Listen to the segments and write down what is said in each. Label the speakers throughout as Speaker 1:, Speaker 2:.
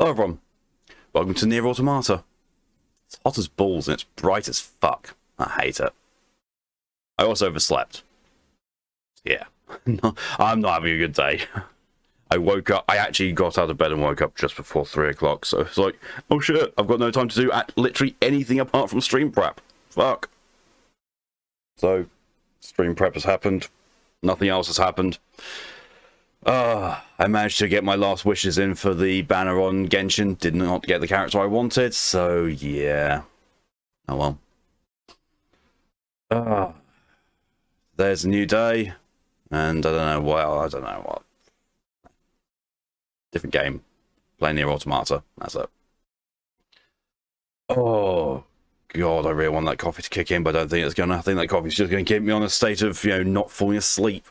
Speaker 1: Hello everyone, welcome to NieR Automata. It's hot as balls and it's bright as fuck. I hate it. I also overslept. Yeah, I'm not having a good day. I actually got out of bed and woke up just before 3 o'clock, so it's like, oh shit, I've got no time to do literally anything apart from stream prep. Fuck. So, stream prep has happened. Nothing else has happened. I managed to get my last wishes in for the banner on Genshin. Did not get the character I wanted, so yeah. Oh well. There's a new day, and I don't know what. Different game. Playing NieR Automata. That's it. Oh god, I really want that coffee to kick in, but I don't think it's gonna. I think that coffee's just gonna keep me on a state of, not falling asleep.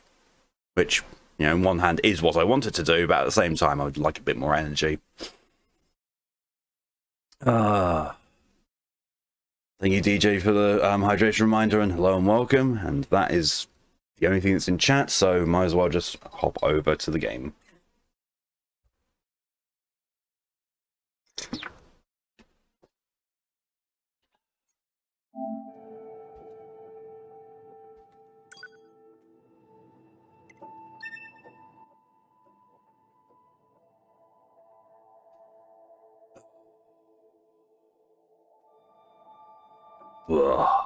Speaker 1: Which, on one hand is what I wanted to do, but at the same time I would like a bit more energy. Thank you, DJ, for the hydration reminder, and hello and welcome. And that is the only thing that's in chat, so might as well just hop over to the game. Ugh.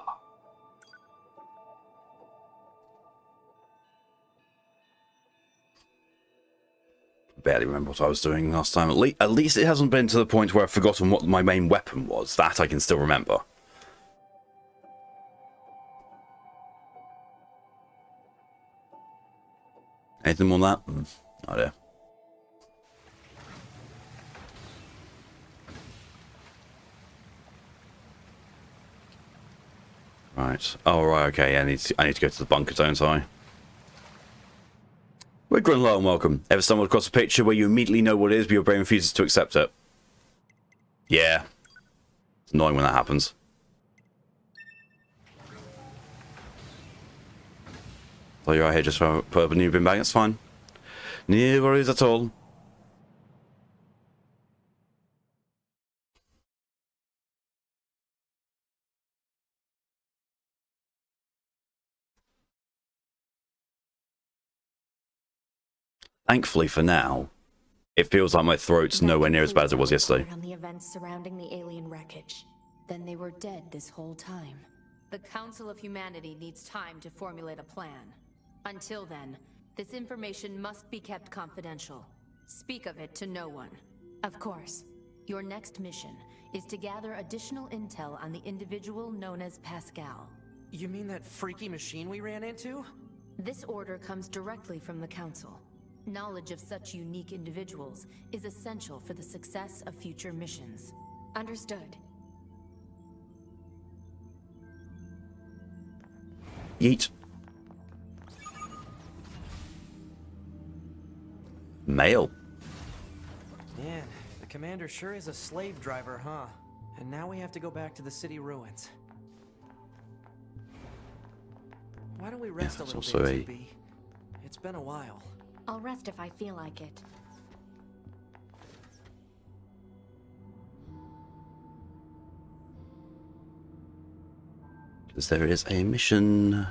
Speaker 1: Barely remember what I was doing last time. At least it hasn't been to the point where I've forgotten what my main weapon was. That I can still remember. Anything more than that? Oh dear. Right. Oh, right, okay. I need to go to the bunker, don't I? We're Grunlow and welcome. Ever stumbled across a picture where you immediately know what it is, but your brain refuses to accept it? Yeah. It's annoying when that happens. So you're out here just to put up a new bin bag, that's fine. No worries at all. Thankfully for now, it feels like my throat's nowhere near as bad as it was yesterday.
Speaker 2: On the events surrounding the alien wreckage. Then they were dead this whole time. The Council of Humanity needs time to formulate a plan. Until then, this information must be kept confidential. Speak of it to no one. Of course, your next mission is to gather additional intel on the individual known as Pascal.
Speaker 3: You mean that freaky machine we ran into?
Speaker 2: This order comes directly from the Council. Knowledge of such unique individuals is essential for the success of future missions. Understood.
Speaker 1: Yeet. Mail.
Speaker 3: Man, the commander sure is a slave driver, huh? And now we have to go back to the city ruins. Why don't we rest a little bit, 2B? It's been a while.
Speaker 2: I'll rest if I feel like it.
Speaker 1: Because there is a mission.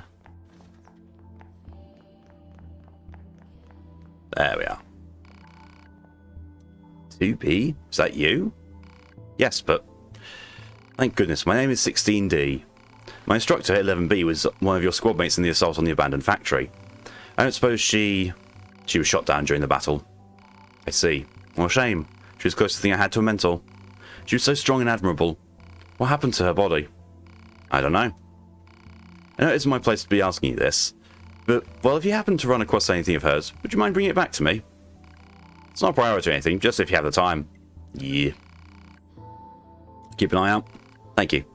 Speaker 1: There we are. 2B? Is that you? Yes, but thank goodness. My name is 16D. My instructor at 11B was one of your squad mates in the assault on the abandoned factory. I don't suppose she was shot down during the battle. I see. What a shame. She was the closest thing I had to a mentor. She was so strong and admirable. What happened to her body? I don't know. I know it isn't my place to be asking you this, but, well, if you happen to run across anything of hers, would you mind bringing it back to me? It's not a priority or anything, just if you have the time. Yeah. Keep an eye out. Thank you.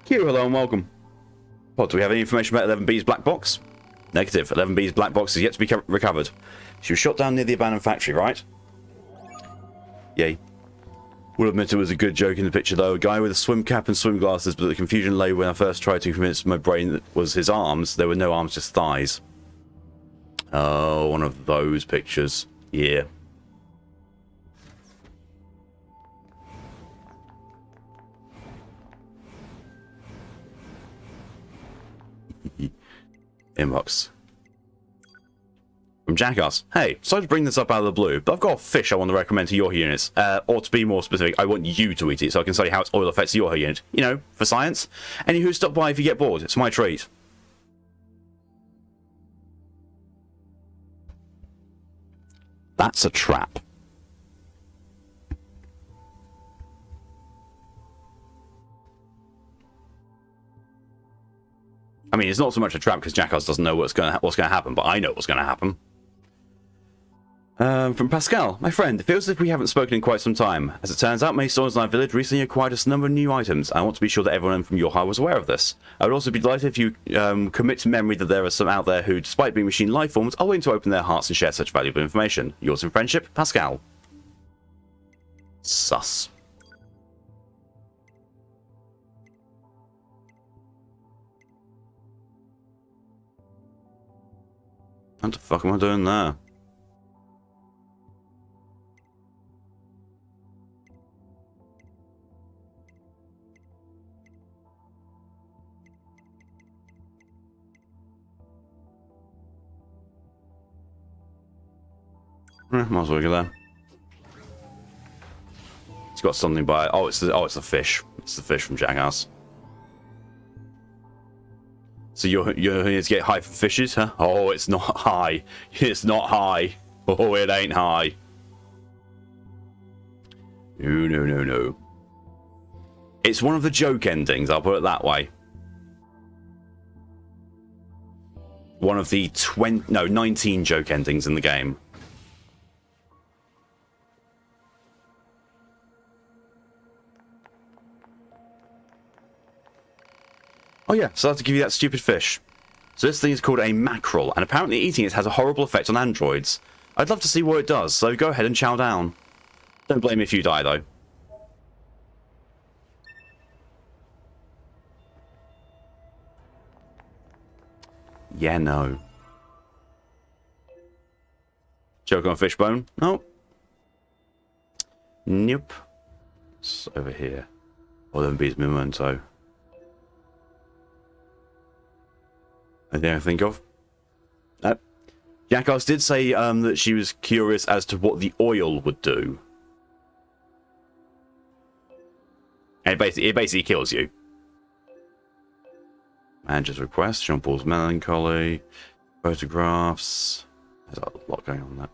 Speaker 1: Q, hello and welcome. What, do we have any information about 11B's black box? Negative. 11B's black box is yet to be recovered. She was shot down near the abandoned factory, right? Yay. Will admit it was a good joke in the picture, though. A guy with a swim cap and swim glasses, but the confusion lay when I first tried to convince my brain that was his arms. There were no arms, just thighs. Oh, one of those pictures. Yeah. Inbox. From Jackass. Hey, sorry to bring this up out of the blue, but I've got a fish I want to recommend to your units. Or to be more specific, I want you to eat it so I can study how its oil affects your unit. You know, for science. Anywho, stop by if you get bored. It's my treat. That's a trap. I mean, it's not so much a trap because Jackass doesn't know what's going to happen, but I know what's going to happen. From Pascal, my friend, it feels as if we haven't spoken in quite some time. As it turns out, many stores in our village recently acquired a number of new items. I want to be sure that everyone from your hire was aware of this. I would also be delighted if you commit to memory that there are some out there who, despite being machine life forms, are willing to open their hearts and share such valuable information. Yours in friendship, Pascal. Sus. What the fuck am I doing there? Might as well go there. It's got something by it. Oh, it's the fish. It's the fish from Jackass. So you're here to get high for fishes, huh? Oh, it's not high. It's not high. Oh, it ain't high. No, no, no, no. It's one of the joke endings, I'll put it that way. One of the 19 joke endings in the game. Oh yeah, so I have to give you that stupid fish. So this thing is called a mackerel, and apparently eating it has a horrible effect on androids. I'd love to see what it does, so go ahead and chow down. Don't blame me if you die, though. Yeah, no. Joke on fishbone? Nope. Nope. It's over here. Or then beats memento. Anything I can think of? Nope. Jackass did say that she was curious as to what the oil would do. And it basically kills you. Manager's request, Jean-Paul's melancholy, photographs. There's a lot going on there.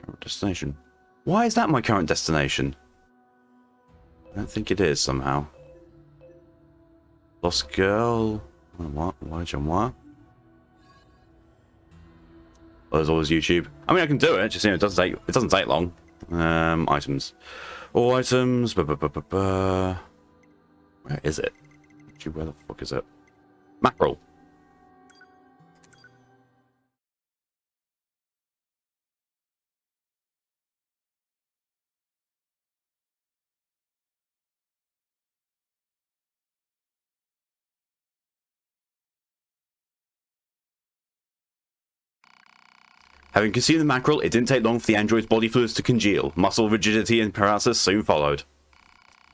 Speaker 1: Current destination. Why is that my current destination? I don't think it is somehow. Lost girl. What? Why, John? What? Oh, there's always YouTube. I mean, I can do it. Just, you know, it doesn't take long. Items. All items. Where is it? Actually, where the fuck is it? Mackerel. Having consumed the mackerel, it didn't take long for the android's body fluids to congeal. Muscle rigidity and paralysis soon followed.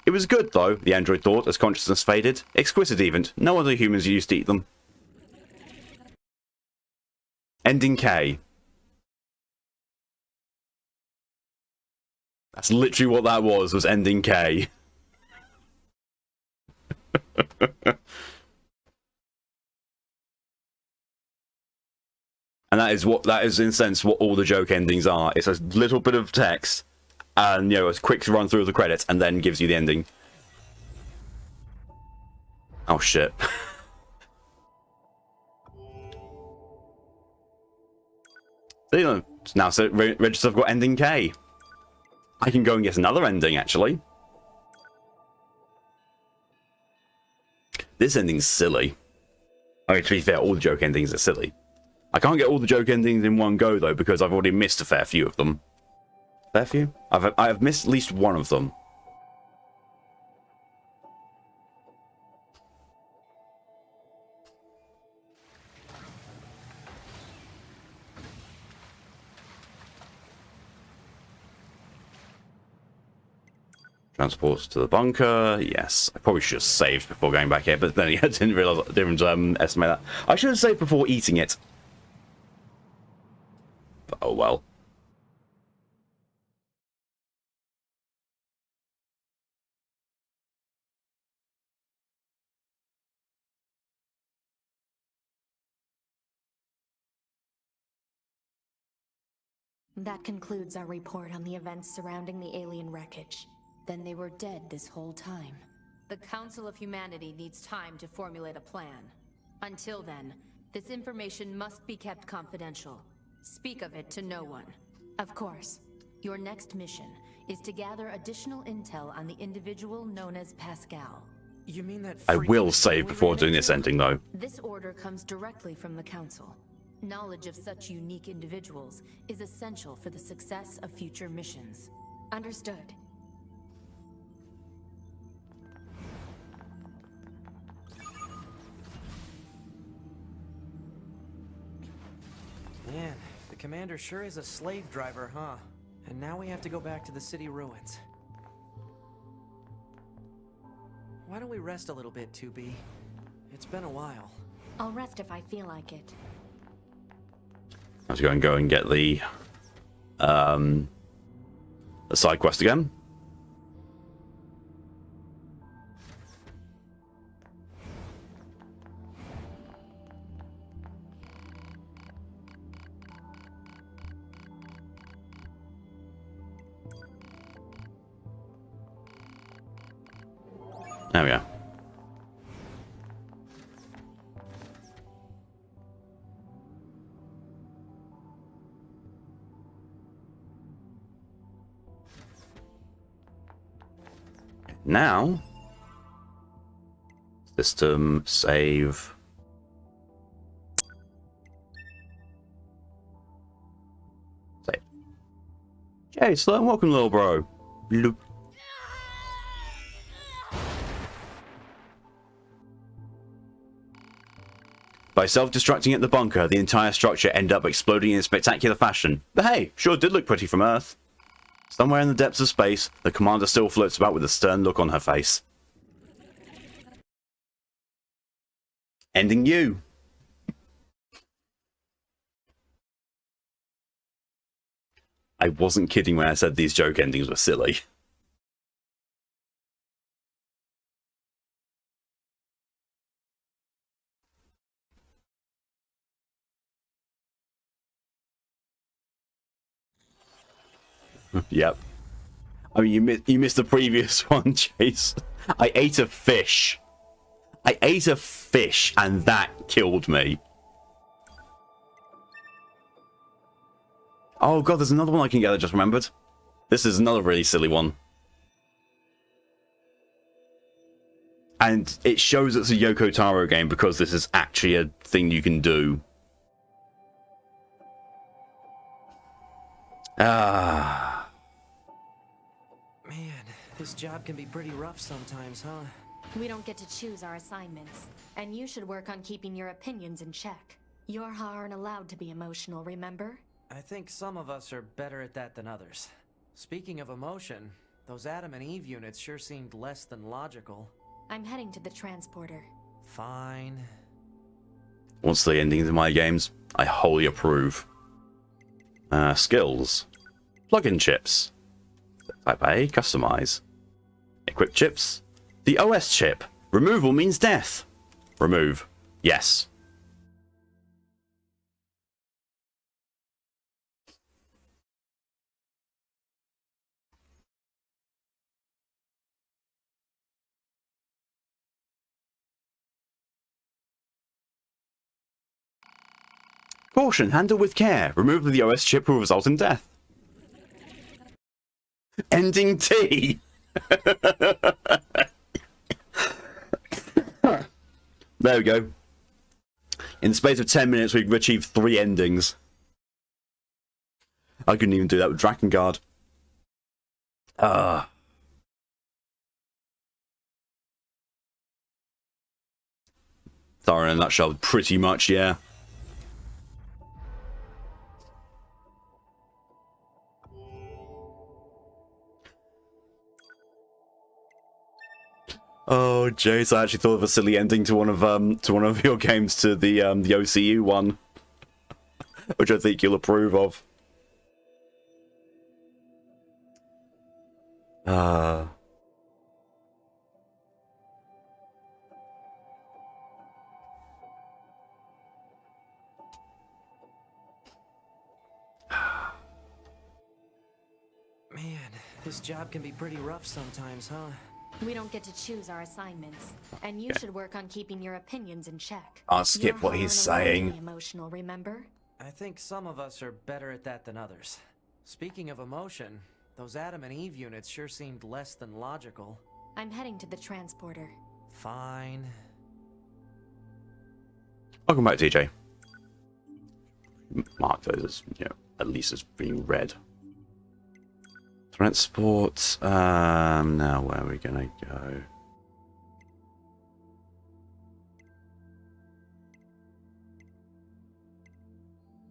Speaker 1: It was good, though, the android thought as consciousness faded. Exquisite, even. No other humans used to eat them. Ending K. That's literally what that was ending K. And that is in a sense what all the joke endings are. It's a little bit of text and, you know, a quick run through of the credits and then gives you the ending. Oh shit. So, you know, now so register I've got ending K. I can go and get another ending actually. This ending's silly. I mean, to be fair, all the joke endings are silly. I can't get all the joke endings in one go, though, because I've already missed a fair few of them. Fair few? I've missed at least one of them. Transports to the bunker. Yes, I probably should have saved before going back here, but then I didn't realize, didn't estimate that. I should have saved before eating it. But, oh well.
Speaker 2: That concludes our report on the events surrounding the alien wreckage. Then they were dead this whole time. The Council of Humanity needs time to formulate a plan. Until then, this information must be kept confidential. Speak of it to no one. Of course. Your next mission is to gather additional intel on the individual known as Pascal.
Speaker 3: You mean that
Speaker 1: I
Speaker 3: freak
Speaker 1: will
Speaker 3: we
Speaker 1: save before
Speaker 3: ran
Speaker 1: doing this
Speaker 3: into?
Speaker 1: ending, though.
Speaker 2: This order comes directly from the Council. Knowledge of such unique individuals is essential for the success of future missions. Understood.
Speaker 3: Man, the commander sure is a slave driver, huh? And now we have to go back to the city ruins. Why don't we rest a little bit, 2B? It's been a while.
Speaker 2: I'll rest if I feel like it.
Speaker 1: I was going to go and get the side quest again. There we go. Now, system save. Save. Jay, Sloan, welcome, little bro. Bloop. By self-destructing at the bunker, the entire structure ended up exploding in spectacular fashion. But hey, sure did look pretty from Earth. Somewhere in the depths of space, the commander still floats about with a stern look on her face. Ending you. I wasn't kidding when I said these joke endings were silly. Yep. I mean, you missed the previous one, Chase. I ate a fish. I ate a fish, and that killed me. Oh god, there's another one I can get, I just remembered. This is another really silly one. And it shows it's a Yoko Taro game because this is actually a thing you can do. Ah.
Speaker 3: Man, this job can be pretty rough sometimes, huh?
Speaker 2: We don't get to choose our assignments, and you should work on keeping your opinions in check. Yorha aren't allowed to be emotional, remember?
Speaker 3: I think some of us are better at that than others. Speaking of emotion, those Adam and Eve units sure seemed less than logical.
Speaker 2: I'm heading to the transporter.
Speaker 3: Fine.
Speaker 1: What's the endings of my games? I wholly approve. Skills. Plug-in chips. Type A, customize. Equip chips. The OS chip. Removal means death. Remove. Yes. Caution, handle with care. Removal of the OS chip will result in death. Ending T. There we go. In the space of 10 minutes, we've achieved 3 endings. I couldn't even do that with Drakengard. Sorry, in a nutshell, pretty much, yeah. Oh, Jace, I actually thought of a silly ending to one of your games, to the OCU one, which I think you'll approve of.
Speaker 3: Man, this job can be pretty rough sometimes, huh?
Speaker 2: We don't get to choose our assignments, and you should work on keeping your opinions in check.
Speaker 1: I'll skip what he's saying.
Speaker 2: Emotional, remember?
Speaker 3: I think some of us are better at that than others. Speaking of emotion, those Adam and Eve units sure seemed less than logical.
Speaker 2: I'm heading to the transporter.
Speaker 3: Fine.
Speaker 1: Welcome back, TJ. Mark those as, you know, at least as being read. Transport. Now where are we gonna go?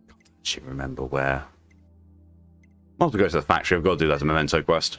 Speaker 1: Can't actually remember where. I'll have to go to the factory. I've got to do that as a memento quest.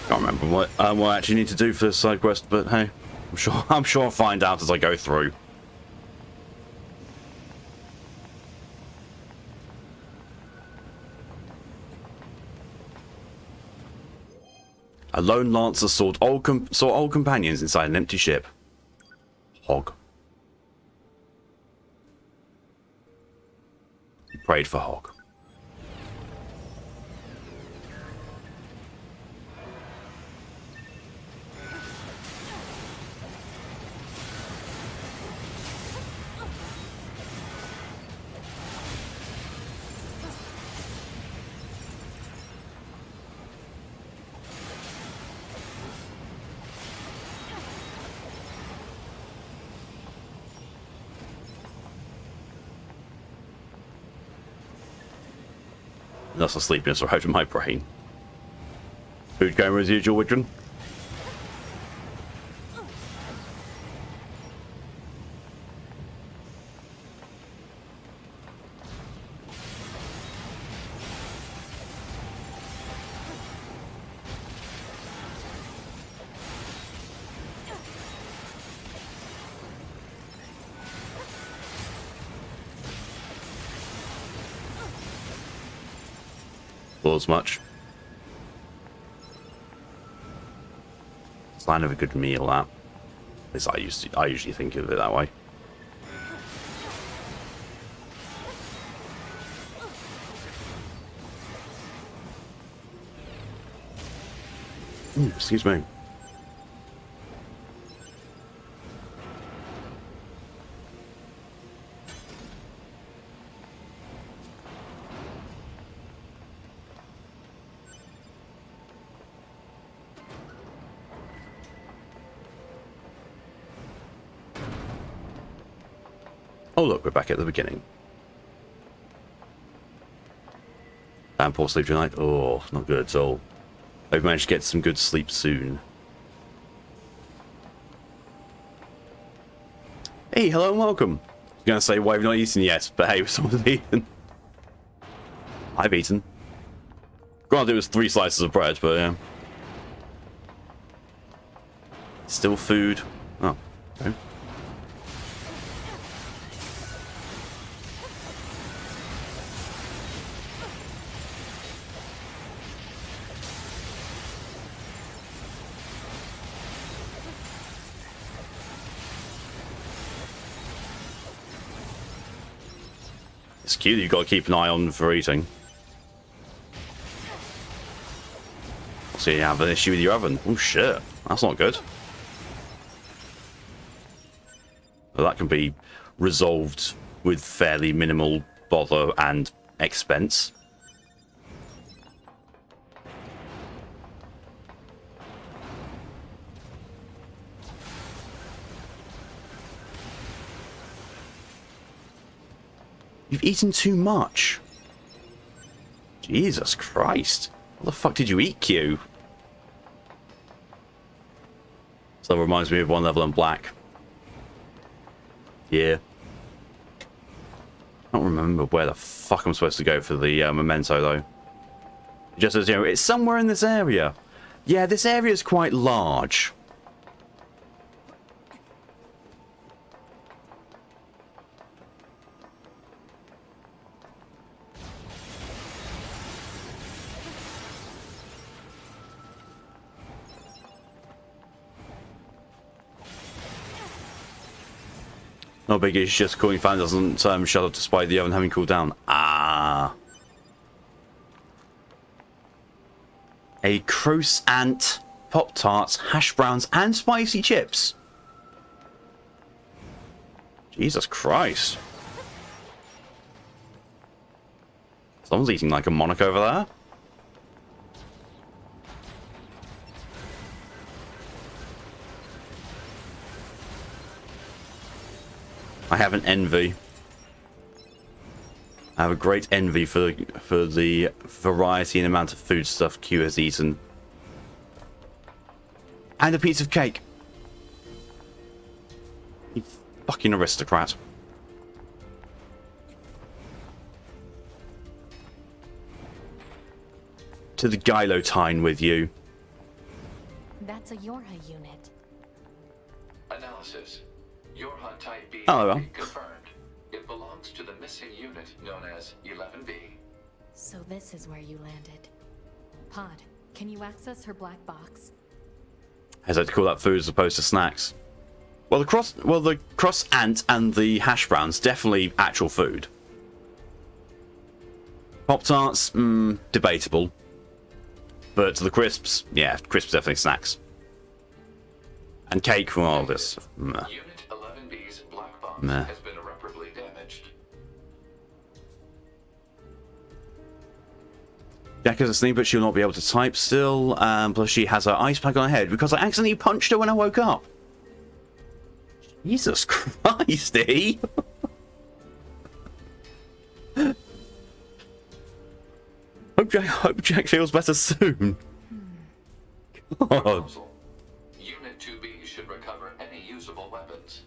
Speaker 1: Can't remember what I actually need to do for this side quest, but hey, I'm sure I'll find out as I go through. A lone lancer saw old companions inside an empty ship. Hog. He prayed for Hog. That's the sleepiness right in my brain. Food coma as usual, Widgeon. As much. Sign of a good meal, that. At least I usually think of it that way. Excuse me. Oh look, we're back at the beginning. And poor sleep tonight. Oh, not good at all. I've managed to get some good sleep soon. Hey, hello and welcome. I'm gonna say why have you not eaten yet, but hey, someone's eaten. I've eaten. Granted, it was 3 slices of bread, but yeah. Still food. Oh, okay. It's cute that you've got to keep an eye on for eating. So you have an issue with your oven. Oh shit, that's not good. Well, that can be resolved with fairly minimal bother and expense. You've eaten too much. Jesus Christ. What the fuck did you eat, Q? So that reminds me of one level in black. Yeah. I don't remember where the fuck I'm supposed to go for the memento, though. Just as, you know, it's somewhere in this area. Yeah, this area is quite large. No big, it's just cooling fan doesn't shut off despite the oven having cooled down. Ah. A croissant, Pop-Tarts, hash browns, and spicy chips. Jesus Christ. Someone's eating like a monarch over there. I have an envy. I have a great envy for the variety and amount of food stuff Q has eaten. And a piece of cake. You fucking aristocrat. To the guillotine with you.
Speaker 2: That's a Yorha unit.
Speaker 4: Analysis. Yorha Type B
Speaker 1: Oh, well.
Speaker 4: confirmed. It belongs to the missing unit known as 11B.
Speaker 2: So this is where you landed. Pod, can you access her black box?
Speaker 1: I hesitate to call that food as opposed to snacks. Well, the croissant and the hash browns definitely actual food. Pop-Tarts, debatable. But the crisps, yeah, crisps definitely snacks. And cake, well, this.
Speaker 4: Unit 11B's black box
Speaker 1: Meh.
Speaker 4: has been irreparably damaged.
Speaker 1: Jack is asleep, but she'll not be able to type still. Plus, she has her ice pack on her head because I accidentally punched her when I woke up. Jesus Christ, E. Hope Jack feels better soon. God.
Speaker 4: Proposal. Unit 2B should recover any usable weapons.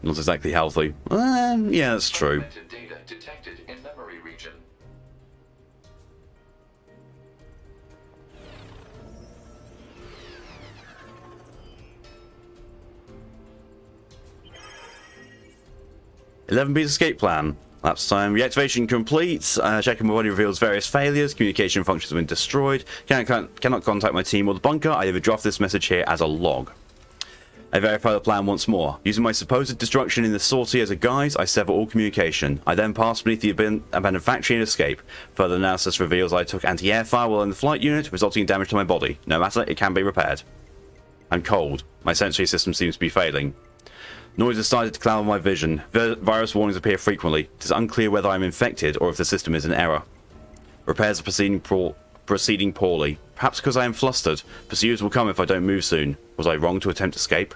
Speaker 1: Not exactly healthy. Yeah, that's true.
Speaker 4: Fragmented data detected in memory region.
Speaker 1: B's escape plan. Lapse time. Reactivation complete. Checking my body reveals various failures. Communication functions have been destroyed. Cannot contact my team or the bunker. I have drafted this message here as a log. I verify the plan once more. Using my supposed destruction in the sortie as a guise, I sever all communication. I then pass beneath the abandoned factory and escape. Further analysis reveals I took anti-air fire while in the flight unit, resulting in damage to my body. No matter, it can be repaired. I'm cold. My sensory system seems to be failing. Noise has started to cloud my vision. Virus warnings appear frequently. It is unclear whether I'm infected or if the system is in error. Repairs are proceeding poorly. Perhaps because I am flustered. Pursuers will come if I don't move soon. Was I wrong to attempt escape?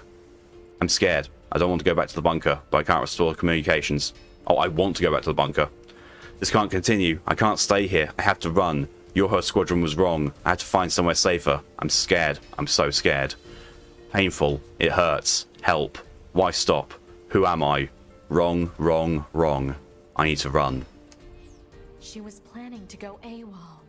Speaker 1: I'm scared. I don't want to go back to the bunker, but I can't restore communications. Oh, I want to go back to the bunker. This can't continue. I can't stay here. I have to run. Your squadron was wrong. I had to find somewhere safer. I'm scared. I'm so scared. Painful. It hurts. Help. Why stop? Who am I? Wrong, wrong, wrong. I need to run.
Speaker 2: She was planning to go AWOL.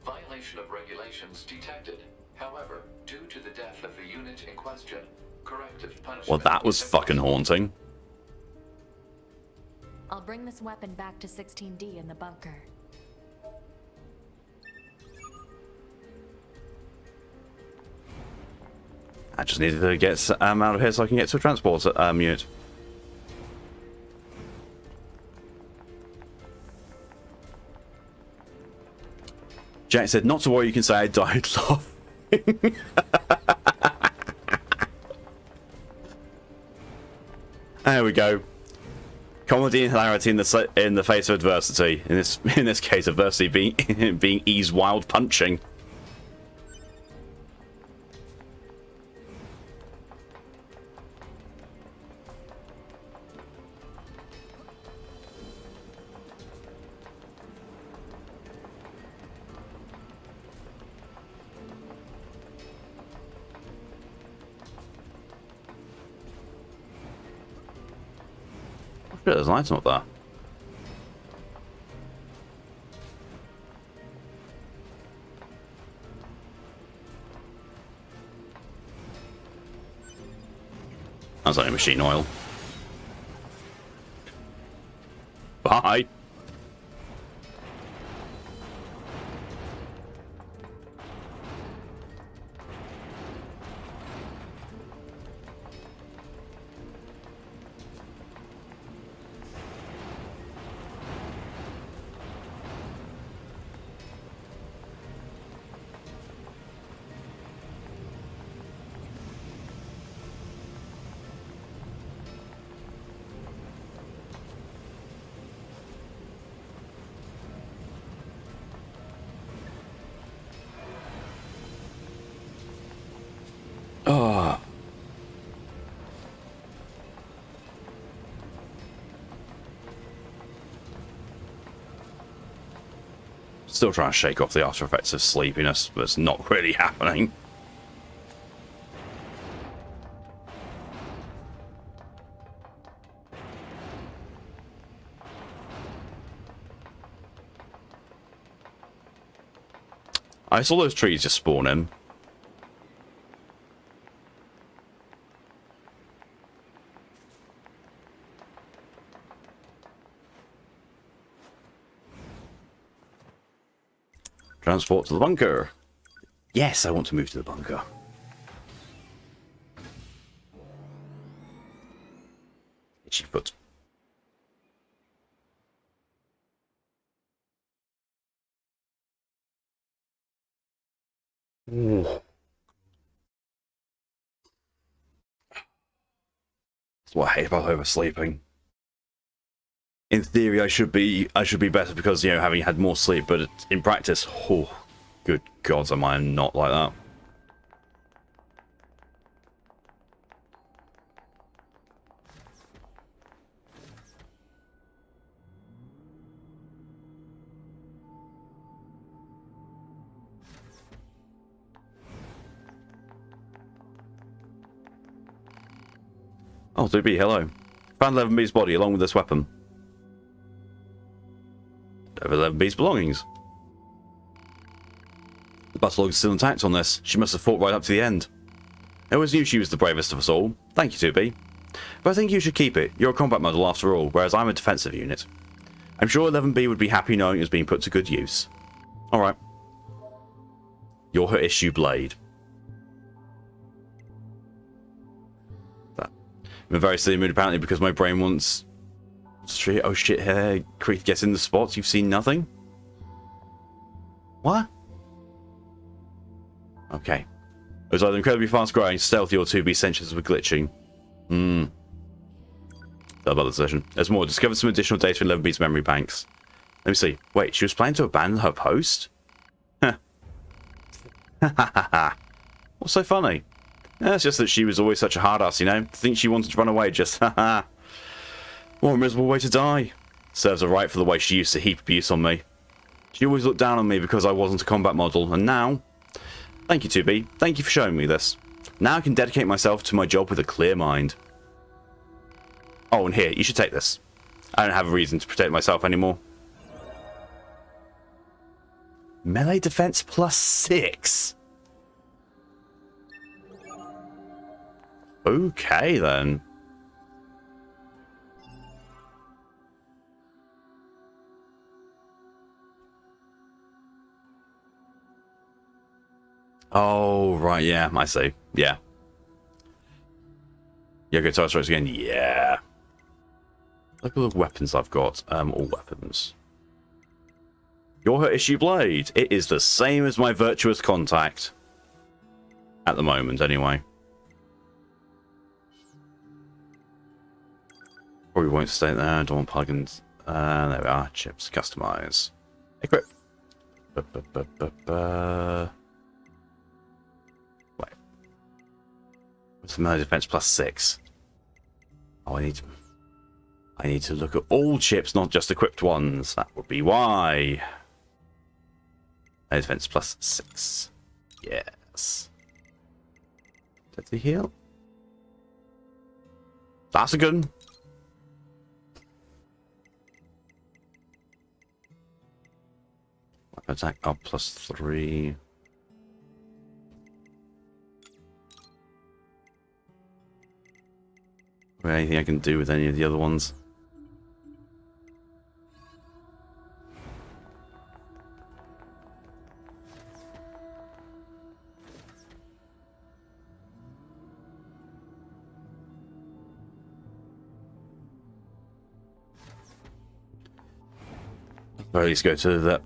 Speaker 4: Violation of regulations detected. However, due to the death of the unit in question, corrective punishment...
Speaker 1: Well, that was fucking haunting.
Speaker 2: I'll bring this weapon back to 16D in the bunker.
Speaker 1: I just needed to get out of here so I can get to a transport unit. Jack said, not to worry, you can say I died laughing. There we go. Comedy and hilarity in the face of adversity. In this case, adversity being E's wild punching. There's an item up there. That's only machine oil. Bye. Oh. Still trying to shake off the after effects of sleepiness, but it's not really happening. I saw those trees just spawn in. Transport to the bunker. Yes, I want to move to the bunker. Itchy foot. Ooh. That's what I hate about oversleeping. In theory, I should be better because, you know, having had more sleep, but in practice, oh, good God, am I not like that. Oh, 2B, hello. Found 11B's body along with this weapon. Over 11B's belongings. The battle log is still intact on this. She must have fought right up to the end. I always knew she was the bravest of us all. Thank you, 2B. But I think you should keep it. You're a combat model after all, whereas I'm a defensive unit. I'm sure 11B would be happy knowing it was being put to good use. Alright. You're her issue blade. That. I'm in a very silly mood apparently because my brain wants... Oh shit, here, Creek gets in the spots, you've seen nothing? What? Okay. It was either incredibly fast growing, stealthy, or 2B sensors were glitching. That about the decision. There's more. Discovered some additional data in 11B's memory banks. Let me see. Wait, she was planning to abandon her post? Huh. What's so funny? It's just that she was always such a hard ass, you know? I think she wanted to run away, just haha. What a miserable way to die. Serves her right for the way she used to heap abuse on me. She always looked down on me because I wasn't a combat model, and now... Thank you, 2B. Thank you for showing me this. Now I can dedicate myself to my job with a clear mind. Oh, and here, you should take this. I don't have a reason to protect myself anymore. Melee defense +6. Okay, then. Oh, right, yeah, I see. Yeah. Yeah, go to strikes again. Yeah. Look at the weapons I've got. All weapons. Your her issue blade. It is the same as my virtuous contact. At the moment, anyway. Probably won't stay there. Don't want plugins. There we are. Chips. Customize. Equip. Wait. What's the melee defense +6? Oh, I need to look at all chips, not just equipped ones. That would be why. Melee defense +6. Yes. Deadly heal. That's a good one. Attack up +3. Anything I can do with any of the other ones? Let's go to the...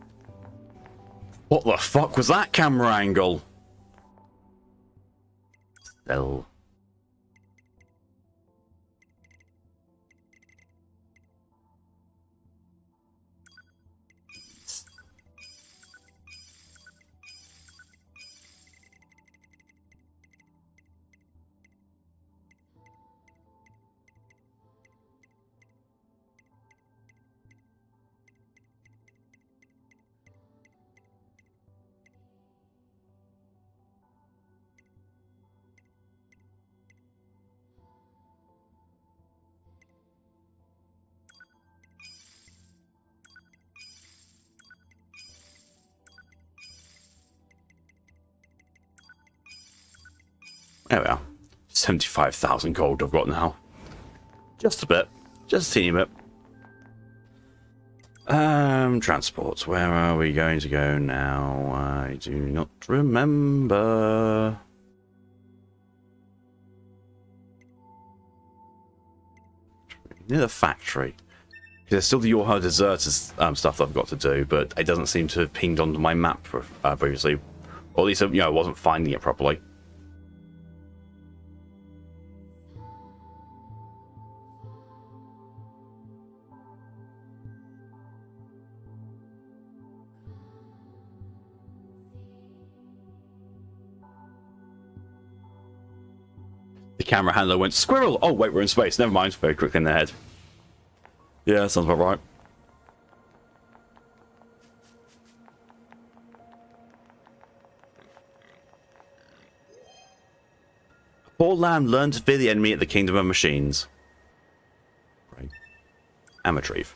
Speaker 1: What the fuck was that camera angle? Still. There we are. 75,000 gold I've got now. Just a bit. Just a teeny bit. Transports. Where are we going to go now? I do not remember. Near the factory. There's still the Yorha Deserters stuff that I've got to do, but it doesn't seem to have pinged onto my map previously. Or at least, I wasn't finding it properly. The camera handler went, squirrel! Oh, wait, we're in space. Never mind. Very quick in the head. Yeah, sounds about right. Poor lamb learned to fear the enemy at the Kingdom of Machines. Right. And retrieve.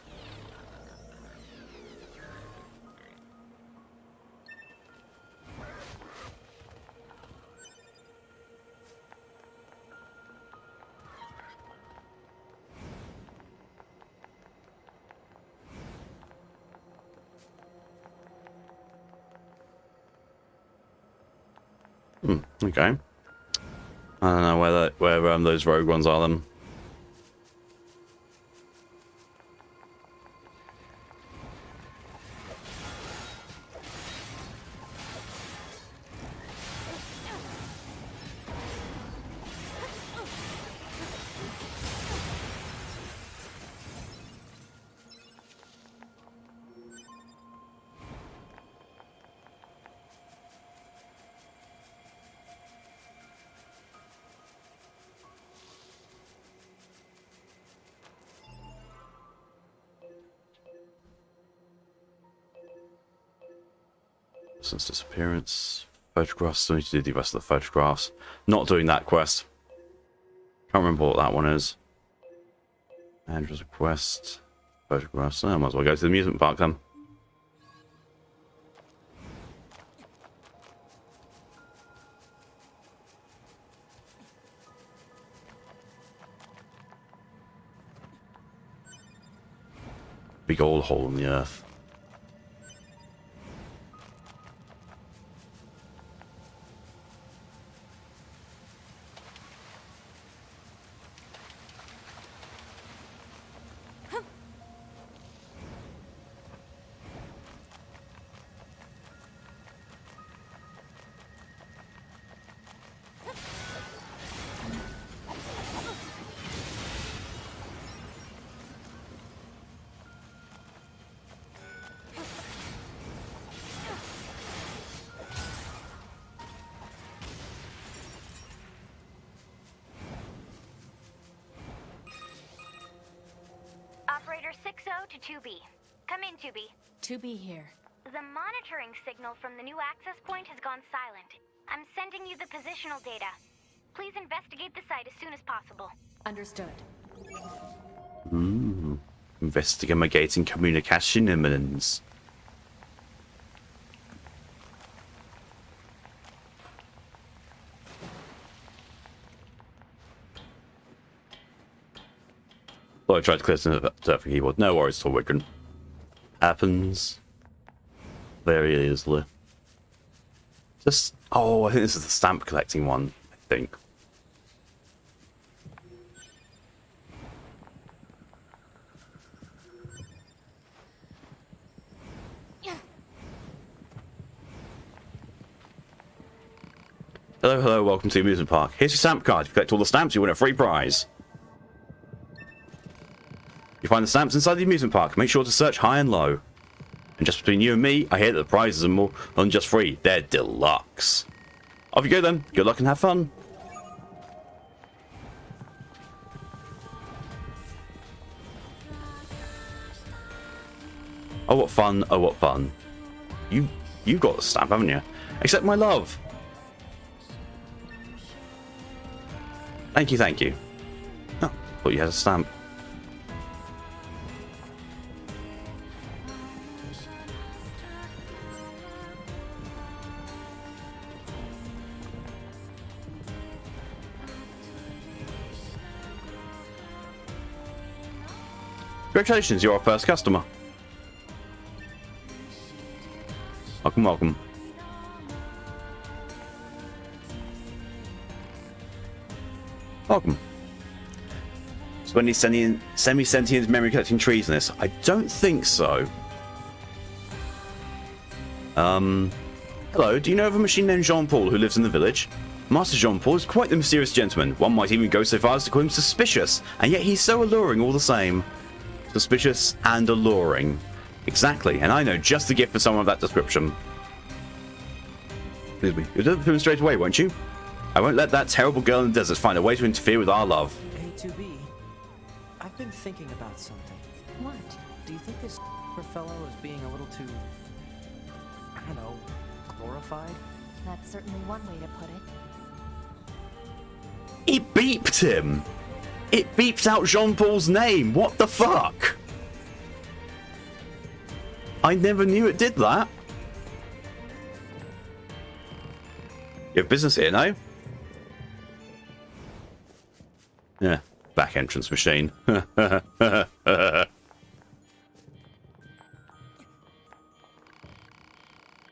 Speaker 1: Okay. I don't know where those rogue ones are then. Since disappearance. Photographs. Still need to do the rest of the photographs. Not doing that quest. Can't remember what that one is. Andrew's request. Photographs. I might as well go to the amusement park then. Big old hole in the earth.
Speaker 5: Operator 60 to 2B. Come in, 2B.
Speaker 2: 2B here.
Speaker 5: The monitoring signal from the new access point has gone silent. I'm sending you the positional data. Please investigate the site as soon as possible.
Speaker 2: Understood.
Speaker 1: Investigating communication imminence. Thought I tried to clear the surfing keyboard. No worries, Tor Wigan. Happens very easily. Just oh, I think this is the stamp collecting one. I think. Hello, hello, welcome to the amusement park. Here's your stamp card. If you collect all the stamps, you win a free prize. You find the stamps inside the amusement park. Make sure to search high and low. And just between you and me, I hear that the prizes are more than just free. They're deluxe. Off you go then. Good luck and have fun. Oh, what fun. Oh, what fun. You got the stamp, haven't you? Accept my love. Thank you, thank you. Oh, thought you had a stamp. Congratulations, you're our first customer. Welcome, welcome. Welcome. So any semi-sentient memory collecting trees in this? I don't think so. Hello, do you know of a machine named Jean-Paul who lives in the village? Master Jean-Paul is quite the mysterious gentleman. One might even go so far as to call him suspicious, and yet he's so alluring all the same. Suspicious and alluring. Exactly, and I know just the gift for someone of that description. Excuse me. You'll deliver to him straight away, won't you? I won't let that terrible girl in the desert find a way to interfere with our love.
Speaker 3: Hey, 2B. I've been thinking about something.
Speaker 2: What?
Speaker 3: Do you think this fellow is being a little too, I don't know, glorified?
Speaker 2: That's certainly one way to put it.
Speaker 1: It beeped him! It beeps out Jean-Paul's name! What the fuck? I never knew it did that. You have business here, no? Yeah, back entrance machine. So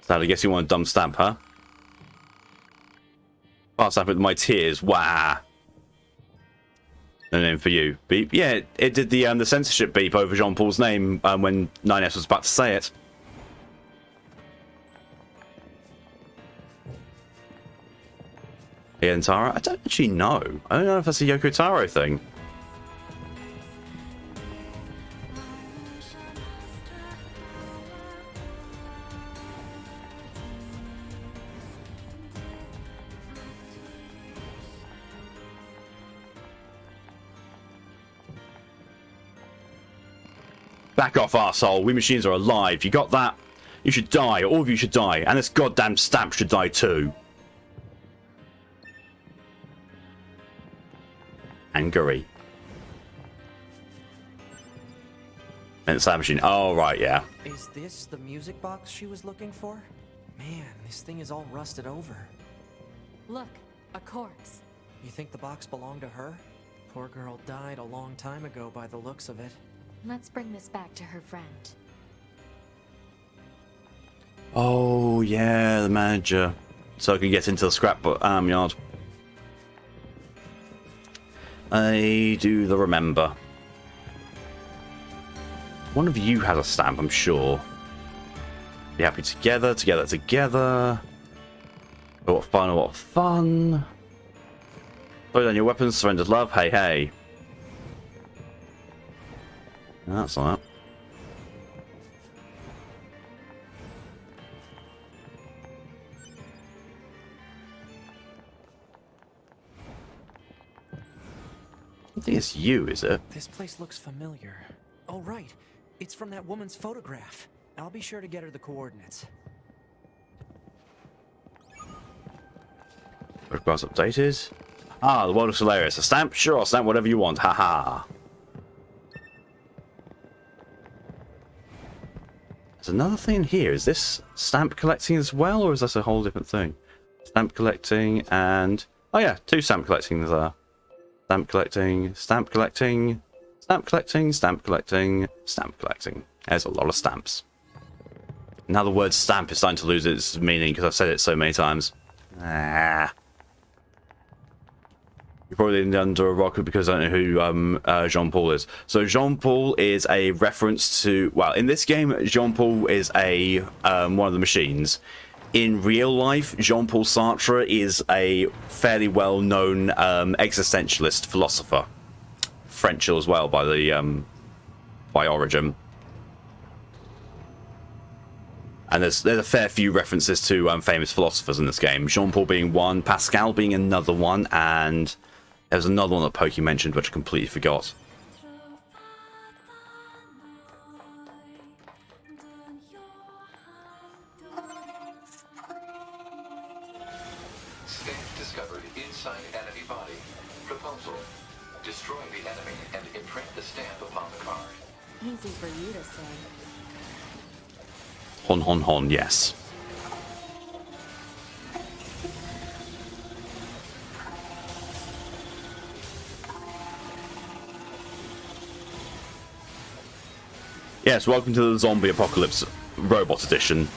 Speaker 1: I guess you want a dumb stamp, huh? Pass up with my tears. Wah. No name for you. Beep. Yeah, it did the censorship beep over Jean-Paul's name when 9S was about to say it. Yeah, and Taro? I don't actually know. I don't know if that's a Yoko Taro thing. Back off, arsehole. We machines are alive. You got that? You should die. All of you should die. And this goddamn stamp should die too. Angry. And the sound machine. Oh, right, yeah.
Speaker 3: Is this the music box she was looking for? Man, this thing is all rusted over.
Speaker 2: Look, a corpse.
Speaker 3: You think the box belonged to her? Poor girl died a long time ago by the looks of it.
Speaker 2: Let's bring this back to her friend.
Speaker 1: Oh, yeah, the manager. So I can get into the scrapbook yard. I do the remember. One of you has a stamp, I'm sure. Be happy together, together. Oh, what fun, what fun. Throw down your weapons, surrendered love, hey, hey. No, that's not that. I think it's you, is it?
Speaker 3: This place looks familiar. Oh, right. It's from that woman's photograph. I'll be sure to get her the coordinates.
Speaker 1: Photographs updated. Ah, the world is hilarious. A stamp? Sure, I'll stamp whatever you want. Haha. There's another thing here. Is this stamp collecting as well, or is this a whole different thing? Stamp collecting and... Oh yeah, 2 stamp collecting there. Stamp collecting, stamp collecting, stamp collecting, stamp collecting, stamp collecting. There's a lot of stamps. Now the word stamp is starting to lose its meaning because I've said it so many times. Ah. You're probably under a rock because I don't know who Jean-Paul is. So Jean-Paul is a reference to... Well, in this game, Jean-Paul is a one of the machines. In real life, Jean-Paul Sartre is a fairly well-known existentialist philosopher. French as well by origin. And there's a fair few references to famous philosophers in this game. Jean-Paul being one, Pascal being another one, and there's another one that Pokey mentioned, which I completely forgot.
Speaker 4: Stamp discovered inside enemy body. Proposal: destroy the enemy and imprint the stamp upon the card.
Speaker 2: Easy for you to say.
Speaker 1: Hon, hon, hon, yes. Yes, welcome to the Zombie Apocalypse Robot Edition.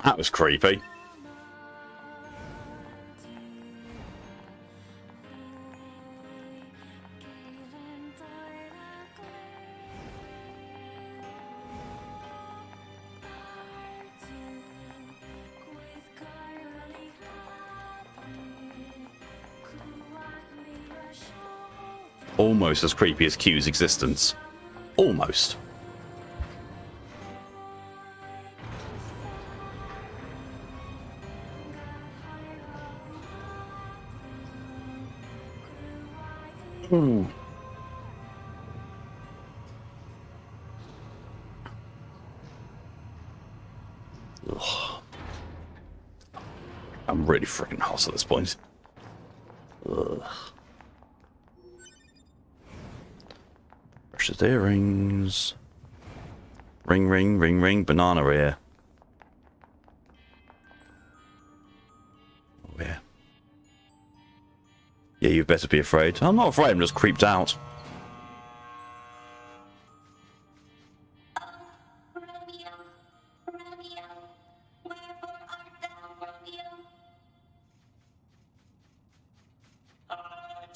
Speaker 1: That was creepy. Almost as creepy as Q's existence. Almost. Ooh. Ugh. I'm really freaking hot at this point. Ugh. Brush the earrings. Ring, ring, ring, ring, banana ear. Oh, yeah. Yeah, you better be afraid. I'm not afraid, I'm just creeped out.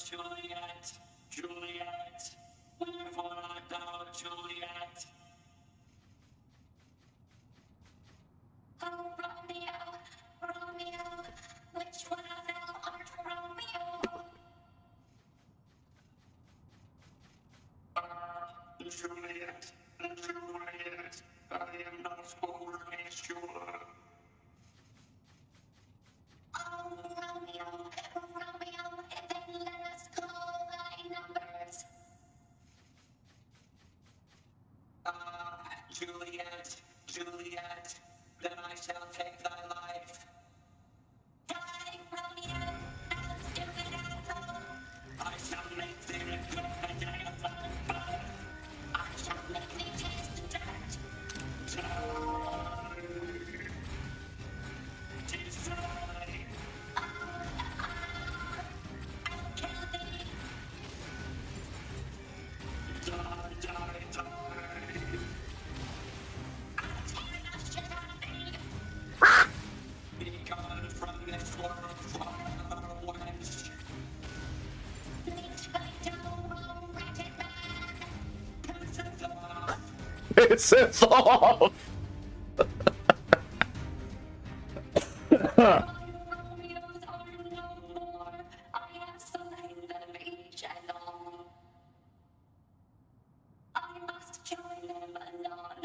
Speaker 6: Juliet, Juliet, wherefore art thou, Juliet? Oh, Romeo, Romeo, which one of thou art Romeo? Juliet, Juliet, I am not overly sure. Oh, Romeo, Romeo, then let us call thy numbers. Juliet, Juliet, then I shall take thy life. Die, Romeo, thou stupid asshole. I shall make thee regret the day of thy birth. I shall make thee taste the dirt. Die. Destroy. I'll kill thee. Die, die, die. I'll tear the shit out of thee. Be gone from this world forever, wench. Leech thy dome, O wretched man. Piss it off.
Speaker 1: It's its off!
Speaker 6: Romeos are no more. I have slain them each and all. I must join them anon.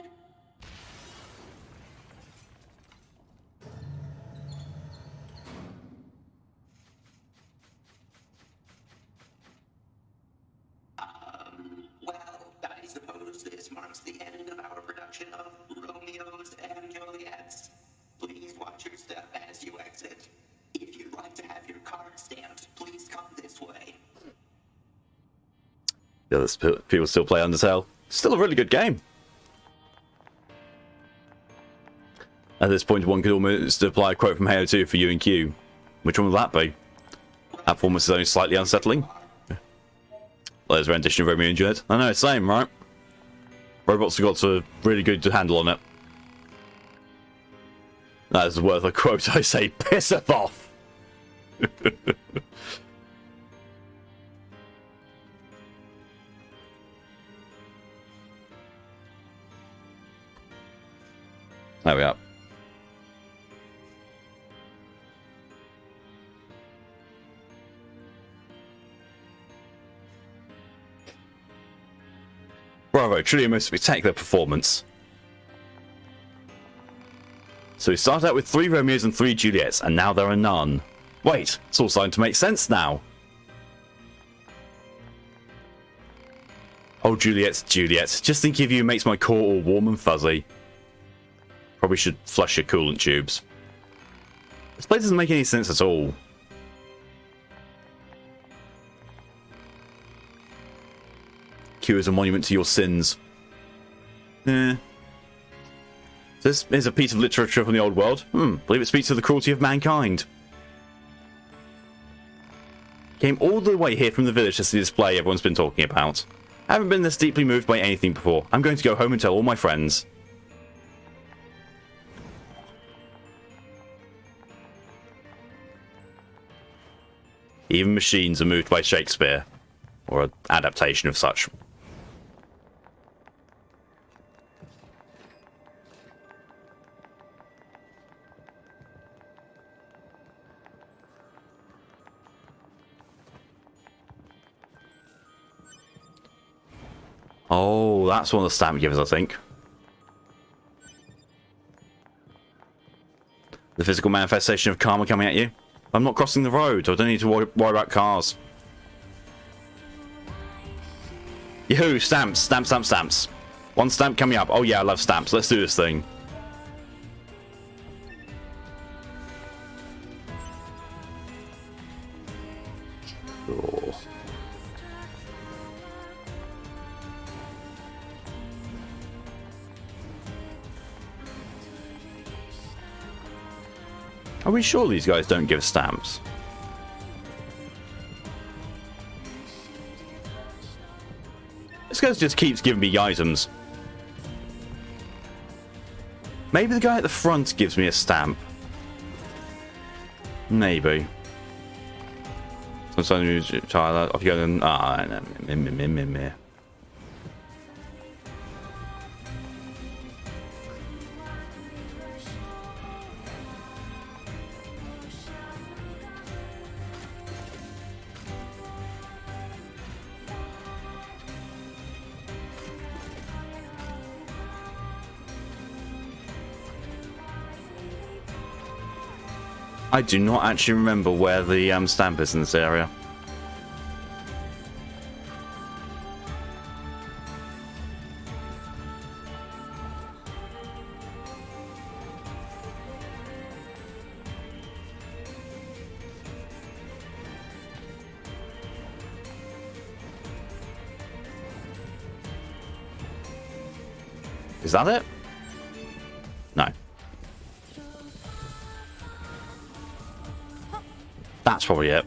Speaker 6: Well, I suppose this marks the end of our production of Romeos and Juliets. Please watch your step as you exit. If you'd like to have your card stamped, please come this way.
Speaker 1: Yeah, there's people still play Undertale. Still a really good game. At this point, one could almost apply a quote from Halo 2 for you and Q. Which one would that be? That performance is only slightly unsettling. There's a rendition of Romeo and Juliet. I know, same, right? Robots have got a really good handle on it. That is worth a quote. I say, piss it off! There we are. Bravo, truly a most spectacular performance. So we started out with 3 Romeos and 3 Juliets, and now there are none. Wait, it's all starting to make sense now. Oh, Juliet, Juliet, just thinking of you makes my core all warm and fuzzy. Probably should flush your coolant tubes. This place doesn't make any sense at all. Q is a monument to your sins. This is a piece of literature from the old world. Believe it speaks to the cruelty of mankind. Came all the way here from the village to see the display everyone's been talking about. I haven't been this deeply moved by anything before. I'm going to go home and tell all my friends. Even machines are moved by Shakespeare, or an adaptation of such. Oh, that's one of the stamp givers, I think. The physical manifestation of karma coming at you. I'm not crossing the road. I don't need to worry about cars. Yoo-hoo, stamps, stamps, stamps, stamps. One stamp coming up. Oh yeah, I love stamps. Let's do this thing. Oh. Are we sure these guys don't give stamps? This guy just keeps giving me items. Maybe the guy at the front gives me a stamp. Maybe. Sometimes you Tyler off you go then. No. I do not actually remember where the stamp is in this area. Is that it? No. That's probably it.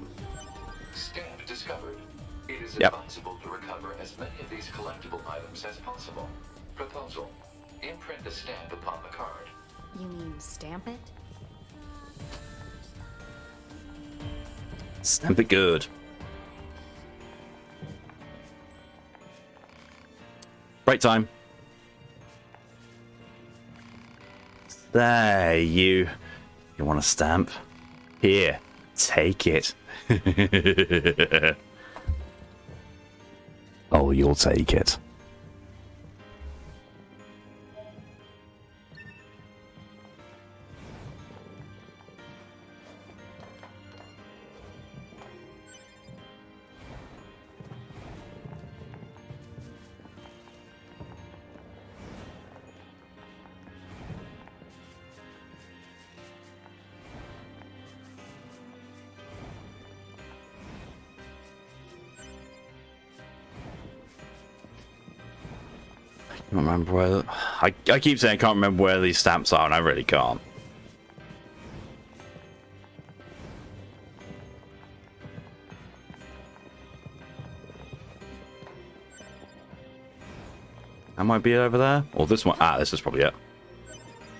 Speaker 4: Stamp discovered. It is
Speaker 1: Yep.
Speaker 4: advisable to recover as many of these collectible items as possible. Proposal. Imprint the stamp upon the card.
Speaker 2: You mean stamp it?
Speaker 1: Stamp it good. Break time. There, you want a stamp? Here, take it. Oh, you'll take it. I can't remember where... I keep saying I can't remember where these stamps are, and I really can't. That might be over there. Or this one. Ah, this is probably it.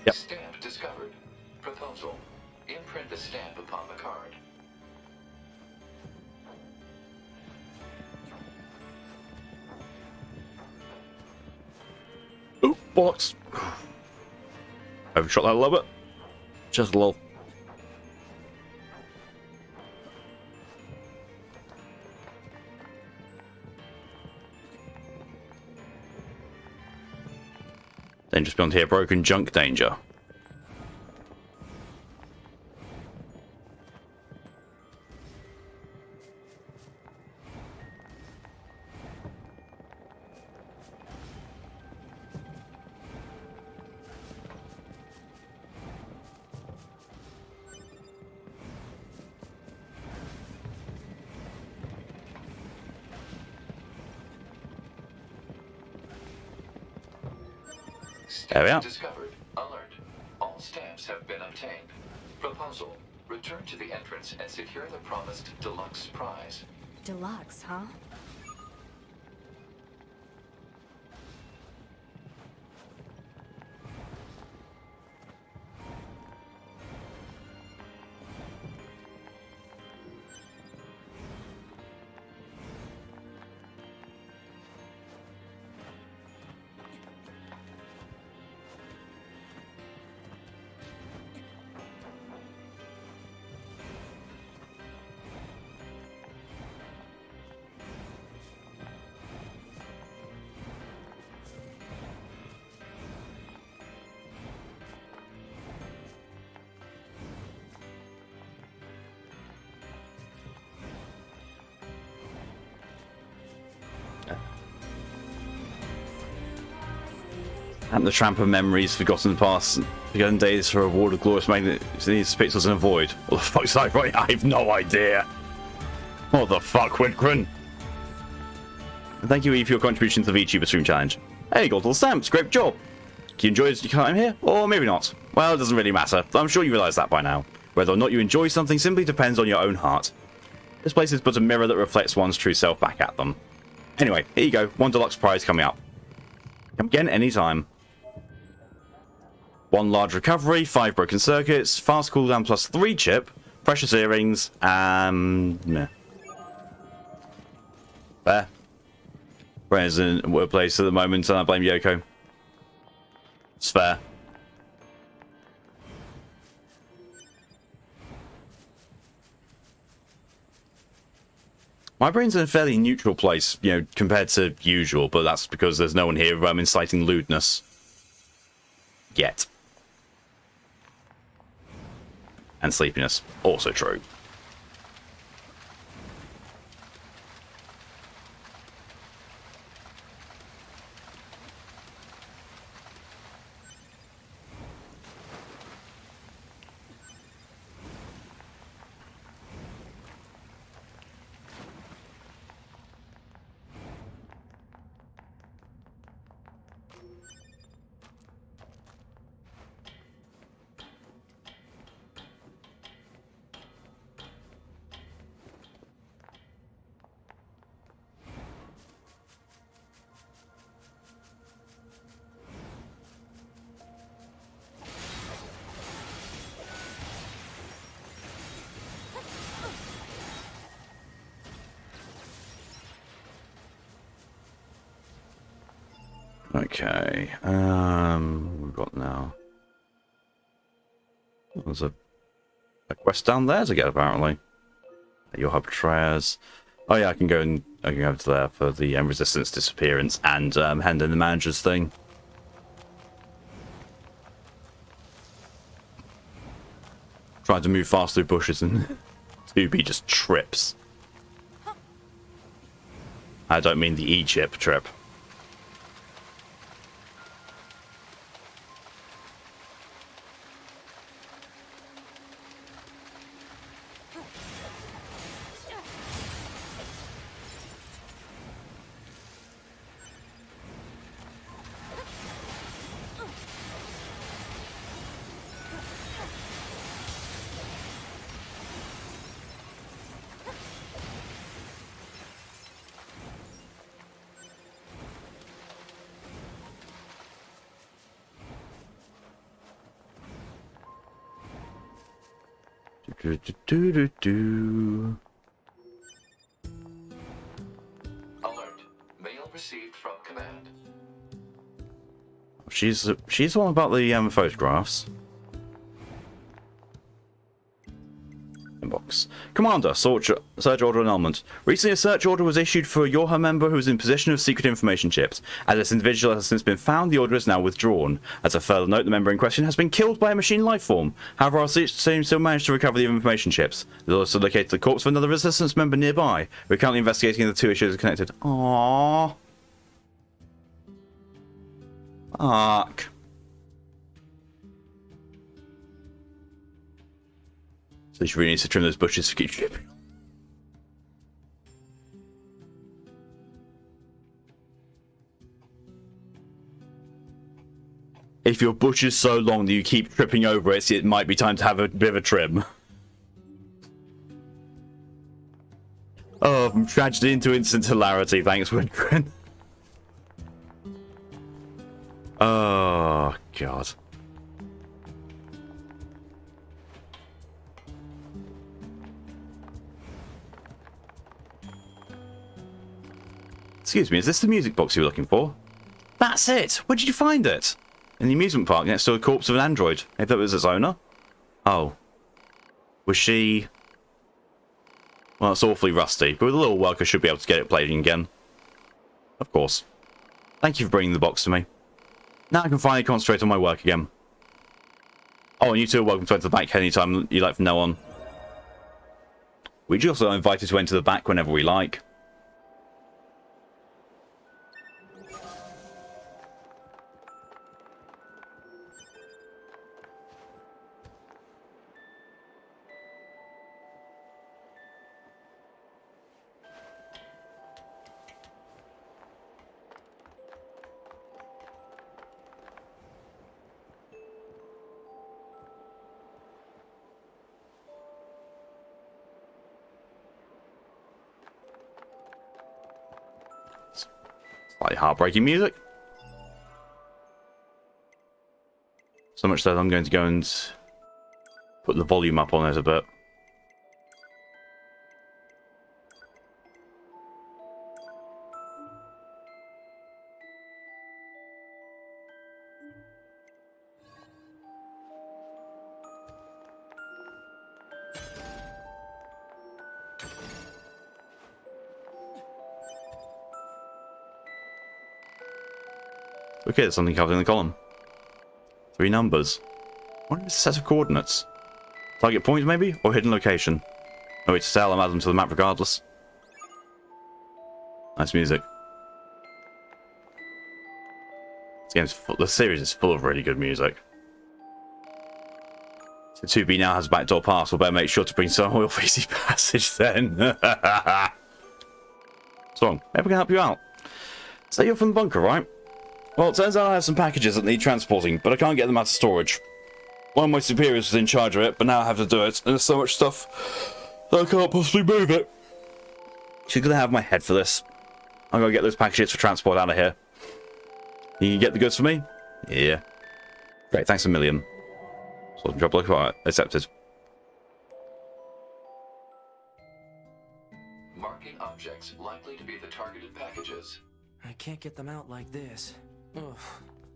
Speaker 1: Yep.
Speaker 4: Stamp discovered. Proposal. Imprint the stamp upon the card.
Speaker 1: Ooh, bollocks. Overshot that a little bit. Just a little. Then just beyond here, broken junk danger. There we are.
Speaker 4: Discovered. Alert. All stamps have been obtained. Proposal. Return to the entrance and secure the promised deluxe prize.
Speaker 2: Deluxe, huh?
Speaker 1: And the tramp of memories, forgotten past, forgotten days for a reward of glorious magnificence, pixels in a void. What the fuck's that? Right? I have no idea. What the fuck, Whitgren? Thank you, Eve, for your contribution to the VTuber Stream Challenge. Hey, got all the stamps. Great job. Do you enjoy your time here? Or maybe not. Well, it doesn't really matter. I'm sure you realise that by now. Whether or not you enjoy something simply depends on your own heart. This place is but a mirror that reflects one's true self back at them. Anyway, here you go. 1 deluxe prize coming up. Come again anytime. 1 large recovery, 5 broken circuits, fast cooldown plus 3 chip, precious earrings, and... meh. Fair. Friends in workplace at the moment, and I blame Yoko. It's fair. My brain's in a fairly neutral place, you know, compared to usual, but that's because there's no one here inciting lewdness. Yet. And sleepiness. Also true. Okay, we've got now. There's a quest down there to get, apparently. Your hub betrayers. Oh yeah, I can go over to there for the resistance disappearance and hand in the manager's thing. Trying to move fast through bushes and 2B just trips. I don't mean the E-chip trip.
Speaker 4: Alert. Mail received from command.
Speaker 1: She's the one about the photographs. Inbox. Commander, search order annulment. Recently, a search order was issued for your member who was in possession of secret information chips. As this individual has since been found, the order is now withdrawn. As a further note, the member in question has been killed by a machine life form. However, our team still managed to recover the information chips. They also located the corpse of another resistance member nearby. We're currently investigating if the 2 issues are connected. Aww. Ark. So she really needs to trim those bushes to keep shipping. If your bush is so long that you keep tripping over it, it might be time to have a bit of a trim. Oh, from tragedy into instant hilarity. Thanks, Wingren. Oh, God. Excuse me, is this the music box you were looking for? That's it! Where did you find it? In the amusement park next to a corpse of an android. Maybe that was its owner? Oh. Was she... Well, it's awfully rusty, but with a little work I should be able to get it playing again. Of course. Thank you for bringing the box to me. Now I can finally concentrate on my work again. Oh, and you two are welcome to enter the back anytime you like from now on. We're also invited to enter the back whenever we like. Slightly heartbreaking music. So much that I'm going to go and put the volume up on it a bit. Okay, there's something covered in the column. 3 numbers. What is a set of coordinates? Target point, maybe? Or hidden location? No way to tell, I'm adding them to the map regardless. Nice music. The series is full of really good music. So 2B now has backdoor pass, we'll better make sure to bring some oil easy passage then. What's wrong? Maybe I can help you out. So you're from the bunker, right? Well, it turns out I have some packages that need transporting, but I can't get them out of storage. One of my superiors was in charge of it, but now I have to do it, and there's so much stuff that I can't possibly move it. She's gonna have my head for this. I'm gonna get those packages for transport out of here. You can get the goods for me? Yeah. Great, thanks a million. So job like accepted.
Speaker 4: Marking objects likely to be the targeted packages.
Speaker 3: I can't get them out like this. Ugh,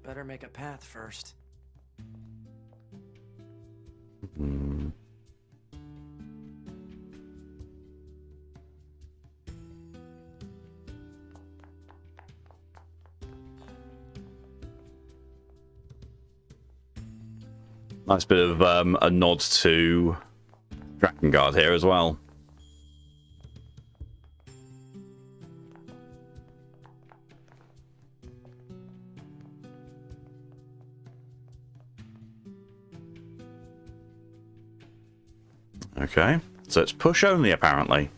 Speaker 3: better make a path first.
Speaker 1: Nice bit of a nod to Drakengard here as well. Okay, so it's push only apparently.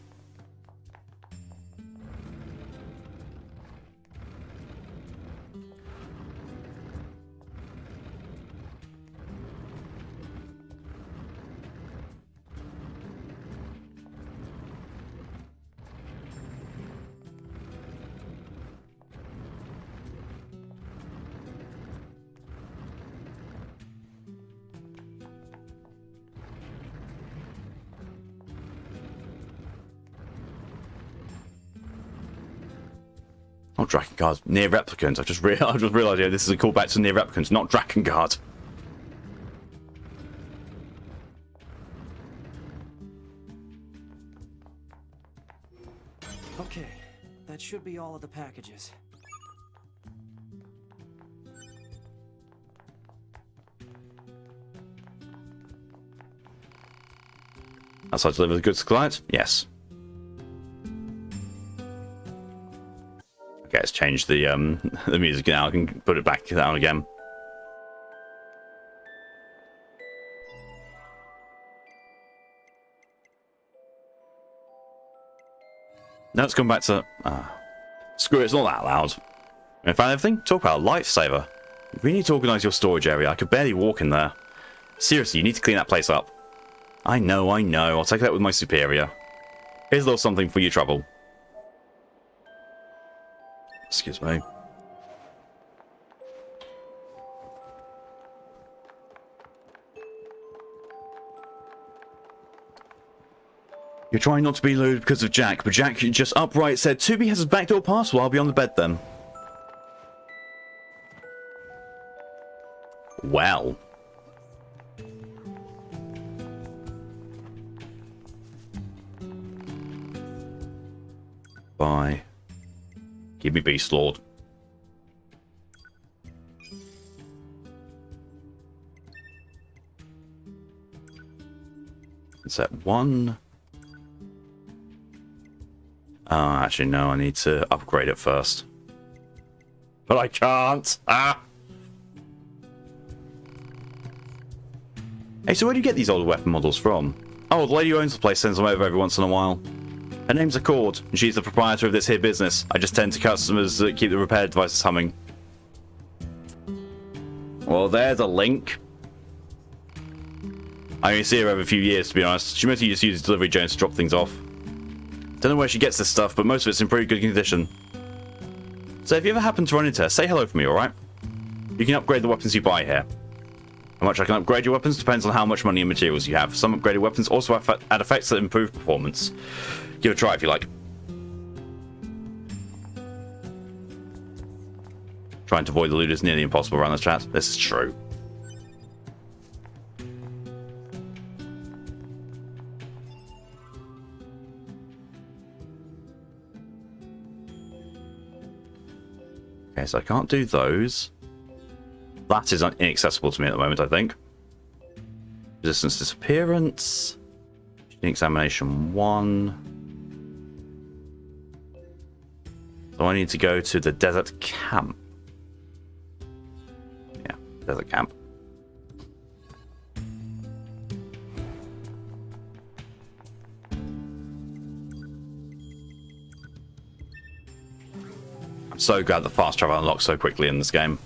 Speaker 1: Not Drakengard, NieR Replicant. I just realised, yeah, this is a callback to NieR Replicant, not Drakengard.
Speaker 3: Okay, that should be all of the packages.
Speaker 1: Outside to deliver the goods to clients? Yes. Okay, let's change the the music now. I can put it back down again. Now let's come back to... screw it, it's not that loud. You found everything? Talk about a lifesaver. You really need to organise your storage area. I could barely walk in there. Seriously, you need to clean that place up. I know. I'll take that with my superior. Here's a little something for your trouble. Excuse me. You're trying not to be lewd because of Jack, but Jack just upright said, "2B has his backdoor pass, well, I'll be on the bed then." Well. Bye. Give me Beast Lord. Set 1. Actually, no, I need to upgrade it first. But I can't. Hey, so where do you get these older weapon models from? Oh, the lady who owns the place sends them over every once in a while. Her name's Accord, and she's the proprietor of this here business. I just tend to customers that keep the repair devices humming. Well, there's a link. I only see her every few years, to be honest. She mostly just uses delivery drones to drop things off. Don't know where she gets this stuff, but most of it's in pretty good condition. So if you ever happen to run into her, say hello for me, alright? You can upgrade the weapons you buy here. How much I can upgrade your weapons depends on how much money and materials you have. Some upgraded weapons also add effects that improve performance. Give it a try if you like. Trying to avoid the loot is nearly impossible around this chat. This is true. Okay, so I can't do those. That is inaccessible to me at the moment, I think. Resistance disappearance. Examination 1. So I need to go to the desert camp. Yeah, desert camp. I'm so glad that fast travel unlocks so quickly in this game.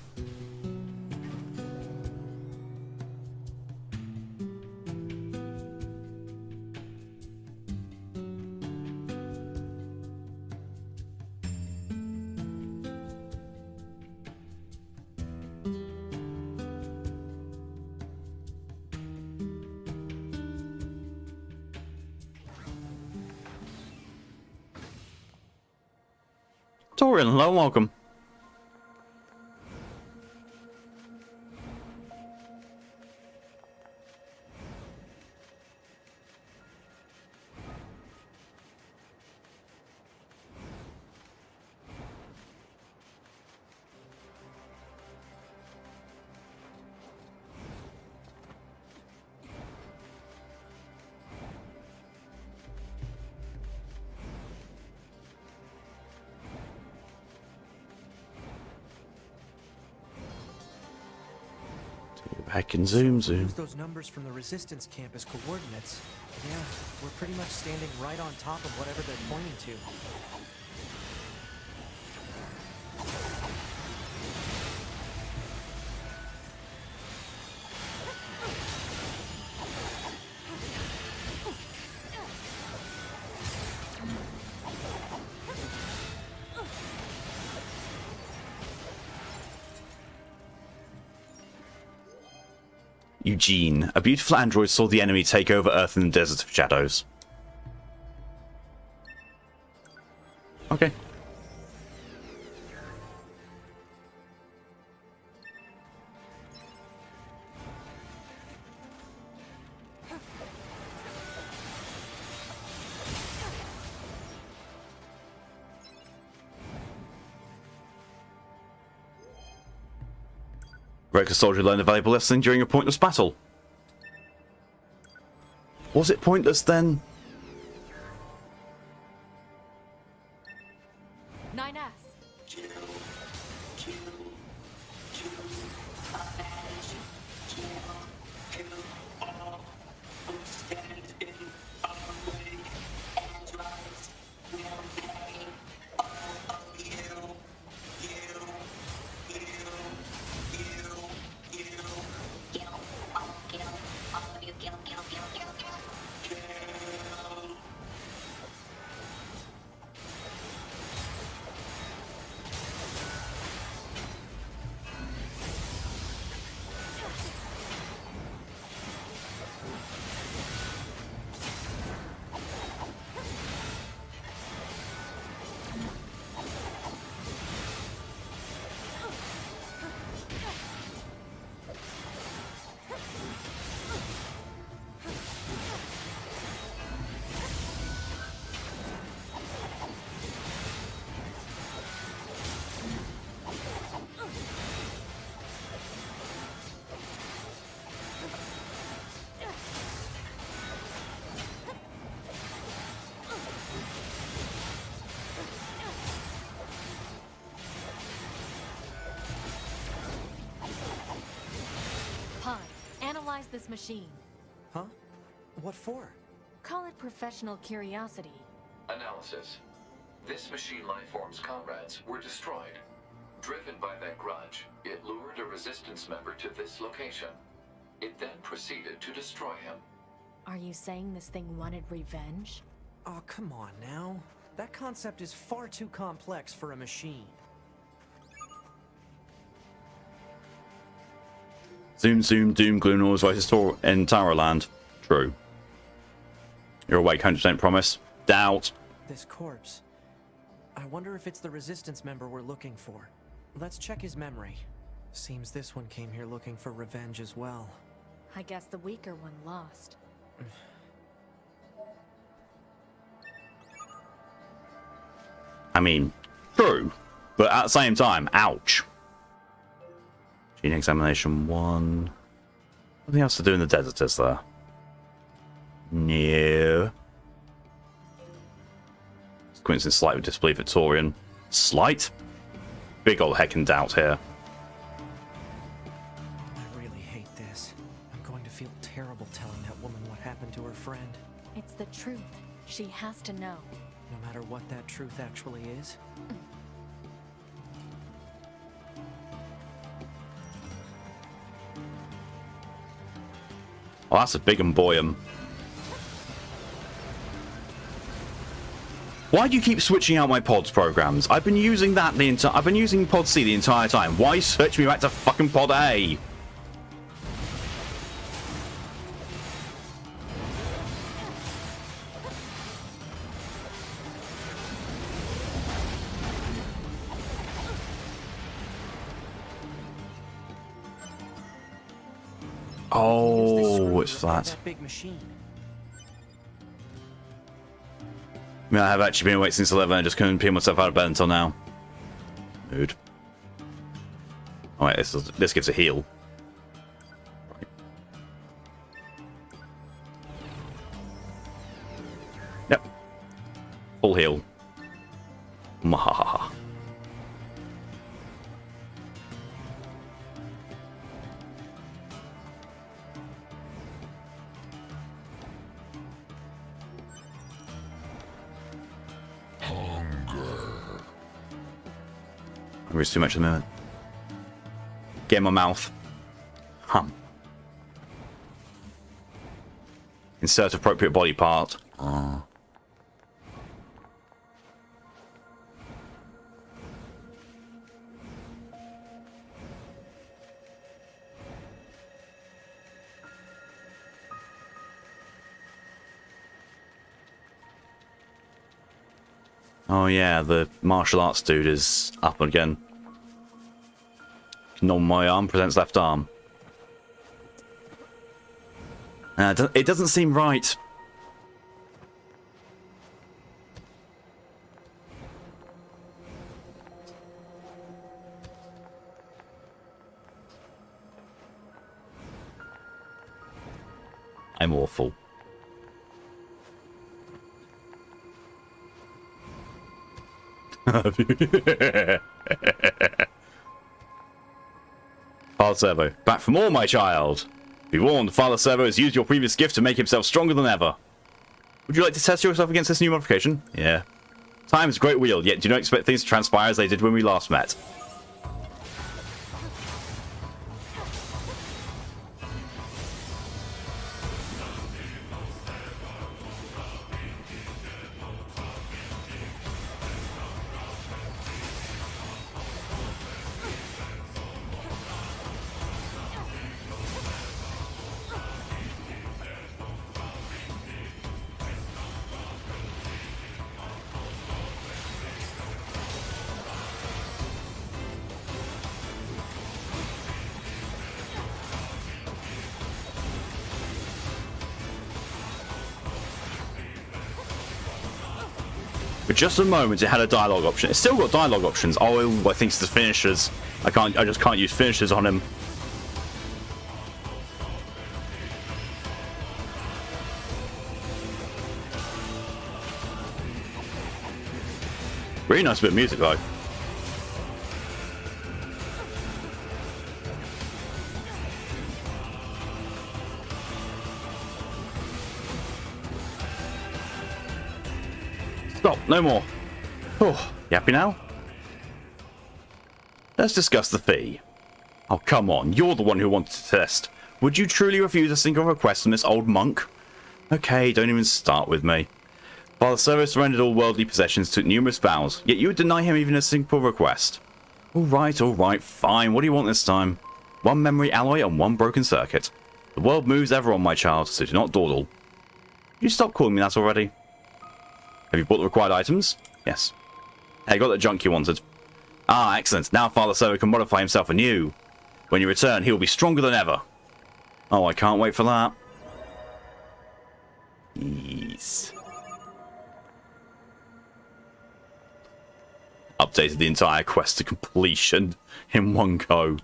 Speaker 1: Torian, hello, welcome. Back and zoom.
Speaker 3: Use those numbers from the resistance camp as coordinates. Yeah, we're pretty much standing right on top of whatever they're pointing to.
Speaker 1: Eugene, a beautiful android saw the enemy take over Earth in the Desert of Shadows. Okay. Reckless soldier learned a valuable lesson during a pointless battle. Was it pointless then?
Speaker 2: 9S. Analyze this machine.
Speaker 3: Huh? What for?
Speaker 2: Call it professional curiosity.
Speaker 4: Analysis. This machine lifeform's comrades were destroyed. Driven by that grudge, it lured a resistance member to this location. It then proceeded to destroy him.
Speaker 2: Are you saying this thing wanted revenge?
Speaker 3: Oh, come on now. That concept is far too complex for a machine.
Speaker 1: Zoom, zoom, doom, gloom, noise, voices in Towerland. True. You're awake, 100% promise. Doubt.
Speaker 3: This corpse. I wonder if it's the Resistance member we're looking for. Let's check his memory. Seems this one came here looking for revenge as well.
Speaker 2: I guess the weaker one lost.
Speaker 1: I mean, true. But at the same time, ouch. Gene examination 1. Nothing else to do in the desert, is there? No. Coincidence slight with disbelief Victorian. Slight? Big ol' heckin' doubt here.
Speaker 3: I really hate this. I'm going to feel terrible telling that woman what happened to her friend.
Speaker 2: It's the truth. She has to know.
Speaker 3: No matter what that truth actually is.
Speaker 1: Oh, that's a big and boyum. Why do you keep switching out my pods programs? I've been using that the entire. I've been using Pod C the entire time. Why switch me back to fucking Pod A? Oh, it's flat.
Speaker 3: That big machine.
Speaker 1: I mean, I have actually been awake since 11 and just couldn't peel myself out of bed until now. Mood. Alright, this gives a heal. Right. Yep. Full heal. Mahaha. Hungry's too much at the moment. Get in my mouth. Hum. Insert appropriate body part. Oh yeah, the martial arts dude is up again. Nom my arm presents left arm. It doesn't seem right. I'm awful. Father Servo, back for more, my child. Be warned, Father Servo has used your previous gift to make himself stronger than ever. Would you like to test yourself against this new modification? Yeah. Time is a great wheel, yet do not expect things to transpire as they did when we last met. For just a moment, it had a dialogue option. It's still got dialogue options. Oh, I think it's the finishers. I just can't use finishers on him. Really nice bit of music, though. Stop, no more. Oh, you happy now? Let's discuss the fee. Oh, come on, you're the one who wanted to test. Would you truly refuse a single request from this old monk? Okay, don't even start with me. Father Servo surrendered all worldly possessions, took numerous vows, yet you would deny him even a simple request. Alright, fine, what do you want this time? 1 memory alloy and 1 broken circuit. The world moves ever on, my child, so do not dawdle. You stop calling me that already? Have you bought the required items? Yes. Hey, got that junk you wanted. Ah, excellent. Now Father Servo can modify himself anew. When you return, he will be stronger than ever. Oh, I can't wait for that. Yes. Updated the entire quest to completion in one go.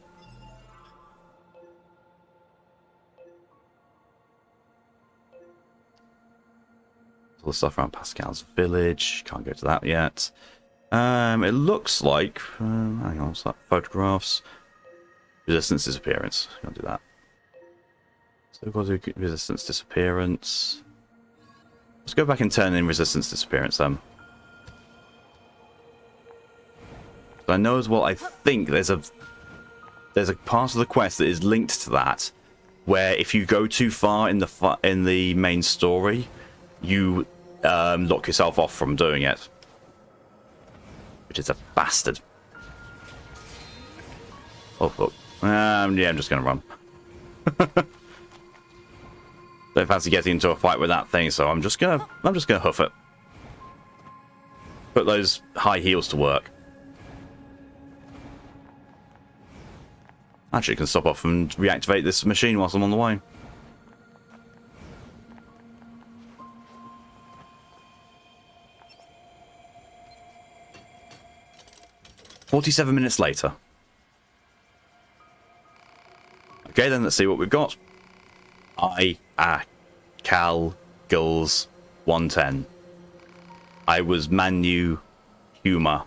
Speaker 1: All the stuff around Pascal's village. Can't go to that yet. It looks like... hang on, what's that? Photographs. Resistance disappearance. Can't do that. So we've got to do resistance disappearance. Let's go back and turn in resistance disappearance then. But I know as well, I think there's a part of the quest that is linked to that, where if you go too far in the main story, you lock yourself off from doing it. Which is a bastard. Oh, look. Yeah, I'm just gonna run. Don't fancy getting into a fight with that thing, so I'm just gonna hoof it. Put those high heels to work. Actually, it can stop off and reactivate this machine whilst I'm on the way. "47 minutes later." Okay, then let's see what we've got. Cal Gulls 110. I was Manu Humor.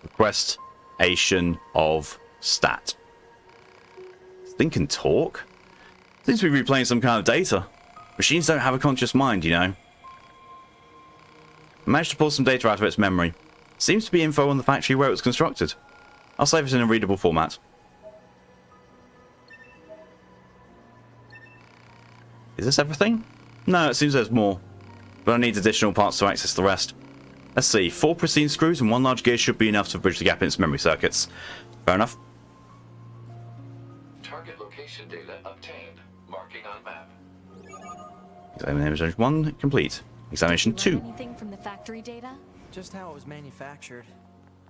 Speaker 1: Request Asian of Stat. Think and talk? Seems to be replaying some kind of data. Machines don't have a conscious mind, you know. I managed to pull some data out of its memory. Seems to be info on the factory where it was constructed. I'll save it in a readable format. Is this everything? No, it seems there's more. But I need additional parts to access the rest. Let's see, 4 pristine screws and 1 large gear should be enough to bridge the gap in its memory circuits. Fair enough.
Speaker 4: Target location data obtained. Marking on map.
Speaker 1: Examination 1 complete. Examination 2.
Speaker 2: Anything from the factory data?
Speaker 3: Just how it was manufactured.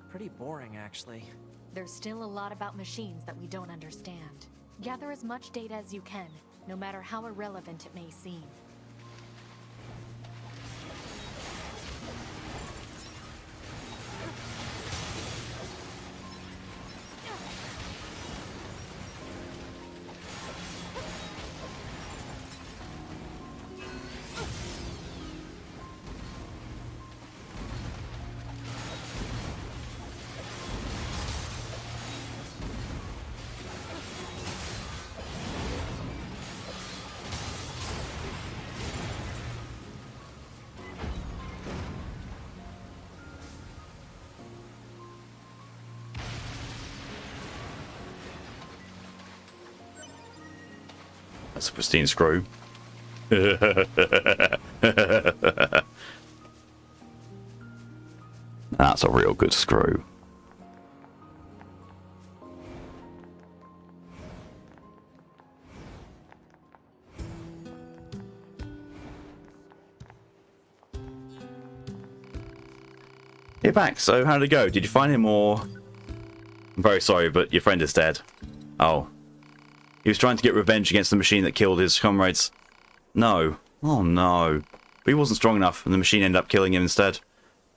Speaker 3: Pretty boring, actually.
Speaker 2: There's still a lot about machines that we don't understand. Gather as much data as you can, no matter how irrelevant it may seem.
Speaker 1: That's a pristine screw. That's a real good screw. You're back, so how did it go? Did you find him or... I'm very sorry, but your friend is dead. Oh. He was trying to get revenge against the machine that killed his comrades. No. Oh no. But he wasn't strong enough, and the machine ended up killing him instead.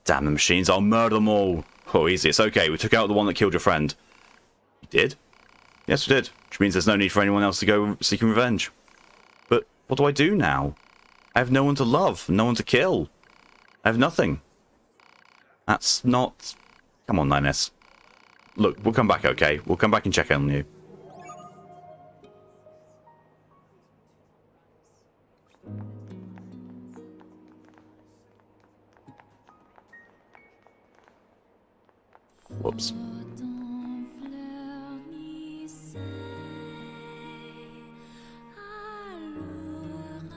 Speaker 1: Damn the machines, I'll murder them all. Oh, easy, it's okay, we took out the one that killed your friend. You did? Yes, we did. Which means there's no need for anyone else to go seeking revenge. But what do I do now? I have no one to love, no one to kill. I have nothing. That's not... Come on, 9S. Look, we'll come back, okay? We'll come back and check on you. Whoops.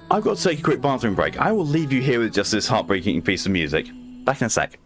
Speaker 1: I've got to take a quick bathroom break. I will leave you here with just this heartbreaking piece of music. Back in a sec.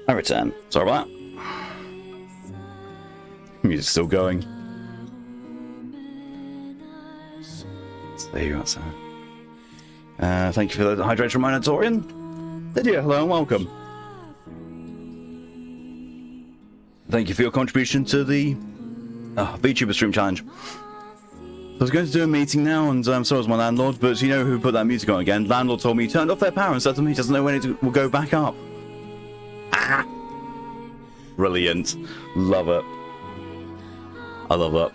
Speaker 1: I return. Sorry about that. Music's still going. So there you go. So, thank you for the hydration reminder, Torian. Lydia, hello and welcome. Thank you for your contribution to the VTuber Stream Challenge. I was going to do a meeting now, and so was my landlord, but you know who put that music on again? Landlord told me he turned off their power and said to me he doesn't know when it will go back up. Ah! Brilliant. Love it. I love it.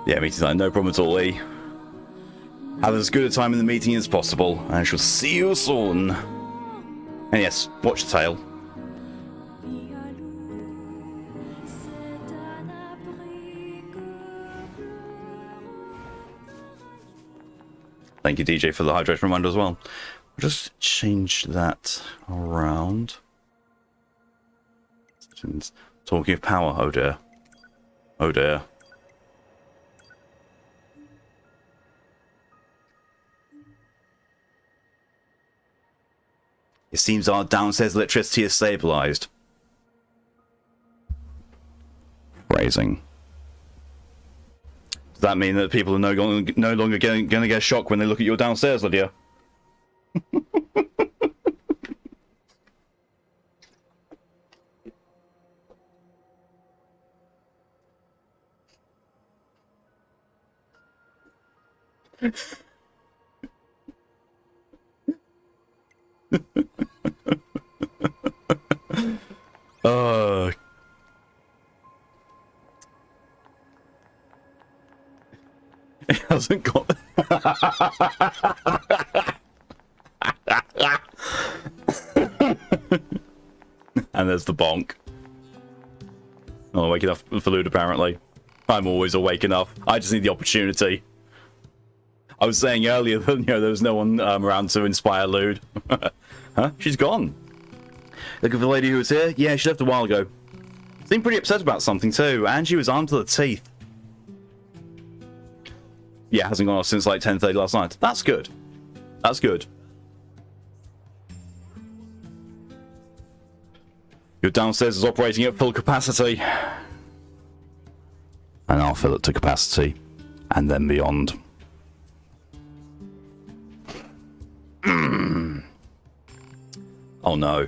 Speaker 1: Yeah, meeting time, no problem at all, Lee. Have as good a time in the meeting as possible, and I shall see you soon. And yes, watch the tail. Thank you, DJ, for the hydration reminder as well. I'll just change that around. Talking of power, oh dear. Oh dear. It seems our downstairs electricity is stabilized. Phrasing. Does that mean that people are no longer going to get a shock when they look at your downstairs, Lydia? It hasn't got. And there's the bonk. Not awake enough for loot, apparently. I'm always awake enough. I just need the opportunity. I was saying earlier that there was no one around to inspire Lude. Huh? She's gone. Looking for the lady who was here? Yeah, she left a while ago. Seemed pretty upset about something too, and she was armed to the teeth. Yeah, hasn't gone off since like 10:30 last night. That's good. That's good. Your downstairs is operating at full capacity. And I'll fill it to capacity. And then beyond. Oh no.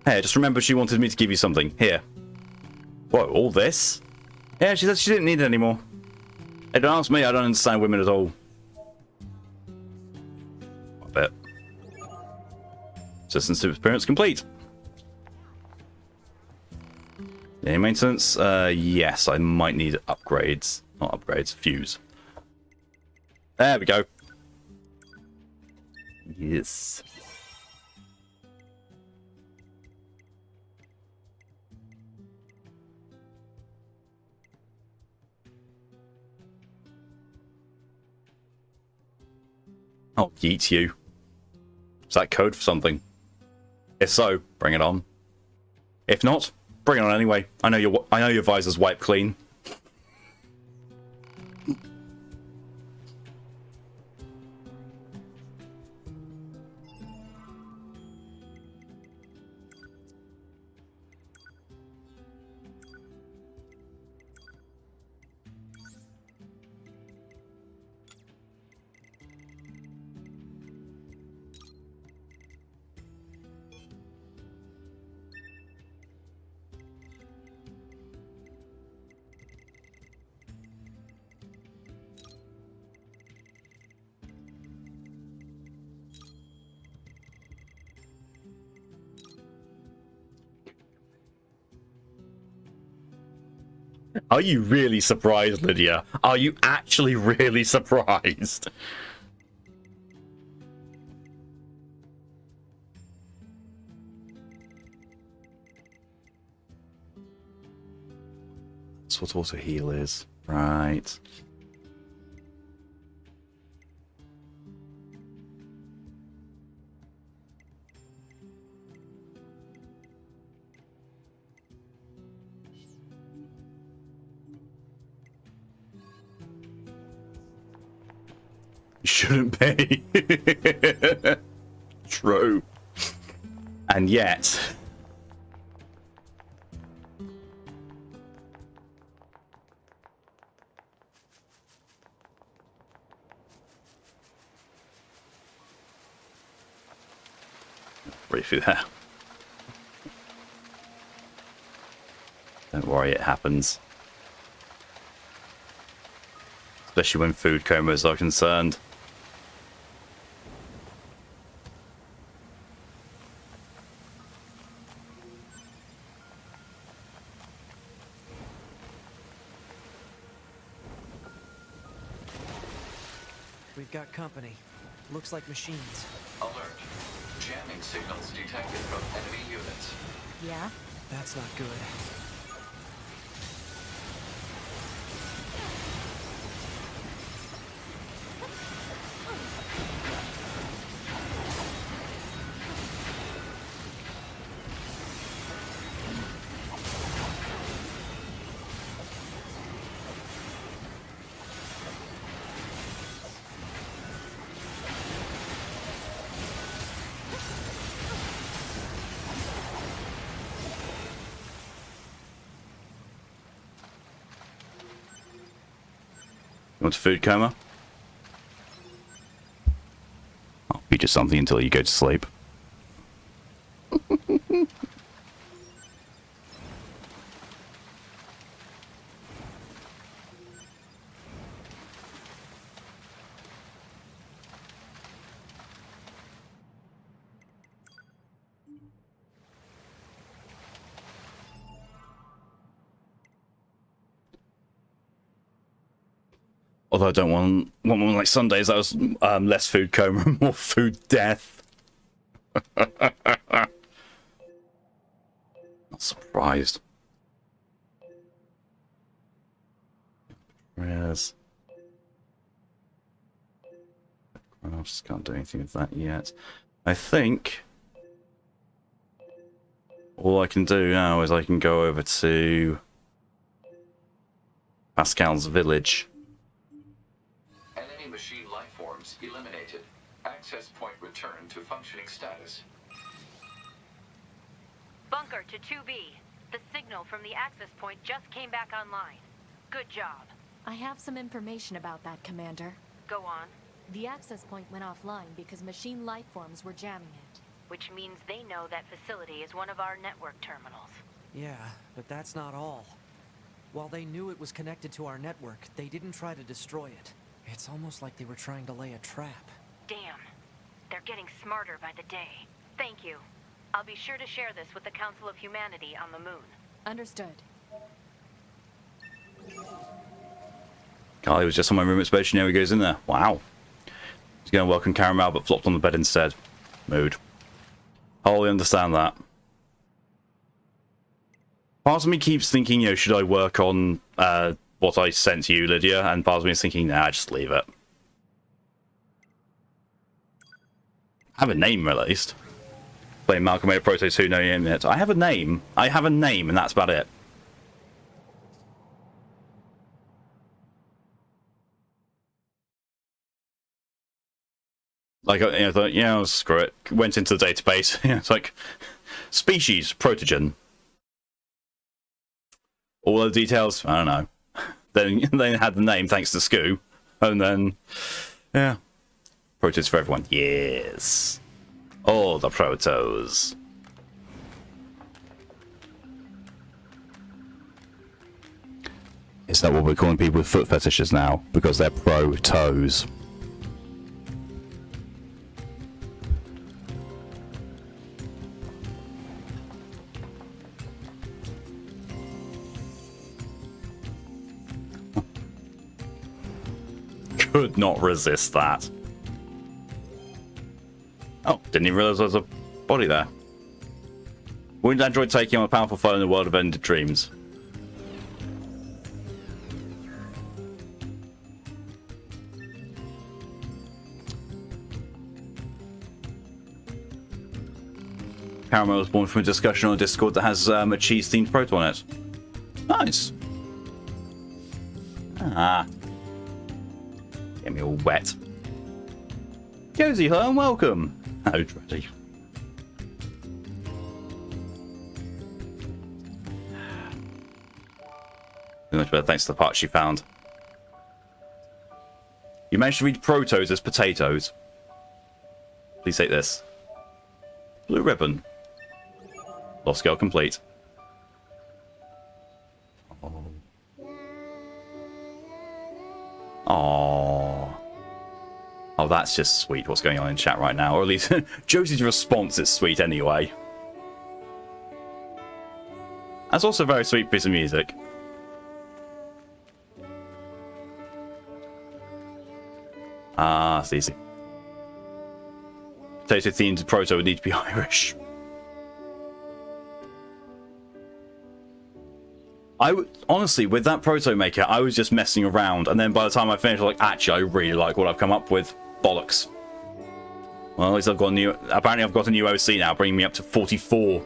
Speaker 1: Hey, just remember she wanted me to give you something. Here. Whoa, all this? Yeah, she said she didn't need it anymore. Hey, don't ask me, I don't understand women at all. I bet. Assistance to appearance complete. Any maintenance? Yes, I might need upgrades. Not upgrades, fuse. There we go. Yes. I'll yeet you. Is that code for something? If so, bring it on. If not, bring it on anyway. I know your visor's wiped clean. Are you really surprised, Lydia? Are you actually really surprised? That's what auto heal is. Right. Shouldn't be. True. And yet, briefly there. Don't worry, it happens. Especially when food comas are concerned.
Speaker 3: We've got company. Looks like machines.
Speaker 4: Alert. Jamming signals detected from enemy units.
Speaker 2: Yeah?
Speaker 3: That's not good.
Speaker 1: You want a food coma? I'll feed you something until you go to sleep. Although I don't want one like Sundays, that was less food coma, more food death. Not surprised. Yes. I just can't do anything with that yet. I think all I can do now is I can go over to Pascal's village.
Speaker 4: Enemy machine lifeforms eliminated. Access point returned to functioning status.
Speaker 7: Bunker to 2B. The signal from the access point just came back online. Good job.
Speaker 2: I have some information about that, Commander.
Speaker 7: Go on.
Speaker 2: The access point went offline because machine life forms were jamming it.
Speaker 7: Which means they know that facility is one of our network terminals.
Speaker 3: Yeah, but that's not all. While they knew it was connected to our network, they didn't try to destroy it. It's almost like they were trying to lay a trap.
Speaker 7: Damn. They're getting smarter by the day. Thank you. I'll be sure to share this with the Council of Humanity on the moon.
Speaker 2: Understood.
Speaker 1: Carly was just on my room at Space, now he goes in there. Wow. He's going to welcome Caramel, but flopped on the bed instead. Mood. Wholly understand that. Part of me keeps thinking, you know, should I work on what I sent to you, Lydia? And part of me is thinking, nah, just leave it. I have a name, at least. Playing Malcolm made a Proto 2, no name yet. I have a name. I have a name, and that's about it. Like, you know, I thought, yeah, screw it. Went into the database. It's like, species, protogen. All the details, I don't know. Then had the name thanks to Scoo. And then, yeah. Protos for everyone. Yes. All the protos. Is that what we're calling people with foot fetishes now? Because they're pro-toes. Could not resist that. Oh, didn't even realize there was a body there. Wounded android taking on a powerful foe in the world of ended dreams. Caramel was born from a discussion on Discord that has a cheese-themed proto on it. Nice. Ah. Get me all wet. Cozy, hello and welcome. Oh, dready. Much better thanks to the part she found. You managed to read protos as potatoes. Please take this. Blue ribbon. Lost scale complete. Oh. Oh, that's just sweet what's going on in chat right now. Or at least Josie's response is sweet anyway. That's also a very sweet piece of music. Ah, it's easy. Potato themed proto would need to be Irish. Honestly, with that proto maker, I was just messing around, and then by the time I finished, I was like, actually, I really like what I've come up with. Bollocks. Well, at least I've got a new. Apparently, I've got a new OC now, bringing me up to 44.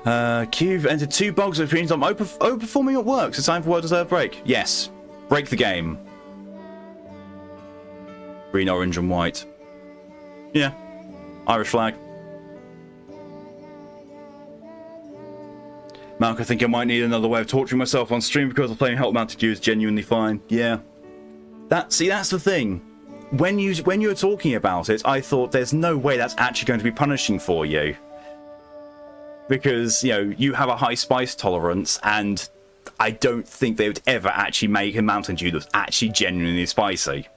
Speaker 1: Q've entered 2 bugs which means I'm overperforming at work. So it's time for well-deserved break. Yes. Break the game. Green, orange, and white. Yeah. Irish flag. Mark, I think I might need another way of torturing myself on stream because I'm playing Help Mounted You is genuinely fine. Yeah. That's the thing. When you were talking about it, I thought there's no way that's actually going to be punishing for you. Because, you know, you have a high spice tolerance, and I don't think they would ever actually make a Mountain Dew that's actually genuinely spicy.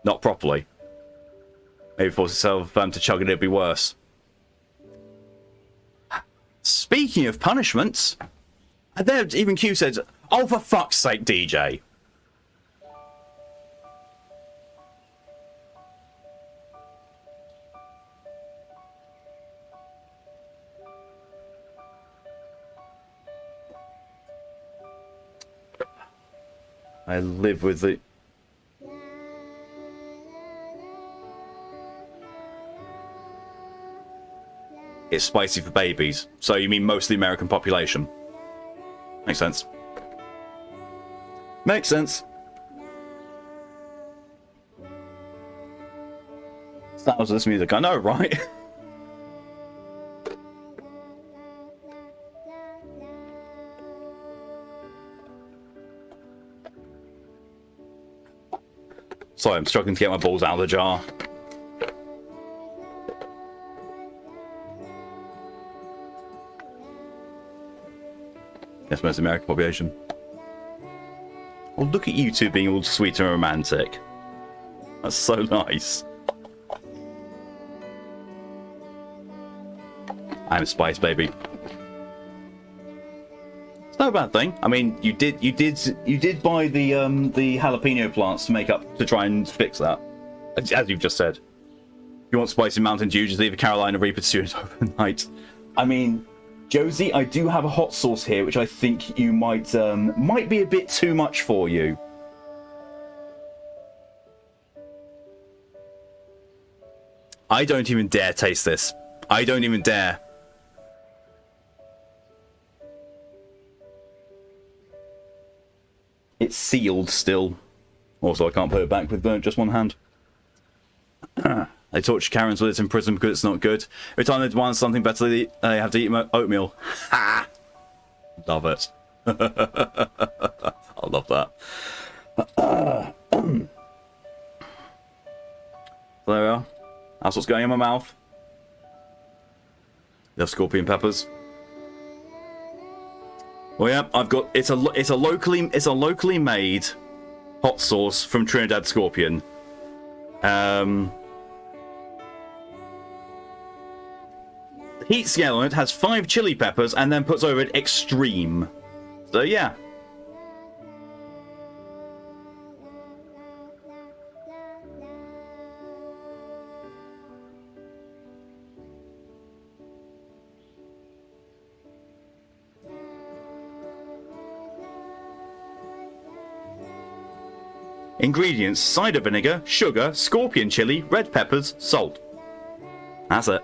Speaker 1: Not properly. Maybe force yourself to chug it, it'd be worse. Speaking of punishments, there even Q said, "Oh, for fuck's sake, DJ." I live with the... It's spicy for babies. So you mean most of the American population? Makes sense. Makes sense. Styles of this music, I know, right? Sorry, I'm struggling to get my balls out of the jar. Yes, most American population. Oh, look at you two being all sweet and romantic. That's so nice. I'm a spice baby. It's no bad thing. I mean, you did buy the jalapeno plants to try and fix that, as you've just said. If you want spicy Mountain Dew, just leave a Carolina Reaper student overnight. I mean, Josie, I do have a hot sauce here, which I think you might be a bit too much for you. I don't even dare taste this. I don't even dare. It's sealed still. Also, I can't put it back with just one hand. They torture Karens with it in prison because it's not good. Every time they demand something better, they have to eat oatmeal. Ha! Love it. I love that. So there we are. That's what's going in my mouth. Love scorpion peppers. Well, yeah, I've got it's a locally made hot sauce from Trinidad Scorpion. The heat scale on it has 5 chili peppers and then puts over it extreme. So yeah. Ingredients: cider vinegar, sugar, scorpion chili, red peppers, salt. That's it.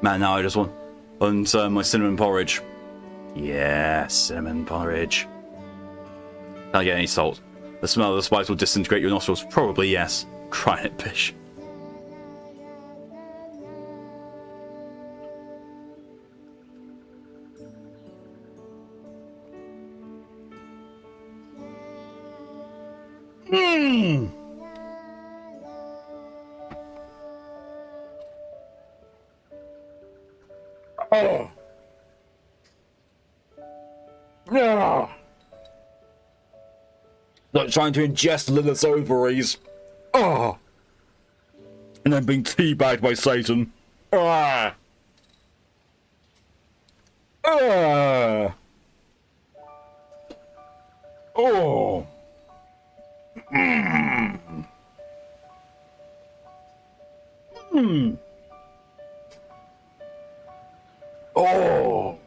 Speaker 1: Man, now I just want my cinnamon porridge. Yeah, cinnamon porridge. Can't get any salt. The smell of the spice will disintegrate your nostrils. Probably yes. Crying it, bish. Mm. Oh. No. Like trying to ingest Lilith's ovaries. Oh. And then being teabagged by Satan. Ah. Ah. Oh. Mm. Mm. Oh.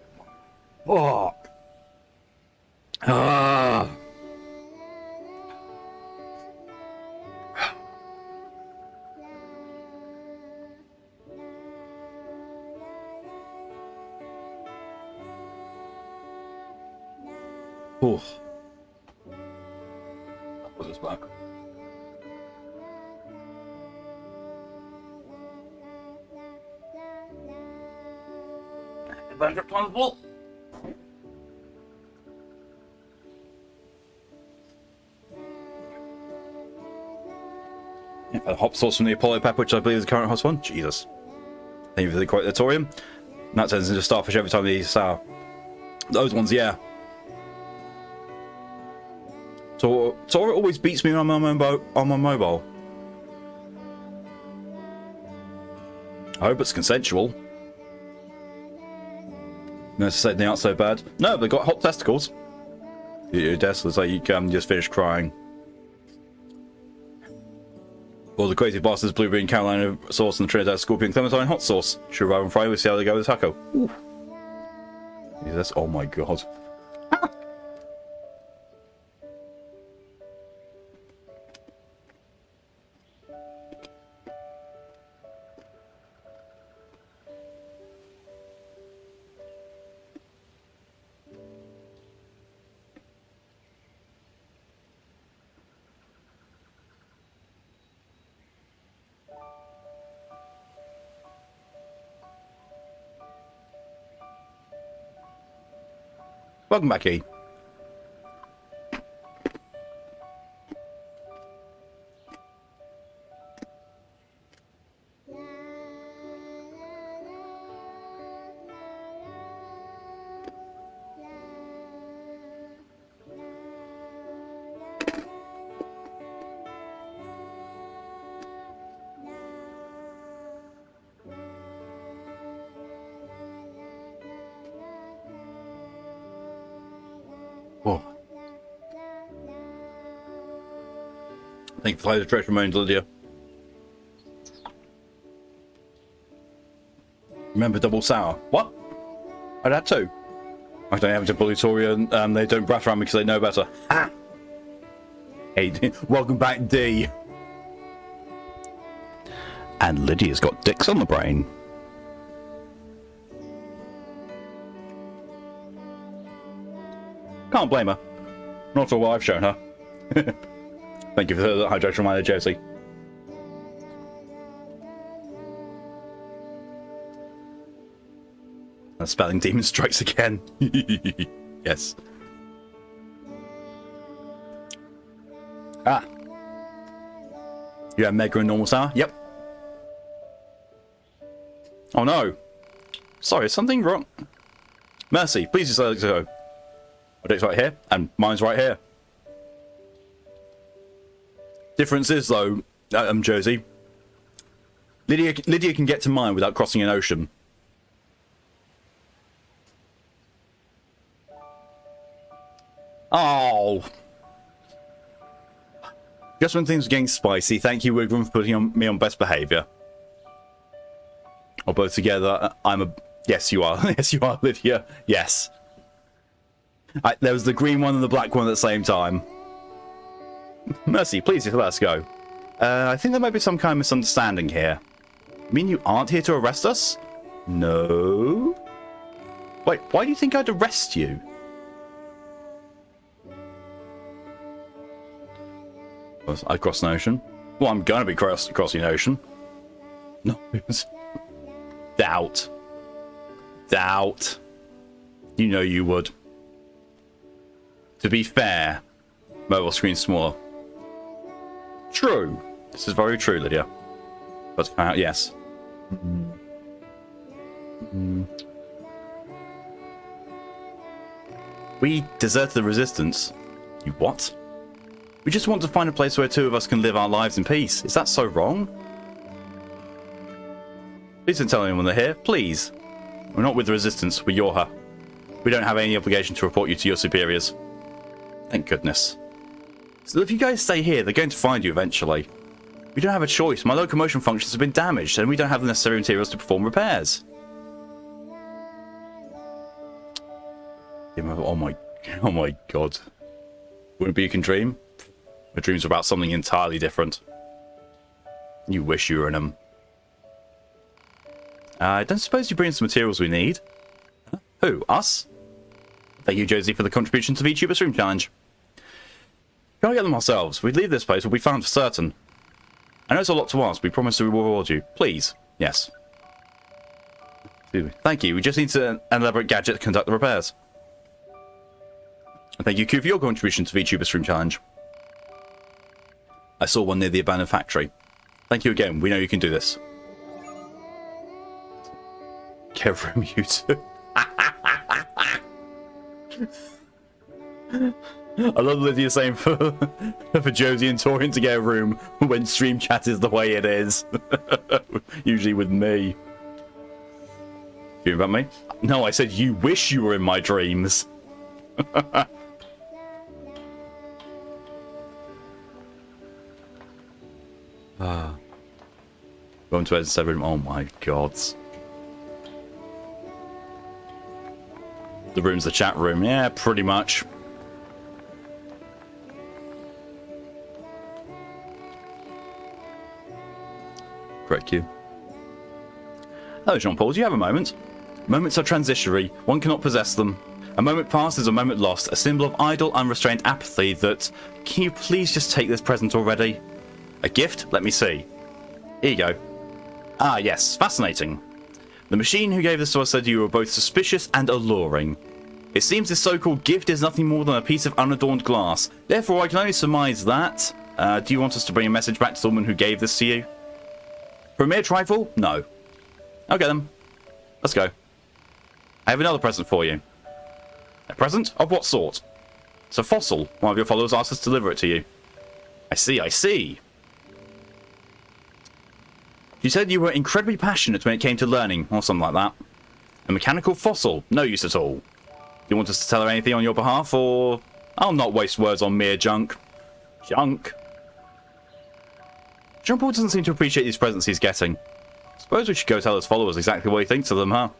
Speaker 1: Fuck. Ah. Oh. Put this back. Adventure Plungeable. A hop sauce from the Apollo Pepper, which I believe is the current hottest one. Jesus. Thank you for the quotatorium. And that turns into starfish every time they eat sour. Those ones, yeah. So it always beats me on my mobile. I hope it's consensual. No, said they aren't so bad. No, they got hot testicles. Your desk looks like you just finished crying. Well, the crazy bastards, blueberry and Carolina sauce and Trinidad scorpion clementine hot sauce. Should arrive on Friday. We'll see how they go with the taco. Ooh. Yes, oh my god. Welcome back, E. Oh. Thank you for the treasure remains, Lydia. Remember double sour? What? I had two. I don't have to bully Toria, and they don't brush around me because they know better. Ah. Hey, welcome back, D. And Lydia's got dicks on the brain. Can't blame her. Not for what I've shown her. Thank you for the hydration reminder, Josie. The spelling demon strikes again. Yes. Ah. You have Mega and normal sour? Yep. Oh no. Sorry, is something wrong? Mercy, please just let it go. My dick's right here, and mine's right here. Difference is, though, Josie. Lydia can get to mine without crossing an ocean. Oh. Just when things are getting spicy, thank you, Wigram, for putting me on best behaviour. Or both together, I'm a... Yes, you are. Yes, you are, Lydia. Yes. There was the green one and the black one at the same time. Mercy, please just let us go. I think there might be some kind of misunderstanding here. You mean you aren't here to arrest us? No? Wait, why do you think I'd arrest you? Well, I crossed an ocean. Well, I'm gonna be crossing an ocean. No. Doubt. Doubt. You know you would. To be fair, mobile screen smaller. True. This is very true, Lydia. But, yes. We deserted the Resistance. You what? We just want to find a place where two of us can live our lives in peace. Is that so wrong? Please don't tell anyone they're here. Please. We're not with the Resistance. We're Yorha. We don't have any obligation to report you to your superiors. Thank goodness. So if you guys stay here, they're going to find you eventually. We don't have a choice. My locomotion functions have been damaged, and we don't have the necessary materials to perform repairs. Oh my god. Wouldn't it be you can dream? My dreams are about something entirely different. You wish you were in them. I don't suppose you bring us the materials we need. Huh? Who? Us? Thank you, Josie, for the contribution to the VTuber Stream Challenge. Can't get them ourselves. We'd leave this place, we'll be found for certain. I know it's a lot to ask. We promise to reward you. Please. Yes. Thank you. We just need an elaborate gadget to conduct the repairs. Thank you, Q, for your contribution to the VTuber Stream Challenge. I saw one near the abandoned factory. Thank you again. We know you can do this. Get room, you two. I love Lydia saying for Josie and Torian to get a room when stream chat is the way it is. Usually with me. You about me? No, I said you wish you were in my dreams. Going to Ed's 7. Oh my god. The room's the chat room. Yeah, pretty much. Correct you. Hello, Jean-Paul. Do you have a moment? Moments are transitionary. One cannot possess them. A moment passed is a moment lost. A symbol of idle, unrestrained apathy that... Can you please just take this present already? A gift? Let me see. Here you go. Ah, yes. Fascinating. The machine who gave this to us said you were both suspicious and alluring. It seems this so-called gift is nothing more than a piece of unadorned glass. Therefore, I can only surmise that... do you want us to bring a message back to the woman who gave this to you? For a mere trifle? No. Okay then. Let's go. I have another present for you. A present? Of what sort? It's a fossil. One of your followers asked us to deliver it to you. I see, I see. She said you were incredibly passionate when it came to learning, or something like that. A mechanical fossil. No use at all. Do you want us to tell her anything on your behalf, or... I'll not waste words on mere junk. Junk. Jean-Paul doesn't seem to appreciate these presents he's getting. Suppose we should go tell his followers exactly what he thinks of them, huh?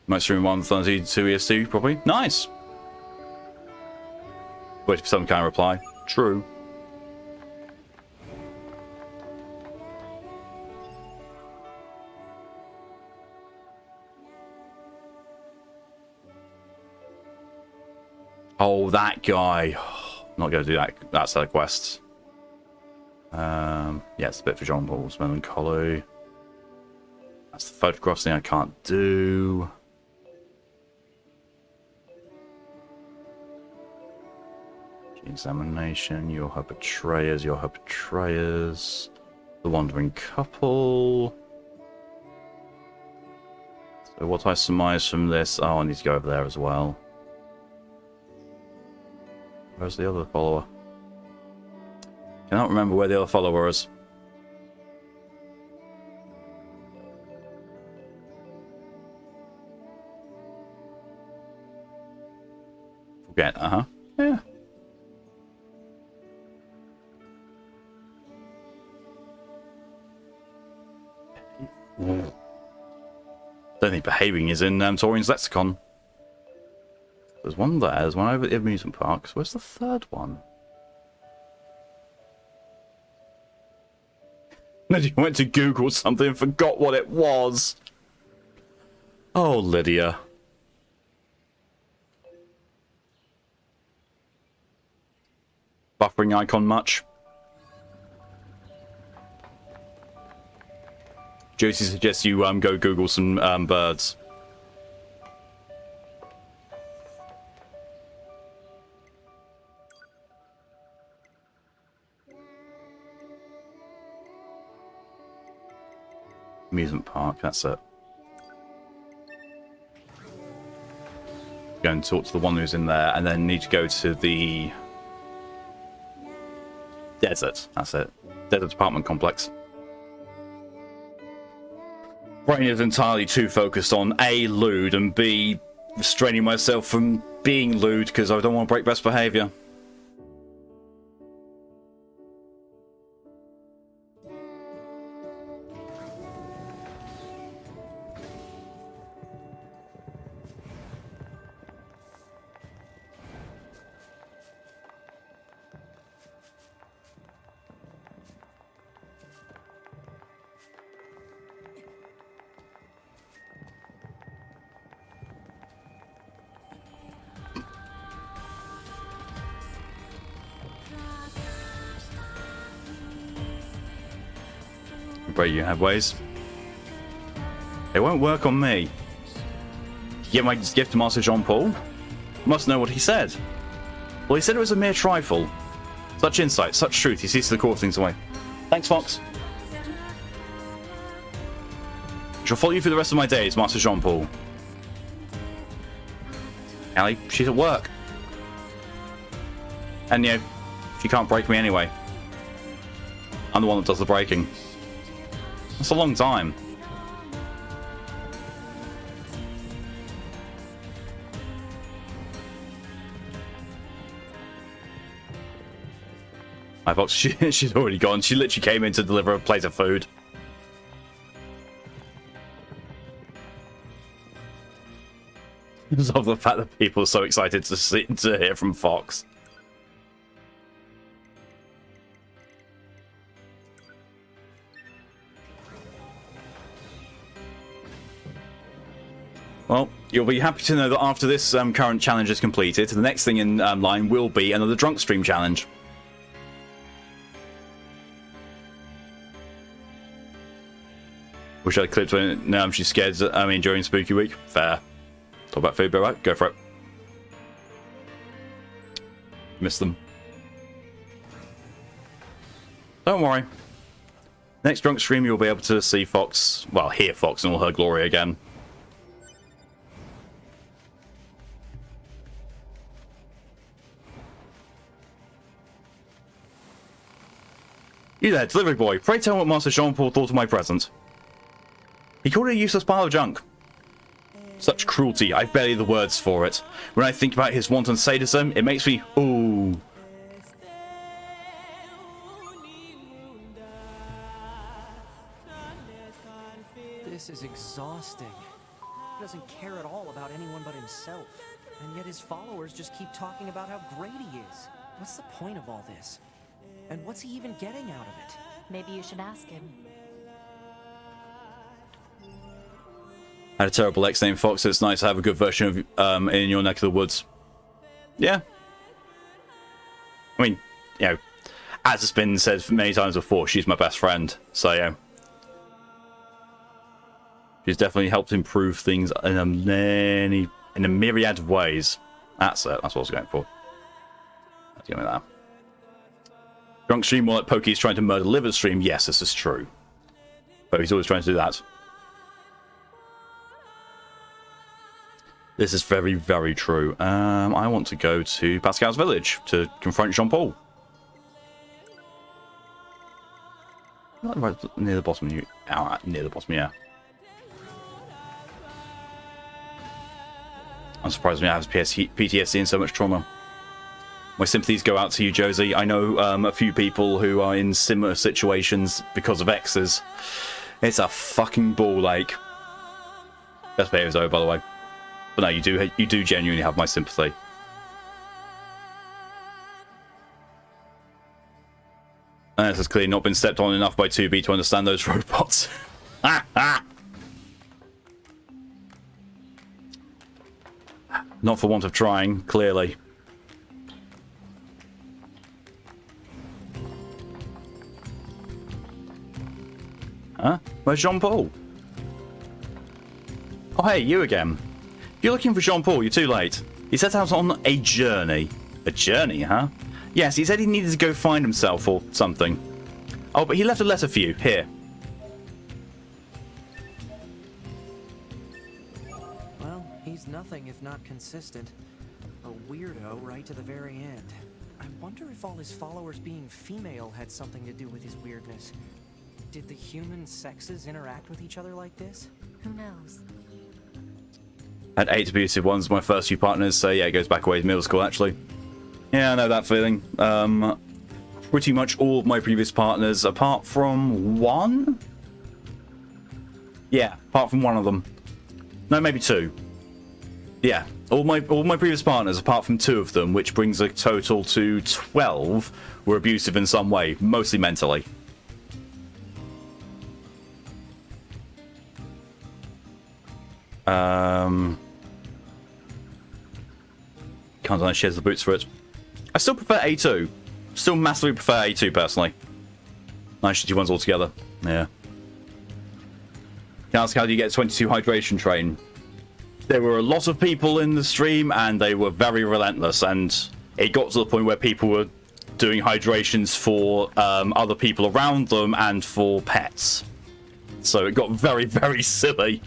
Speaker 1: Might stream 132 ES2, probably. Nice! Wait for some kind of reply. True. Oh, that guy. Not going to do that set of quests. Yeah, it's a bit for John Paul's melancholy. That's the photographs thing I can't do. Examination, you're her betrayers, you're her betrayers. The wandering couple. So what I surmise from this... Oh, I need to go over there as well. Where's the other follower? Cannot remember where the other follower is. Forget, Yeah. Don't think behaving is in Torian's lexicon. There's one there, there's one over at the amusement parks. Where's the third one? You went to Google something and forgot what it was. Oh, Lydia. Buffering icon much? Josie suggests you go Google some birds. amusement park. That's it. Go and talk to the one who's in there, and then need to go to the desert. That's it. Desert apartment complex. Brain is entirely too focused on A, lewd, and B, restraining myself from being lewd because I don't want to break best behavior. You have ways. It won't work on me. Get my gift to Master Jean-Paul? Must know what he said. Well, he said it was a mere trifle. Such insight, such truth, he sees the core of things away. Thanks, Fox. I shall follow you for the rest of my days, Master Jean-Paul. Allie, she's at work. And, you know, she can't break me anyway. I'm the one that does the breaking. That's a long time. My box, she's already gone. She literally came in to deliver a plate of food. I love the fact that people are so excited to hear from Fox. Well, you'll be happy to know that after this current challenge is completed, the next thing in line will be another drunk stream challenge. Wish I clipped when now she's scared. During Spooky Week. Fair. Talk about food, bro, right? Go for it. Miss them. Don't worry. Next drunk stream, you'll be able to see Fox, well, hear Fox in all her glory again. You there, delivery boy. Pray tell what Master Jean-Paul thought of my present. He called it a useless pile of junk. Such cruelty, I've barely the words for it. When I think about his wanton sadism, it makes me, ooh.
Speaker 3: This is exhausting. He doesn't care at all about anyone but himself. And yet his followers just keep talking about how great he is. What's the point of all this? And what's he even getting out of it?
Speaker 2: Maybe you should ask him.
Speaker 1: I had a terrible ex named Fox, so it's nice to have a good version of in your neck of the woods. Yeah. I mean, you know, as it's been said many times before, she's my best friend. So, yeah. She's definitely helped improve things in a myriad of ways. That's it. That's what I was going for. Let's give me that. Drunk stream more like Pokey's trying to murder liver stream. Yes, this is true. Pokey's always trying to do that. This is very, very true. I want to go to Pascal's village to confront Jean-Paul. Right near the bottom. Near the bottom, yeah. I'm surprised me I have PTSD and so much trauma. My sympathies go out to you, Josie. I know a few people who are in similar situations because of exes. It's a fucking ball ache. Best behavior's over, by the way. But no, you do genuinely have my sympathy. And this has clearly not been stepped on enough by 2B to understand those robots. Not for want of trying, clearly. Huh? Where's Jean-Paul? Oh, hey, you again. If you're looking for Jean-Paul, you're too late. He set out on a journey. A journey, huh? Yes, he said he needed to go find himself or something. Oh, but he left a letter for you. Here.
Speaker 3: He's nothing if not consistent. A weirdo right to the very end. I wonder if all his followers being female had something to do with his weirdness. Did the human sexes interact with each other like this?
Speaker 2: Who knows?
Speaker 1: Had 8 abusive ones, my first few partners, so yeah, it goes back away to middle school, actually. Yeah, I know that feeling. Pretty much all of my previous partners, apart from one? Yeah, apart from one of them. No, maybe 2. Yeah, all my previous partners, apart from 2 of them, which brings a total to 12, were abusive in some way, mostly mentally. Can't shares the boots for it. I still prefer A2. Still massively prefer A2 personally. Nice shitty ones altogether. Yeah. Can I ask how do you get 22 hydration train? There were a lot of people in the stream and they were very relentless, and it got to the point where people were doing hydrations for other people around them and for pets. So it got very, very silly.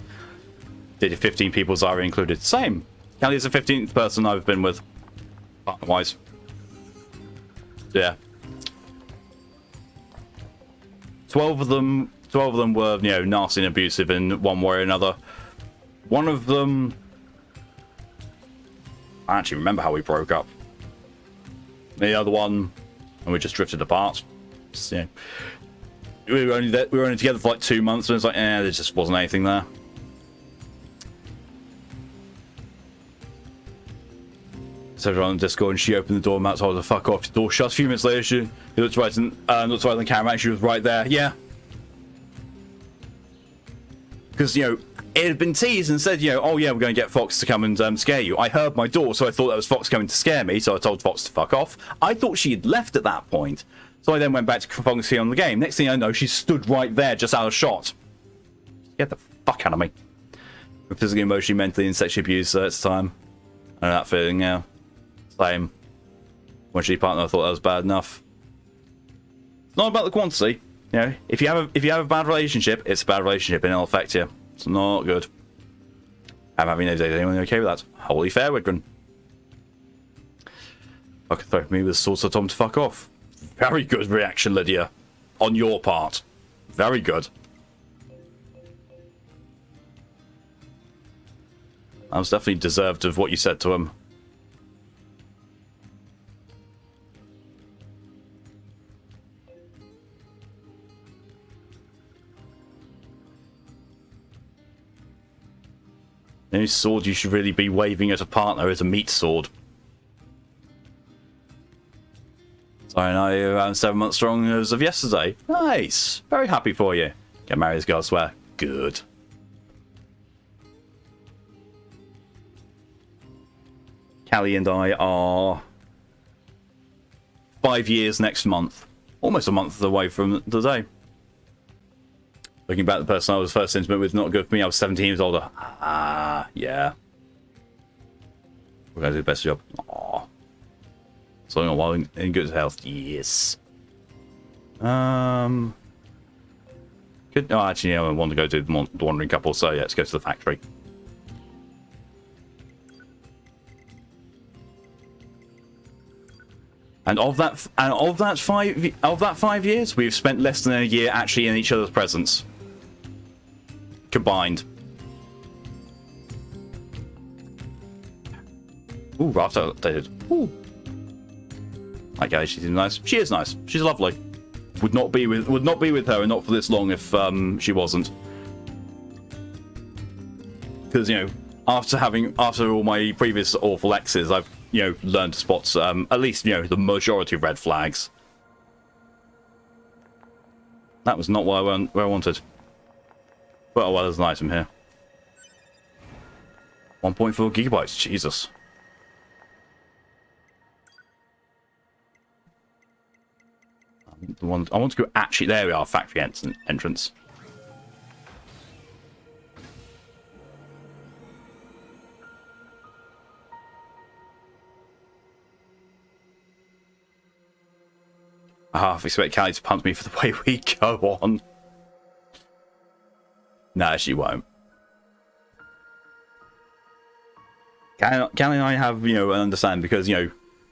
Speaker 1: Did 15 people, Zara included. Same. Kelly's the 15th person I've been with, partner-wise. Yeah. 12 of them were, you know, nasty and abusive in one way or another. One of them, I actually remember how we broke up. The other one, and we just drifted apart. So, yeah. We were only together for like 2 months, and it's like, there just wasn't anything there. So on Discord, and she opened the door and Matt told her to fuck off. The door shut. A few minutes later, she looked right on the camera, and she was right there. Yeah. Because, you know, it had been teased and said, you know, oh yeah, we're going to get Fox to come and scare you. I heard my door, so I thought that was Fox coming to scare me, so I told Fox to fuck off. I thought she had left at that point, so I then went back to focusing on the game. Next thing I know, she stood right there, just out of shot. Get the fuck out of me. Physically, emotionally, mentally, and sexually abused at the time. I know that feeling, yeah. Same. When she partner, I thought that was bad enough. It's not about the quantity. You know, if you have a bad relationship, it's a bad relationship and it'll affect you. It's not good. I'm having no days. Anyone okay with that? Wholly fair, Wigrin. Fucking throw me with sauce Tom to fuck off. Very good reaction, Lydia. On your part. Very good. That was definitely deserved of what you said to him. The only sword you should really be waving at a partner is a meat sword. Sorry, now I'm 7 months strong as of yesterday. Nice. Very happy for you. Get married as God, swear. Good. Callie and I are 5 years next month. Almost a month away from the day. Looking back, the person I was first intimate with, not good for me. I was 17 years older. Ah, yeah. We're going to do the best job. Aww. So long while in good health. Yes. Good. Oh, actually, yeah, I want to go to the wandering couple, so yeah, let's go to the factory. And of that 5 years, we've spent less than a year actually in each other's presence. Combined. Ooh, Raft updated. Ooh. Okay, she's nice. She is nice. She's lovely. Would not be with her and not for this long if she wasn't. Because, you know, after all my previous awful exes, I've, you know, learned to spot at least, you know, the majority of red flags. That was not where I wanted. But oh well, there's an item here. 1.4 gigabytes, Jesus. I want to go actually, there we are, factory entrance. I half expect Callie to punt me for the way we go on. No, she won't. Callie and I have, an understanding because,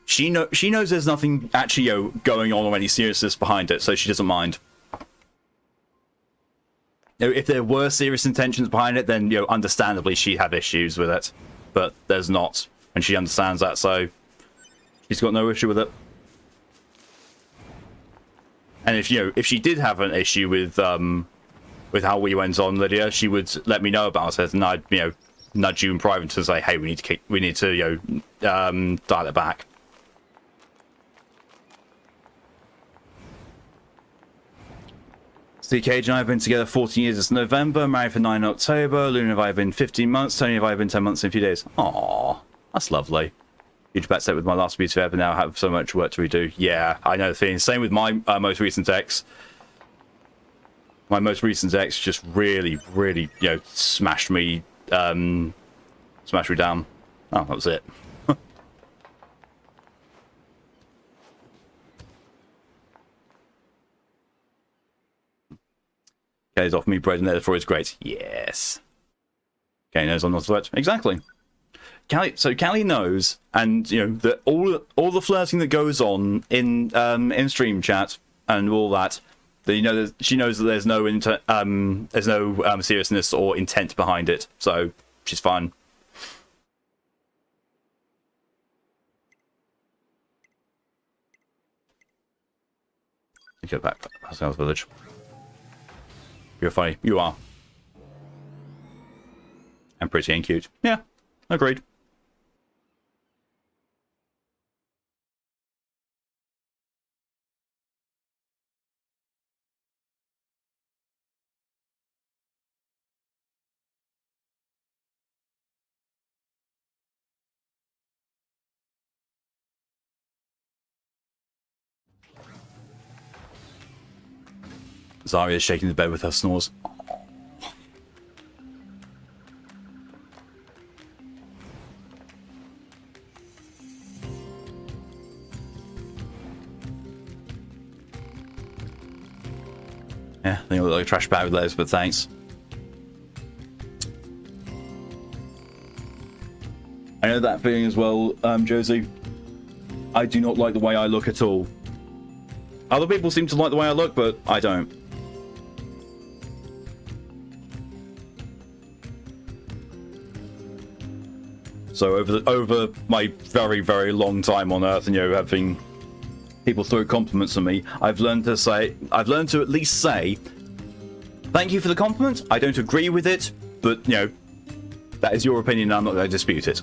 Speaker 1: she knows there's nothing actually, going on or any seriousness behind it, so she doesn't mind. If there were serious intentions behind it, then, understandably she'd have issues with it. But there's not, and she understands that, so she's got no issue with it. And if she did have an issue with how we went on, Lydia, she would let me know about it, and I'd, nudge you in private to say, hey, we need to dial it back. Steve Cage and I have been together 14 years this November, married for 9 in October. Luna and I have been 15 months. Tony and I have been 10 months in a few days. Aww, that's lovely. Huge bet set with my last beauty ever. Now I have so much work to redo. Yeah, I know the feeling. Same with my most recent ex. My most recent ex just really, smashed me down. Oh, that was it. Kelly's offered me bread and leather for his grades. Yes. Kelly knows I'm not a threat. Exactly. Callie knows, and that all the flirting that goes on in stream chat and all that, that she knows that there's no seriousness or intent behind it, so she's fine. Go back to Pascal's village. You're funny. You are. And pretty and cute. Yeah, agreed. Zarya is shaking the bed with her snores. Yeah, I think I look like a trash bag with legs, but thanks. I know that feeling as well, Josie. I do not like the way I look at all. Other people seem to like the way I look, but I don't. So over my very, very long time on Earth, and having people throw compliments at me, I've learned to at least say, thank you for the compliment. I don't agree with it, but that is your opinion, and I'm not going to dispute it.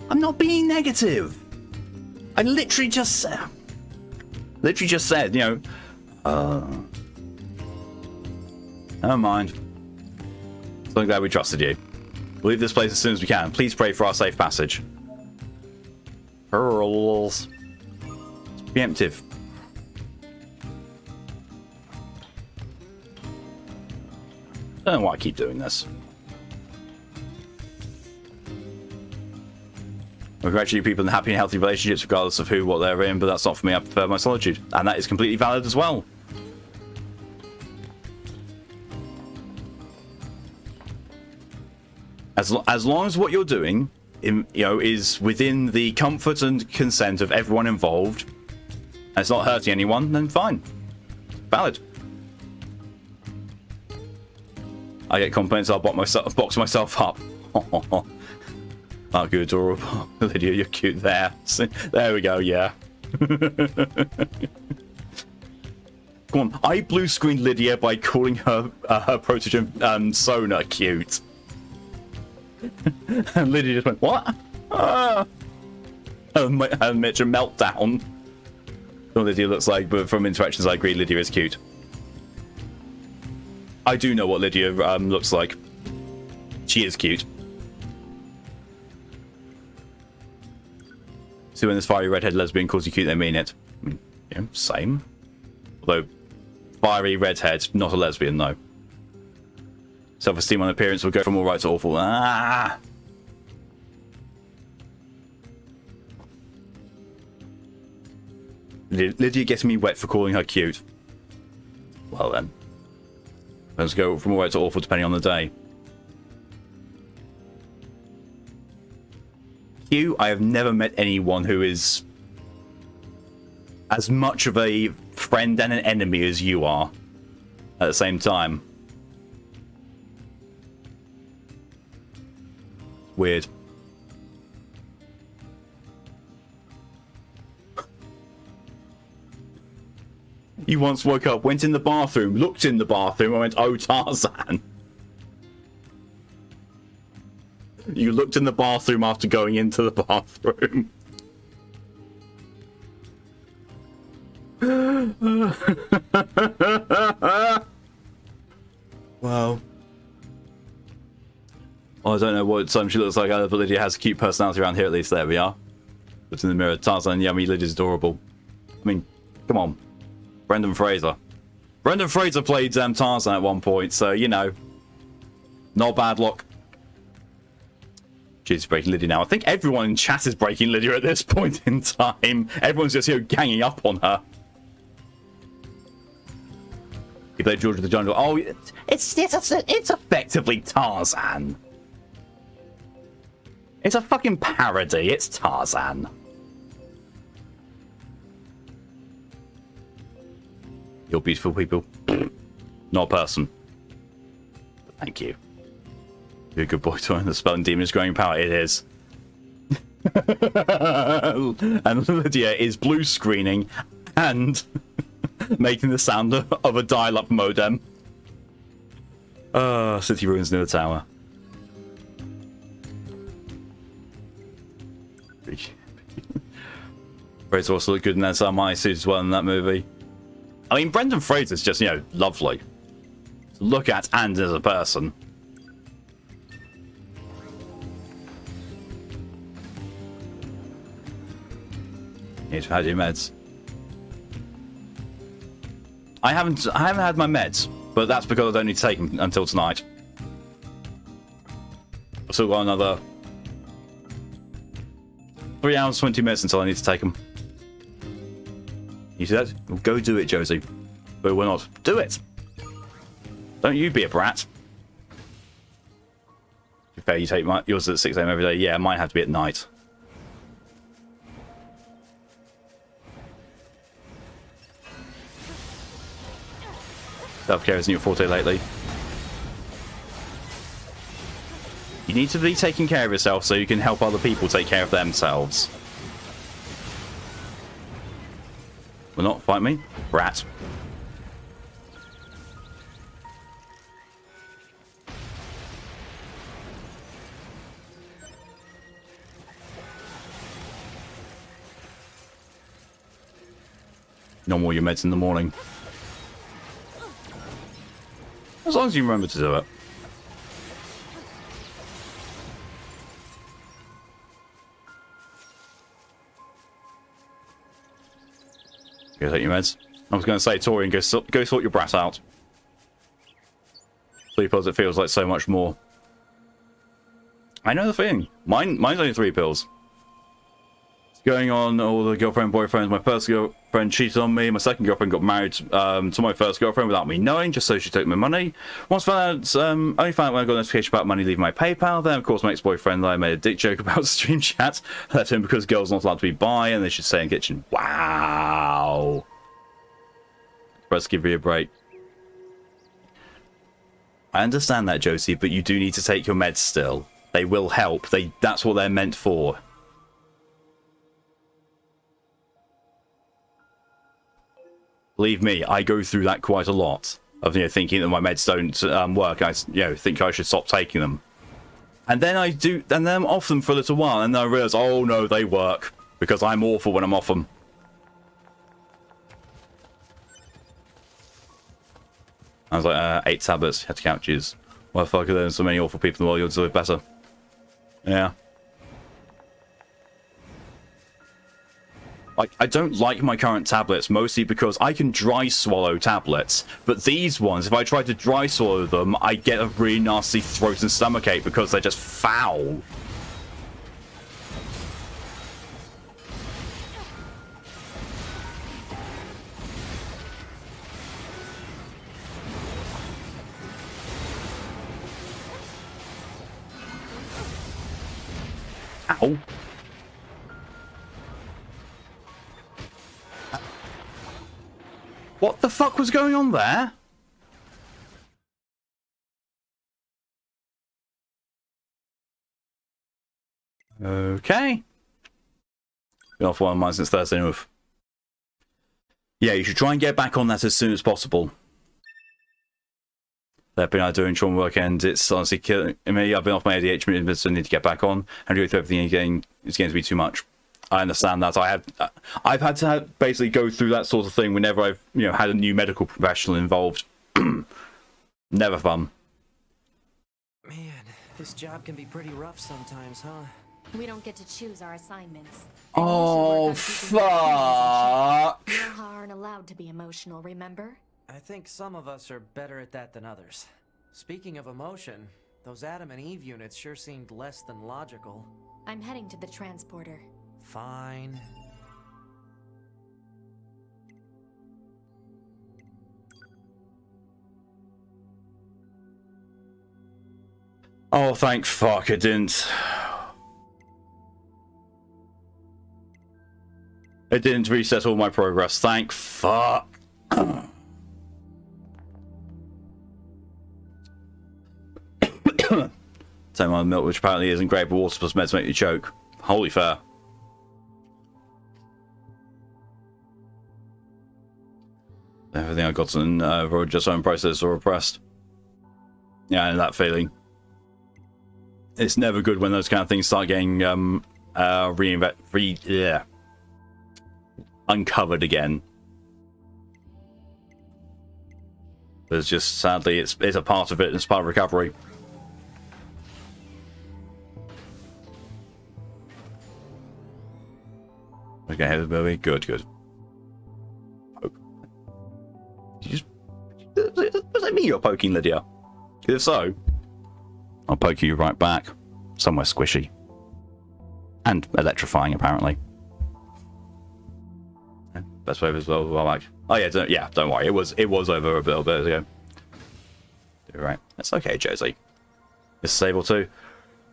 Speaker 1: I'm not being negative. I literally just said, never mind. So I'm glad we trusted you. We'll leave this place as soon as we can. Please pray for our safe passage. Pearls. It's preemptive. I don't know why I keep doing this. We congratulate people in happy and healthy relationships regardless of who, what they're in, but that's not for me. I prefer my solitude. And that is completely valid as well. As long as what you're doing, is within the comfort and consent of everyone involved, and it's not hurting anyone, then fine. Valid. I get compliments, I'll box myself up. Oh, good, adorable. Lydia, you're cute there. There we go, yeah. Come on, I blue screened Lydia by calling her protogen Sona cute. And Lydia just went, what? Ah! And Mitch, a meltdown. What Lydia looks like, but from interactions I agree Lydia is cute. I do know what Lydia looks like. She is cute. So when this fiery redhead lesbian calls you cute, they mean it. Same. Although, fiery redhead, not a lesbian, though. Self-esteem on appearance will go from alright to awful. Ah! Lydia getting me wet for calling her cute. Well then. Let's go from alright to awful depending on the day. you, I have never met anyone who is as much of a friend and an enemy as you are at the same time. Weird. You once woke up, went in the bathroom, looked in the bathroom, and went, "Oh, Tarzan." You looked in the bathroom after going into the bathroom. Wow. Oh, I don't know what she looks like, but Lydia has a cute personality around here at least. There we are. Looked in the mirror. Tarzan, yummy. Lydia's adorable. I mean, come on. Brendan Fraser. Brendan Fraser played Tarzan at one point, so, you know. Not bad luck. She's breaking Lydia now. I think everyone in chat is breaking Lydia at this point in time. Everyone's just, ganging up on her. He played George of the Jungle. Oh, it's effectively Tarzan. It's a fucking parody. It's Tarzan. You're beautiful people. Not a person. But thank you. You're a good boy to the spell and demon's growing power. It is. And Lydia is blue screening and making the sound of a dial-up modem. City ruins near the tower. Fraser also looked good in that Samurai suit as well in that movie. I mean, Brendan Fraser's just, lovely to look at and as a person. Need to have your meds. I haven't had my meds, but that's because I don't need to take them until tonight. I've still got another 3 hours, 20 minutes until I need to take them. You see that? Well, go do it, Josie. But we're not. Do it! Don't you be a brat. You fair, you take yours at 6 AM every day. Yeah, mine have to be at night. Self-care isn't your forte lately. You need to be taking care of yourself so you can help other people take care of themselves. Will not fight me, brat. No more your meds in the morning. As long as you remember to do it. Go take your meds. I was going to say, Torian, go sort your brat out. Sleep pills, it feels like so much more. I know the feeling. Mine's only 3 pills. It's going on all the girlfriend, boyfriends. My first girlfriend cheated on me. My second girlfriend got married to my first girlfriend without me knowing, just so she took my money. Only found out when I got a notification about money leaving my PayPal. Then, of course, my ex-boyfriend, I made a dick joke about stream chat. Left him because girls are not allowed to be bi, and they should stay in the kitchen. Wow. Let's give you a break. I understand that, Josie, but you do need to take your meds still. They will help. That's what they're meant for. Believe me, I go through that quite a lot of thinking that my meds don't work. I think I should stop taking them, and then I do, and then I'm off them for a little while, and then I realise, oh no, they work because I'm awful when I'm off them. I was like, 8 tablets, had to count. Jeez, why the fuck are there so many awful people in the world? You'll deserve better. Yeah. I don't like my current tablets, mostly because I can dry swallow tablets. But these ones, if I try to dry swallow them, I get a really nasty throat and stomach ache because they're just foul. Ow. What the fuck was going on there? Okay. Been off one of mine since Thursday. With. Yeah, you should try and get back on that as soon as possible. That been I doing trauma work, and it's honestly killing me. I've been off my ADHD minutes, so I need to get back on and go through everything again. It's going to be too much. I understand that. I've had to basically go through that sort of thing whenever I've had a new medical professional involved. Never fun.
Speaker 3: Man, this job can be pretty rough sometimes, huh?
Speaker 2: We don't get to choose our assignments.
Speaker 1: Oh, fuck!
Speaker 2: You aren't allowed to be emotional, remember?
Speaker 3: I think some of us are better at that than others. Speaking of emotion, those Adam and Eve units sure seemed less than logical.
Speaker 2: I'm heading to the transporter.
Speaker 3: Fine.
Speaker 1: Oh, thank fuck it didn't. It didn't reset all my progress. Thank fuck. Take my milk, which apparently isn't great, but water plus meds make you choke. Holy fair. Everything I got in just unprocessed or repressed. Yeah, and that feeling. It's never good when those kind of things start getting uncovered again. There's just sadly it's a part of it. It's part of recovery. Okay, head of the movie. Good, good. Poke. Does that mean you're poking, Lydia? If so, I'll poke you right back. Somewhere squishy. And electrifying, apparently. Best way as well. Like, oh yeah, don't worry. It was over a little bit ago. Right, that's okay, Josie. Disable too.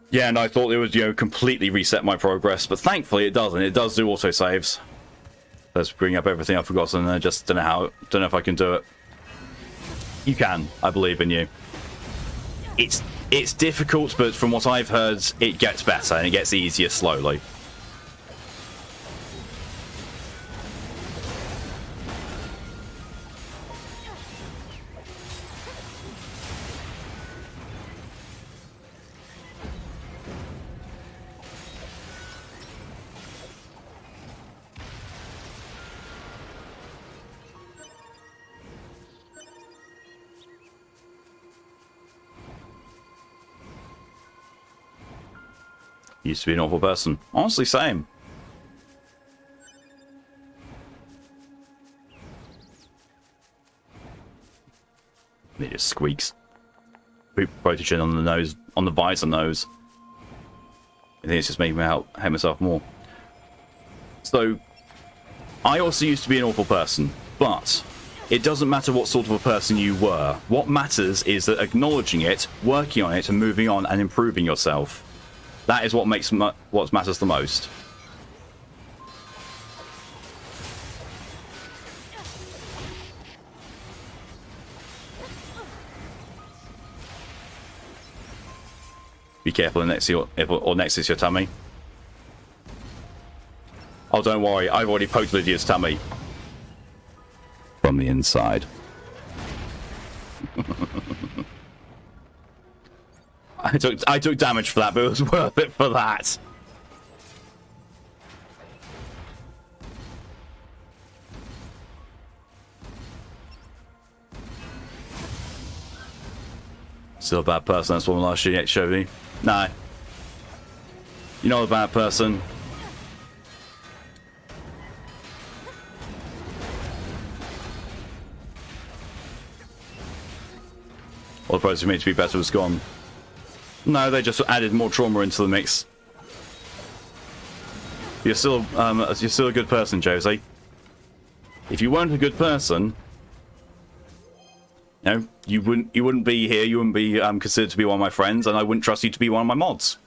Speaker 1: Yeah, and I thought it would completely reset my progress, but thankfully it doesn't. It does do auto saves. Let's bring up everything I've forgotten. I just don't know if I can do it. You can. I believe in you. It's difficult, but from what I've heard, it gets better and it gets easier slowly. Used to be an awful person. Honestly, same. It just squeaks. Poop protein on the nose, on the visor nose. I think it's just making me hate myself more. So, I also used to be an awful person, but it doesn't matter what sort of a person you were. What matters is that acknowledging it, working on it, and moving on and improving yourself. That is what what matters the most. Be careful next to next is your tummy. Oh, don't worry, I've already poked Lydia's tummy from the inside. I took damage for that, but it was worth it for that. Still a bad person, that's what last year showed me. No. You're not a bad person. All the pros who made to be better was gone. No, they just added more trauma into the mix. You're still a good person, Josie. If you weren't a good person, you wouldn't be here. You wouldn't be considered to be one of my friends, and I wouldn't trust you to be one of my mods.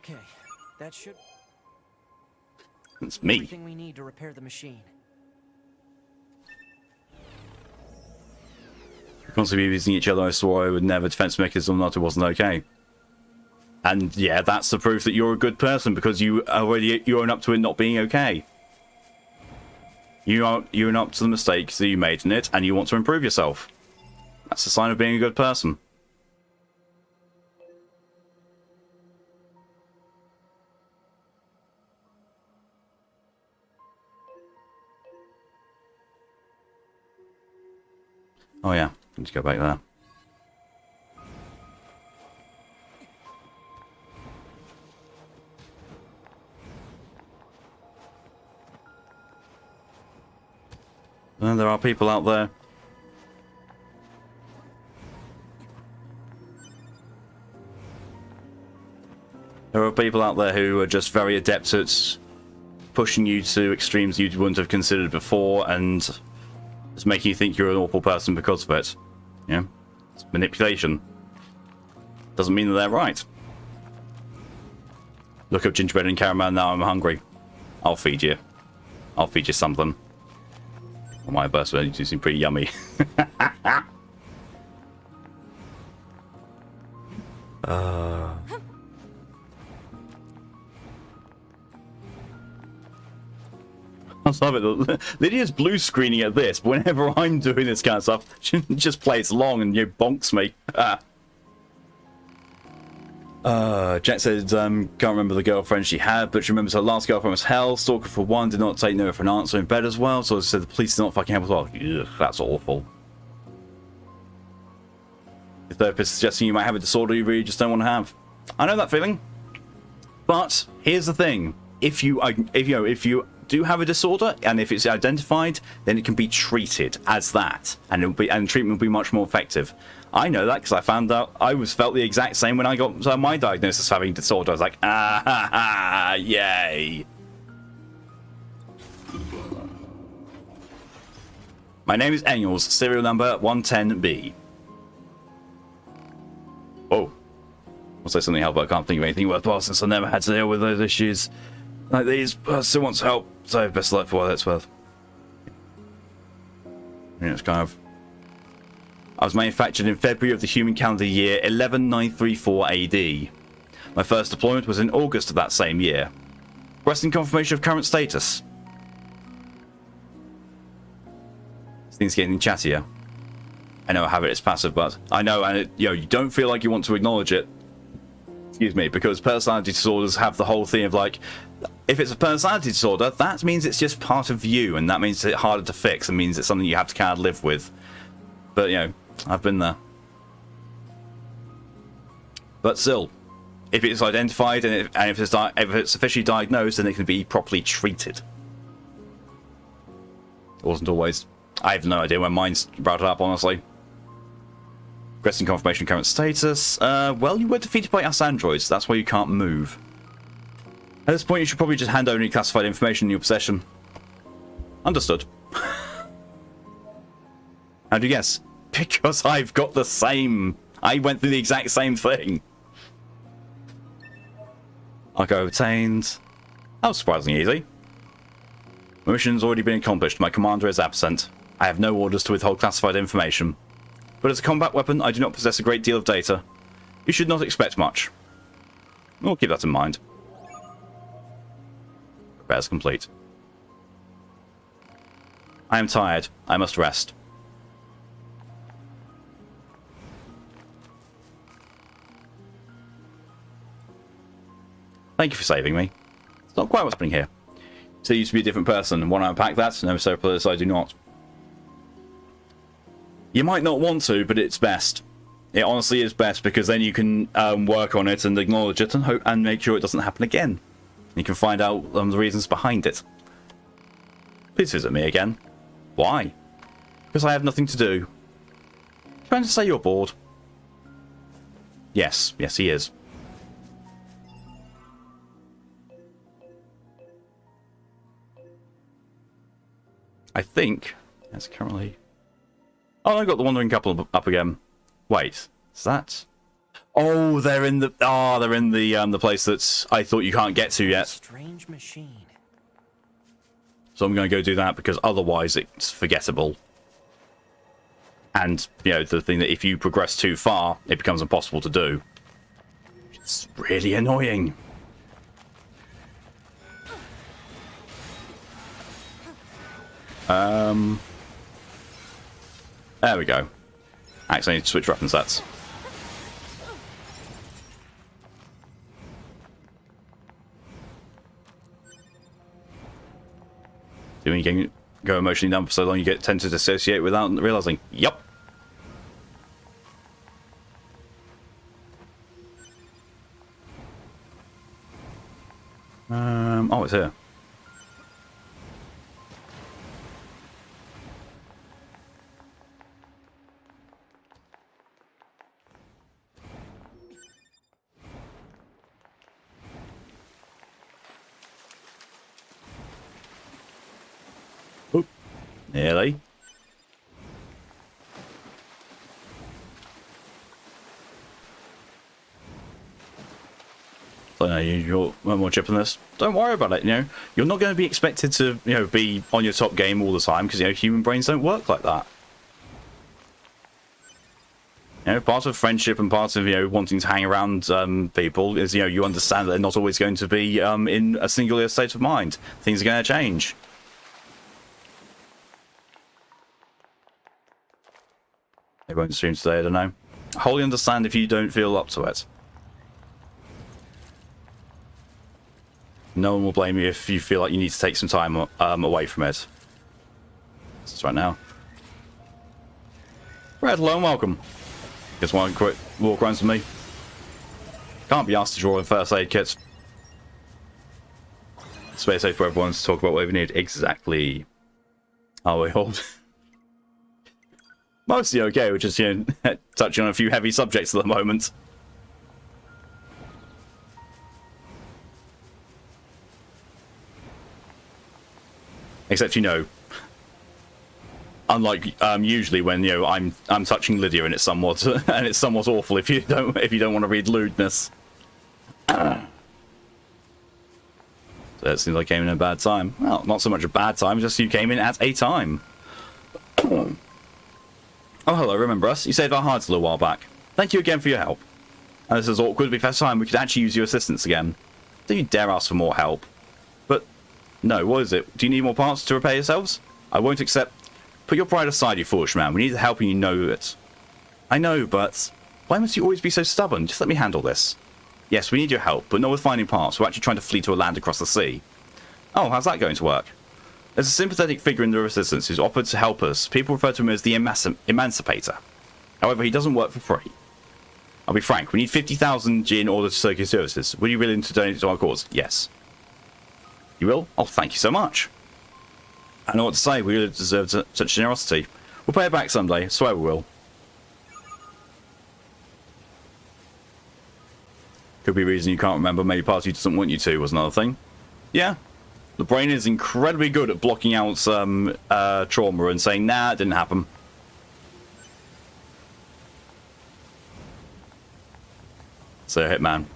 Speaker 3: Okay, that should
Speaker 1: It's
Speaker 3: be
Speaker 1: me.
Speaker 3: everything we need to repair the machine.
Speaker 1: Constantly using each other, I swore I would never defense mechanism, not it wasn't okay. And yeah, that's the proof that you're a good person, because you own up to it not being okay. You own up to the mistakes that you made in it, and you want to improve yourself. That's a sign of being a good person. Oh yeah, let's go back there. And there are people out there. There are people out there who are just very adept at pushing you to extremes you wouldn't have considered before, and just making you think you're an awful person because of it. Yeah, it's manipulation. Doesn't mean that they're right. Look up gingerbread and caramel, now I'm hungry. I'll feed you. I'll feed you something. Well, my birthday do seem pretty yummy. I love it. Lydia's blue screening at this, but whenever I'm doing this kind of stuff, she just plays along and bonks me. Jet said, can't remember the girlfriend she had, but she remembers her last girlfriend was hell. Stalker for one, did not take no for an answer in bed as well, so I said the police did not fucking help as well. Ugh, that's awful. The therapist suggesting you might have a disorder you really just don't want to have. I know that feeling. But here's the thing. If you do have a disorder, and if it's identified, then it can be treated as that, and treatment will be much more effective. I know that because I found out felt the exact same when I got my diagnosis of having disorder. I was like, ah ha ha, yay. My name is Engels, serial number 110B. Oh, I'll say something helpful. I can't think of anything worthwhile since I never had to deal with those issues like these, but I still want help, so best of luck for what that's worth. Yeah, it's kind of... I was manufactured in February of the human calendar year 11934 AD. My first deployment was in August of that same year. Requesting confirmation of current status. This thing's getting chattier. I know I have it as passive, but I know, and you don't feel like you want to acknowledge it. Excuse me, because personality disorders have the whole thing of like, if it's a personality disorder, that means it's just part of you, and that means it's harder to fix, and means it's something you have to kind of live with. But I've been there. But still, if it's identified and if it's officially diagnosed, then it can be properly treated. It wasn't always. I have no idea when mine's brought it up, honestly. Requesting confirmation of current status. Well, you were defeated by us androids. That's why you can't move. At this point, you should probably just hand over any classified information in your possession. Understood. How'd you guess? Because I've got the same. I went through the exact same thing. Archive obtained. That was surprisingly easy. My mission's already been accomplished. My commander is absent. I have no orders to withhold classified information. But as a combat weapon, I do not possess a great deal of data. You should not expect much. We'll keep that in mind. Repairs complete. I am tired. I must rest. Thank you for saving me. It's not quite what's happening here. So you used to be a different person, and want to unpack that? No, so please, I do not. You might not want to, but it's best. It honestly is best, because then you can work on it and acknowledge it and hope and make sure it doesn't happen again. You can find out the reasons behind it. Please visit me again. Why? Because I have nothing to do. Trying to say you're bored. Yes, yes he is. I think that's currently... Oh, I got the Wandering Couple up again. Wait, is that... Oh, they're in the place that I thought you can't get to yet.
Speaker 3: Strange machine.
Speaker 1: So I'm going to go do that because otherwise it's forgettable. And, you know, the thing that if you progress too far, it becomes impossible to do. It's really annoying. There we go. Actually, I need to switch weapon sets. See, when you can go emotionally numb for so long, you get tend to dissociate without realizing. Yup. Oh, it's here. Oop. Nearly. So no, you're one more chip on this. Don't worry about it. You know, you're not going to be expected to, you know, be on your top game all the time because, you know, human brains don't work like that. You know, part of friendship and part of, you know, wanting to hang around people is, you know, you understand that they're not always going to be in a singular state of mind. Things are going to change. They won't stream today, I don't know. I wholly understand if you don't feel up to it. No one will blame you if you feel like you need to take some time away from it. It's right now. Red, hello and welcome. Just want to quick walk around with me. Can't be asked to draw in first aid kits. Space safe for everyone to talk about what we need. Exactly. Are we all? Mostly okay, we're just, you know, touching on a few heavy subjects at the moment. Except, you know, unlike usually when, you know, I'm touching Lydia and it's somewhat awful if you don't want to read lewdness. So it seems like I came in a bad time. Well, not so much a bad time, just you came in at a time. Oh, hello, remember us? You saved our hearts a little while back. Thank you again for your help. And this is awkward, but first time we could actually use your assistance again. Don't you dare ask for more help. But, no, what is it? Do you need more parts to repair yourselves? I won't accept... Put your pride aside, you foolish man. We need the help and you know it. I know, but... Why must you always be so stubborn? Just let me handle this. Yes, we need your help, but not with finding parts. We're actually trying to flee to a land across the sea. Oh, how's that going to work? There's a sympathetic figure in the Resistance who's offered to help us. People refer to him as the Emancipator. However, he doesn't work for free. I'll be frank, we need 50,000 in order to secure your services. Will you willing to donate to our cause? Yes. You will? Oh, thank you so much. I know what to say. We really deserve such generosity. We'll pay it back someday. I swear we will. Could be a reason you can't remember. Maybe part of you doesn't want you to was another thing. Yeah. The brain is incredibly good at blocking out trauma and saying, nah, it didn't happen. So, Hitman.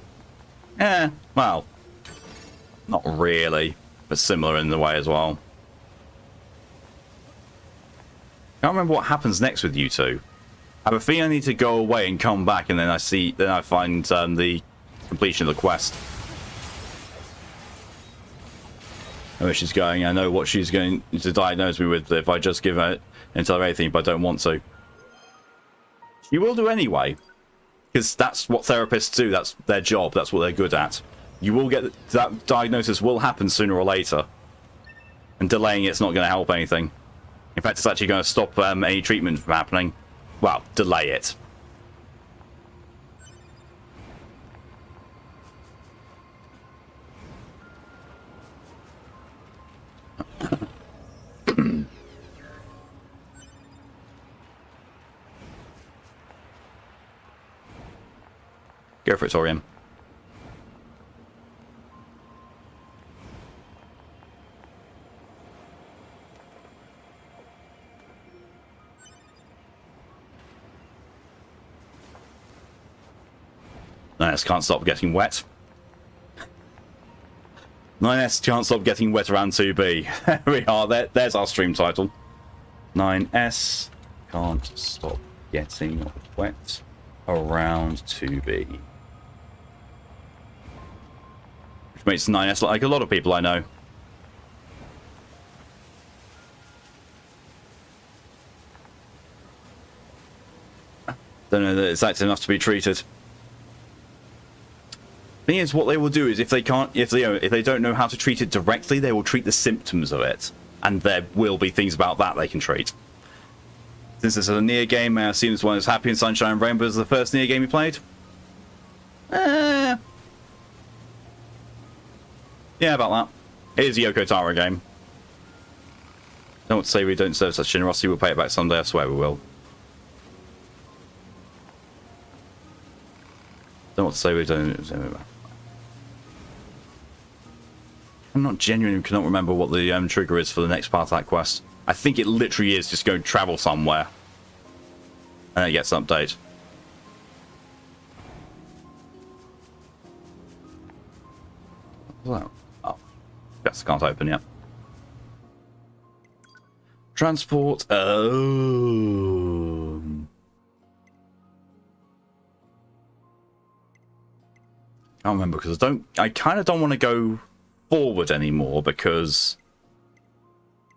Speaker 1: Well, not really, but similar in the way as well. Can't remember what happens next with you two. I have a feeling I need to go away and come back, and then I find the completion of the quest. I know where she's going. I know what she's going to diagnose me with if I just give her and tell her anything, but I don't want to. She will do anyway, because that's what therapists do. That's their job. That's what they're good at. You will get that diagnosis will happen sooner or later, and delaying it's not going to help anything. In fact, it's actually going to stop any treatment from happening. Well, delay it. Go for it, Torium. 9S can't stop getting wet. 9S can't stop getting wet around 2B. There we are. There's our stream title. 9S can't stop getting wet around 2B. Which makes 9S like a lot of people I know. Don't know that it's active enough to be treated. Thing is, what they will do is if they don't know how to treat it directly, they will treat the symptoms of it, and there will be things about that they can treat. Since this is a NieR game, may I assume this one is Happy and Sunshine and Rainbow is the first NieR game you played? Yeah, about that. It is a Yoko Taro game. Don't want to say we don't deserve such generosity. We'll pay it back someday. I swear we will. Don't want to say we don't. I'm not genuinely cannot remember what the trigger is for the next part of that quest. I think it literally is just go travel somewhere, and it gets an update. What's that? Oh, yes, can't open yet. Transport. Oh. I can't remember because I kind of don't want to go forward anymore because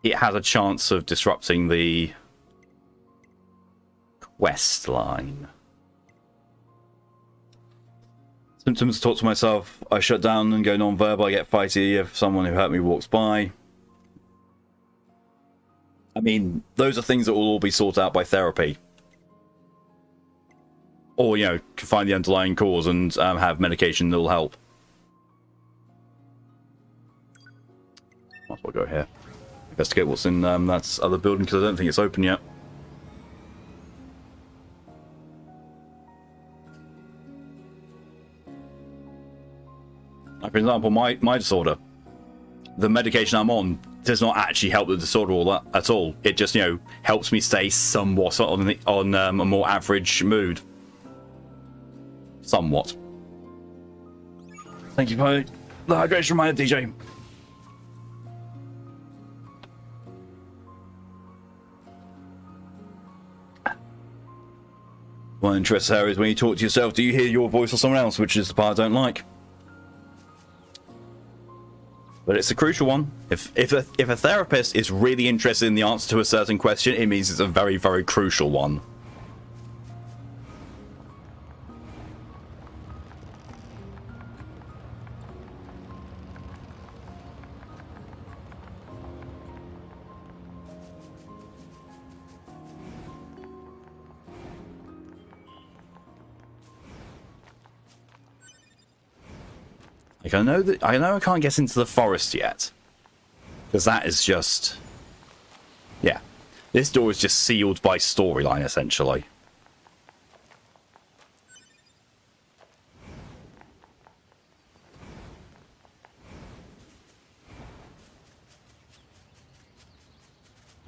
Speaker 1: it has a chance of disrupting the quest line. Symptoms: talk to myself. I shut down and go non-verbal. I get fighty if someone who hurt me walks by. I mean, those are things that will all be sorted out by therapy. Or, you know, to find the underlying cause and have medication that will help. Might as well go here. Investigate what's in that other building, because I don't think it's open yet. Like, for example, my disorder. The medication I'm on does not actually help the disorder at all. It just, you know, helps me stay somewhat on a more average mood. Somewhat. Thank you for the hydration reminder, DJ. One interesting area is when you talk to yourself, do you hear your voice or someone else, which is the part I don't like. But it's a crucial one. If a therapist is really interested in the answer to a certain question, it means it's a very, very crucial one. Like, I know I can't get into the forest yet, because that is just, yeah, this door is just sealed by storyline essentially.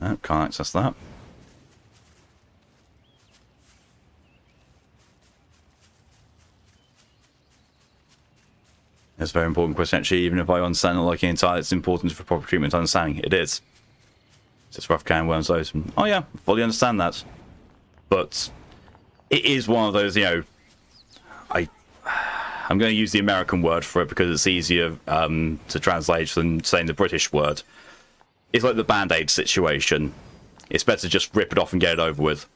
Speaker 1: Oh, can't access that. It's a very important question, actually. Even if I understand it like entirely, it's important for proper treatment understanding. It is. It's just rough can worms open. Oh yeah, fully understand that. But it is one of those, you know, I'm going to use the American word for it because it's easier to translate than saying the British word. It's like the Band-Aid situation. It's better to just rip it off and get it over with.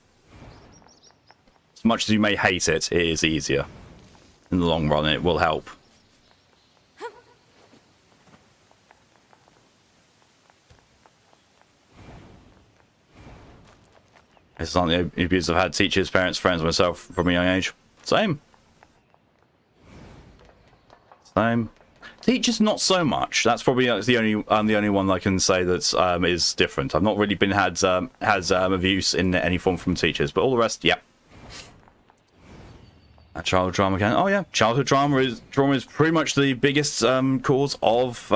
Speaker 1: As much as you may hate it, it is easier. In the long run, it will help. It's not the abuse I've had. Teachers, parents, friends, myself from a young age. Same. Same. Teachers, not so much. That's probably the only one I can say that is different. I've not really been has abuse in any form from teachers, but all the rest, yeah. Childhood trauma again. Oh yeah, childhood trauma is pretty much the biggest cause of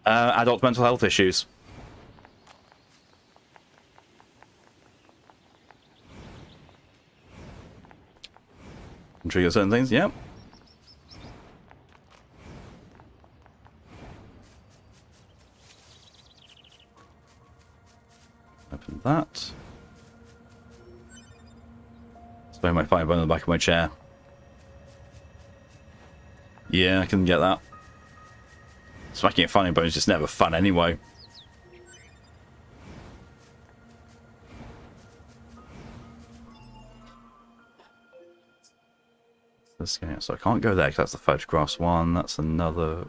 Speaker 1: adult mental health issues. Trigger certain things, yeah. Open that. Spare my fire bone on the back of my chair. Yeah, I can get that. Smacking at funny bone is just never fun anyway. So I can't go there because that's the photographs one. That's another.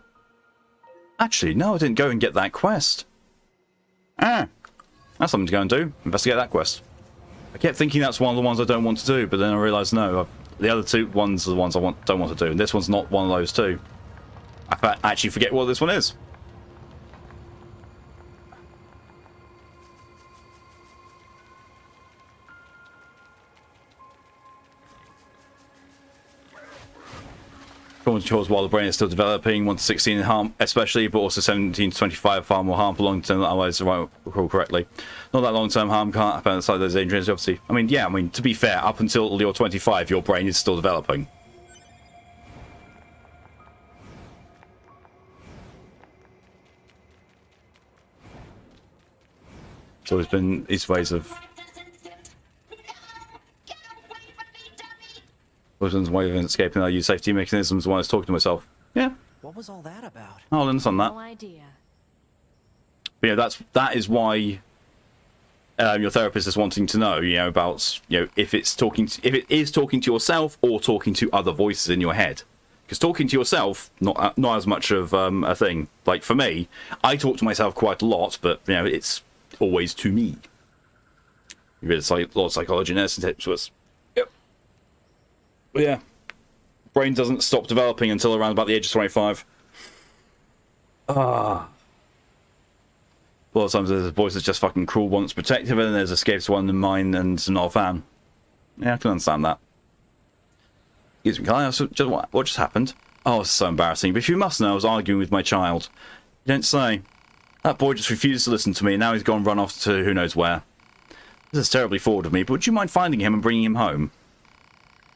Speaker 1: Actually, no, I didn't go and get that quest. Ah, that's something to go and do. Investigate that quest. I kept thinking that's one of the ones I don't want to do, but then I realised no. The other two ones are the ones I don't want to do, and this one's not one of those two. I actually forget what this one is. Controls while the brain is still developing, 1 to 16 in harm, especially, but also 17 to 25 far more harmful long term. Otherwise, if I recall correctly, not that long term harm can't happen outside those injuries. Obviously, I mean, to be fair, up until you're 25, your brain is still developing. So there's been these ways of. Wilson's way of escaping. I use safety mechanisms when I was talking to myself. Yeah.
Speaker 3: What was all that about?
Speaker 1: I'll understand that.
Speaker 2: No idea.
Speaker 1: But yeah, that is why your therapist is wanting to know, about if it is talking to yourself or talking to other voices in your head. Because talking to yourself, not as much of a thing. Like for me, I talk to myself quite a lot, but it's always to me. You read a lot of psychology nursing tips to us. Yep. But yeah, brain doesn't stop developing until around about the age of 25. A lot of times there's a voice that's just fucking cruel, wants protective, and then there's escapes one in mine and not a fan. Yeah, I can understand that. Excuse me, can I ask what just happened? Oh, it's so embarrassing. But if you must know, I was arguing with my child. You don't say. That boy just refused to listen to me, and now he's gone run off to who knows where. This is terribly forward of me, but would you mind finding him and bringing him home?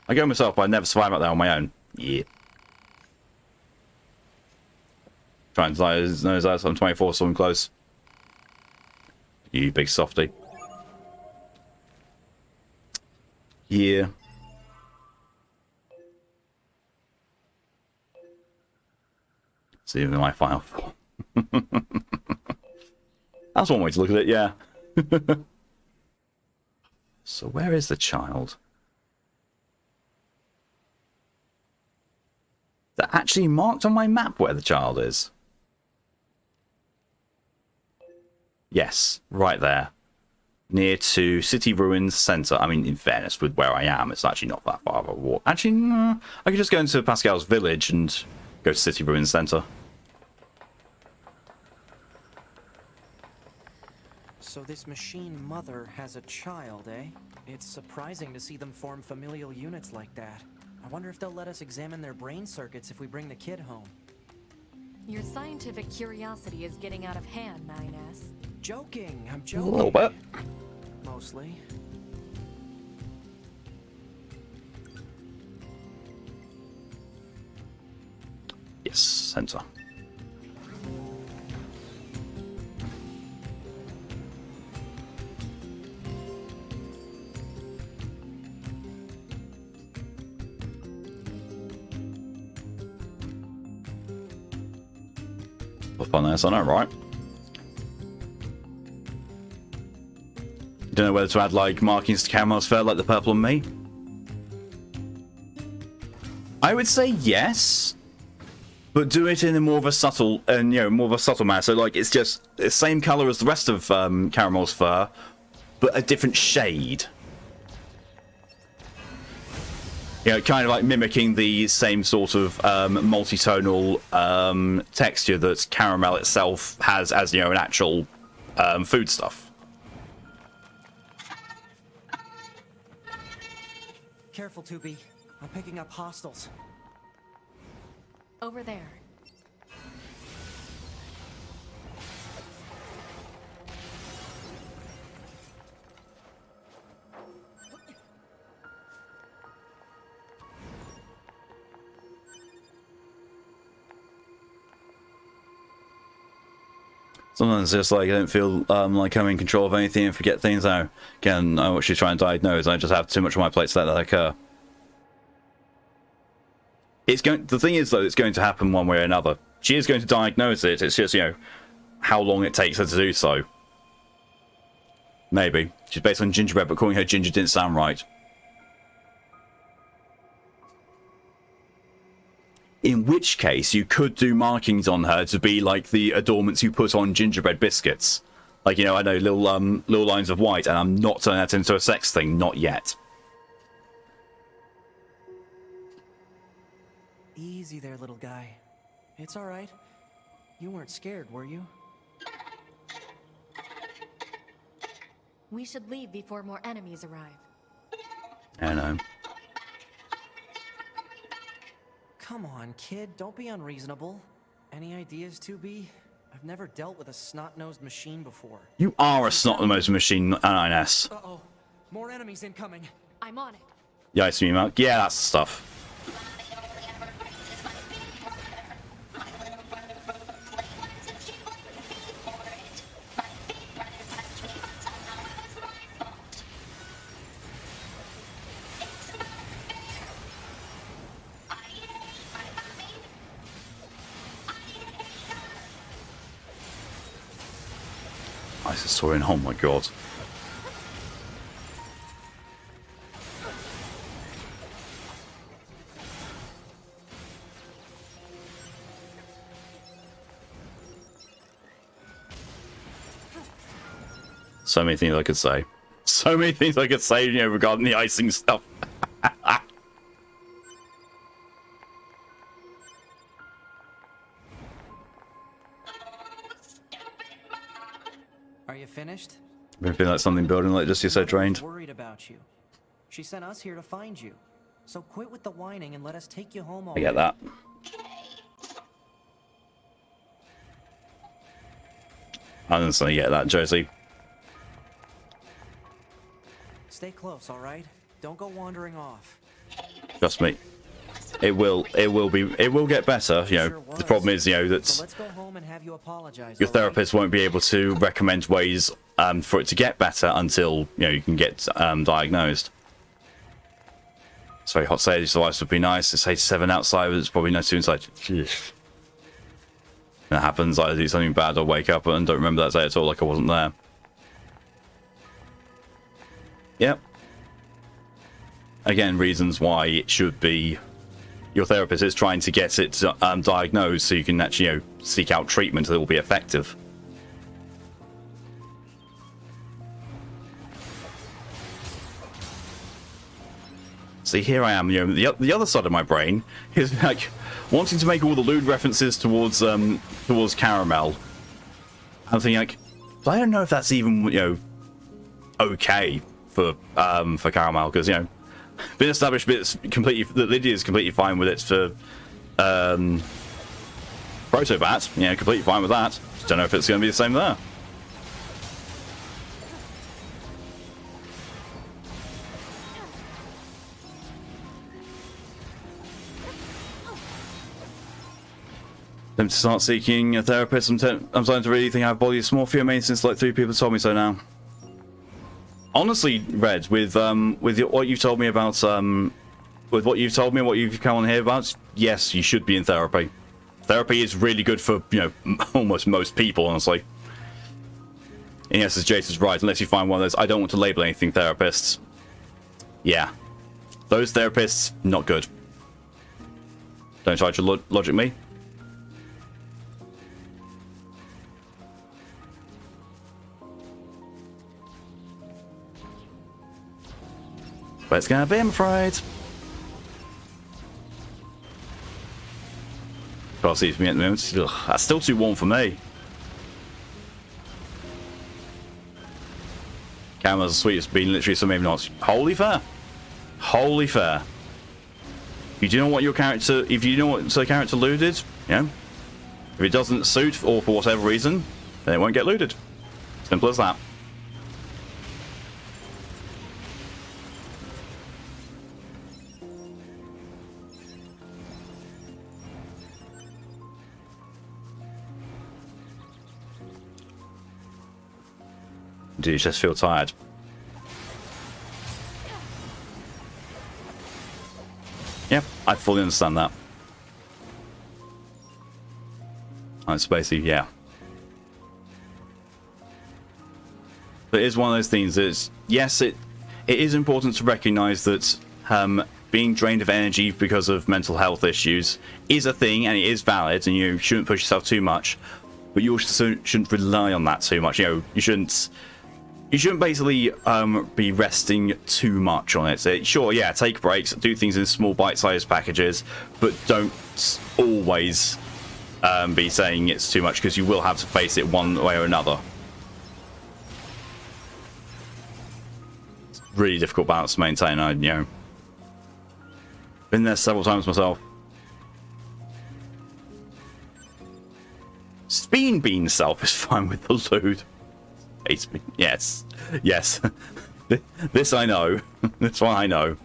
Speaker 1: I go myself, but I'd never survive out there on my own. Yeah. Trying to tie his nose out, so I'm 24, so I'm close. You big softy. Yeah. See in my file. That's one way to look at it, yeah. So where is the child? Is that actually marked on my map where the child is? Yes, right there. Near to City Ruins Centre. I mean, in fairness, with where I am, it's actually not that far of a walk. Actually, no, I could just go into Pascal's village and go to City Ruins Centre.
Speaker 3: So this machine mother has a child, eh? It's surprising to see them form familial units like that. I wonder if they'll let us examine their brain circuits if we bring the kid home.
Speaker 2: Your scientific curiosity is getting out of hand, 9S.
Speaker 3: Joking, I'm
Speaker 1: A
Speaker 3: joking.
Speaker 1: little bit.
Speaker 3: Mostly.
Speaker 1: Yes, centre. Up on there, so I know, right? Don't know whether to add like markings to Caramel's fur like the purple on me. I would say yes, but do it in a more of a subtle manner. So like it's just the same color as the rest of Caramel's fur, but a different shade. Kind of like mimicking the same sort of multi-tonal texture that Caramel itself has as an actual foodstuff.
Speaker 3: Careful, Tubi. I'm picking up hostiles.
Speaker 2: Over there.
Speaker 1: Sometimes it's just like I don't feel like I'm in control of anything and forget things. Now, again, I'm actually trying to diagnose. I just have too much on my plate to let that occur. It's going. The thing is, though, it's going to happen one way or another. She is going to diagnose it. It's just, you know, how long it takes her to do so. Maybe she's based on gingerbread, but calling her ginger didn't sound right. In which case, you could do markings on her to be like the adornments you put on gingerbread biscuits. Like, you know, I know little lines of white, and I'm not turning that into a sex thing, not yet.
Speaker 3: Easy there, little guy. It's all right. You weren't scared, were you?
Speaker 2: We should leave before more enemies arrive.
Speaker 1: I know.
Speaker 3: Come on, kid. Don't be unreasonable. Any ideas, 2B? I've never dealt with a snot-nosed machine before.
Speaker 1: You are a snot-nosed machine, 9S.
Speaker 3: Uh-oh. More enemies incoming.
Speaker 2: I'm on it.
Speaker 1: The ice cream mark. Yeah, that's the stuff. Historian, oh my god. So many things I could say. So many things I could say, you know, regarding the icing stuff.
Speaker 3: Are you finished?
Speaker 1: I feel like something building like just you said drained.
Speaker 3: Worried about you. She sent us here to find you. So quit with the whining and let us take you home
Speaker 1: I get that. I didn't say get that, Josie.
Speaker 3: Stay close, all right? Don't go wandering off.
Speaker 1: Trust me. It will get better, you know. The problem is, you know, that
Speaker 3: So let's go home and have you apologize.
Speaker 1: your
Speaker 3: all right?
Speaker 1: therapist won't be able to recommend ways for it to get better until, you know, you can get diagnosed. It's very hot today. This device would be nice. It's 87 outside, but it's probably no too inside. That happens. I do something bad, I'll wake up and don't remember that day at all, like I wasn't there. Yep. Again, reasons why it should be your therapist is trying to get it diagnosed so you can actually, you know, seek out treatment that will be effective. See, here I am, you know, the other side of my brain is like wanting to make all the lewd references towards Caramel. I'm thinking like, I don't know if that's even, you know, okay for Caramel, because, you know, been established bits completely that Lydia is completely fine with it for Protobat, yeah, completely fine with that. Just don't know if it's going to be the same there. Them to start seeking a therapist. I'm starting to really think I have body dysmorphia, mainly since like 3 people told me so now. Honestly, Red, with what you've told me about, with what you've told me and what you've come on here about, yes, you should be in therapy. Therapy is really good for, you know, almost most people, honestly. And yes, as Jason's right, unless you find one of those, I don't want to label anything therapists. Yeah. Those therapists, not good. Don't try to logic me. But it's gonna be, I'm afraid. Can't see it for me at the moment. Ugh, that's still too warm for me. Camera's the sweetest bean, literally, so maybe not. Wholly fair. Wholly fair. If you do not want your character, if you don't want the character looted, you know, if it doesn't suit or for whatever reason, then it won't get looted. Simple as that. Do you just feel tired? Yeah, I fully understand that. It's basically, yeah. But it is one of those things that, yes, it is important to recognise that being drained of energy because of mental health issues is a thing, and it is valid, and you shouldn't push yourself too much. But you also shouldn't rely on that too much. You know, you shouldn't basically be resting too much on it. Sure, yeah, take breaks, do things in small bite-sized packages, but don't always be saying it's too much, because you will have to face it one way or another. It's a really difficult balance to maintain. I, you know, been there several times myself. Speen Bean self is fine with the loot. Yes, yes. This I know. This one I know.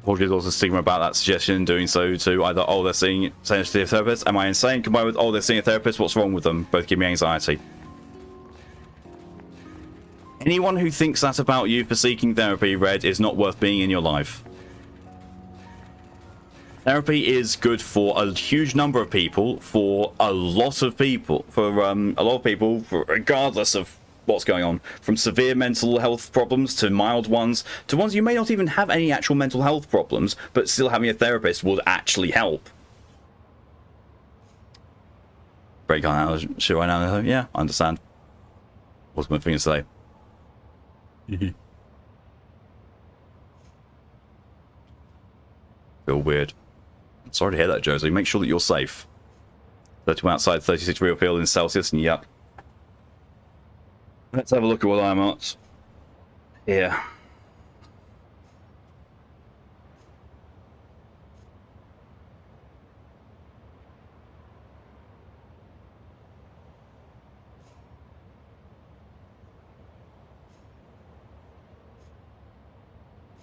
Speaker 1: There's also stigma about that suggestion, doing so to either, oh, they're saying it to a therapist. Am I insane? Combined with, oh, they're seeing a therapist. What's wrong with them? Both give me anxiety. Anyone who thinks that about you for seeking therapy, Red, is not worth being in your life. Therapy is good for a huge number of people, for a lot of people, regardless of what's going on, from severe mental health problems to mild ones, to ones you may not even have any actual mental health problems, but still having a therapist would actually help. Break on out shit right now. Yeah, I understand. What's my thing to say? Feel weird. Sorry to hear that, Josie. Make sure that you're safe. 31 outside, 36 real feel in Celsius, and yup. Let's have a look at what I'm at. Yeah.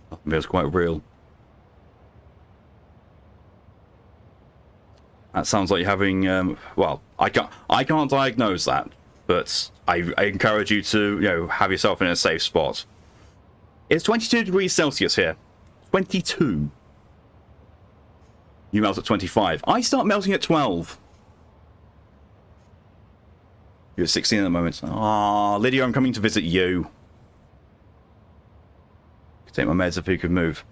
Speaker 1: That feels quite real. That sounds like you're having, well, I can't diagnose that, but I encourage you to, you know, have yourself in a safe spot. It's 22 degrees Celsius here. 22. You melt at 25. I start melting at 12. You're at 16 at the moment. Ah, Lydia, I'm coming to visit you. Take my meds if you could move.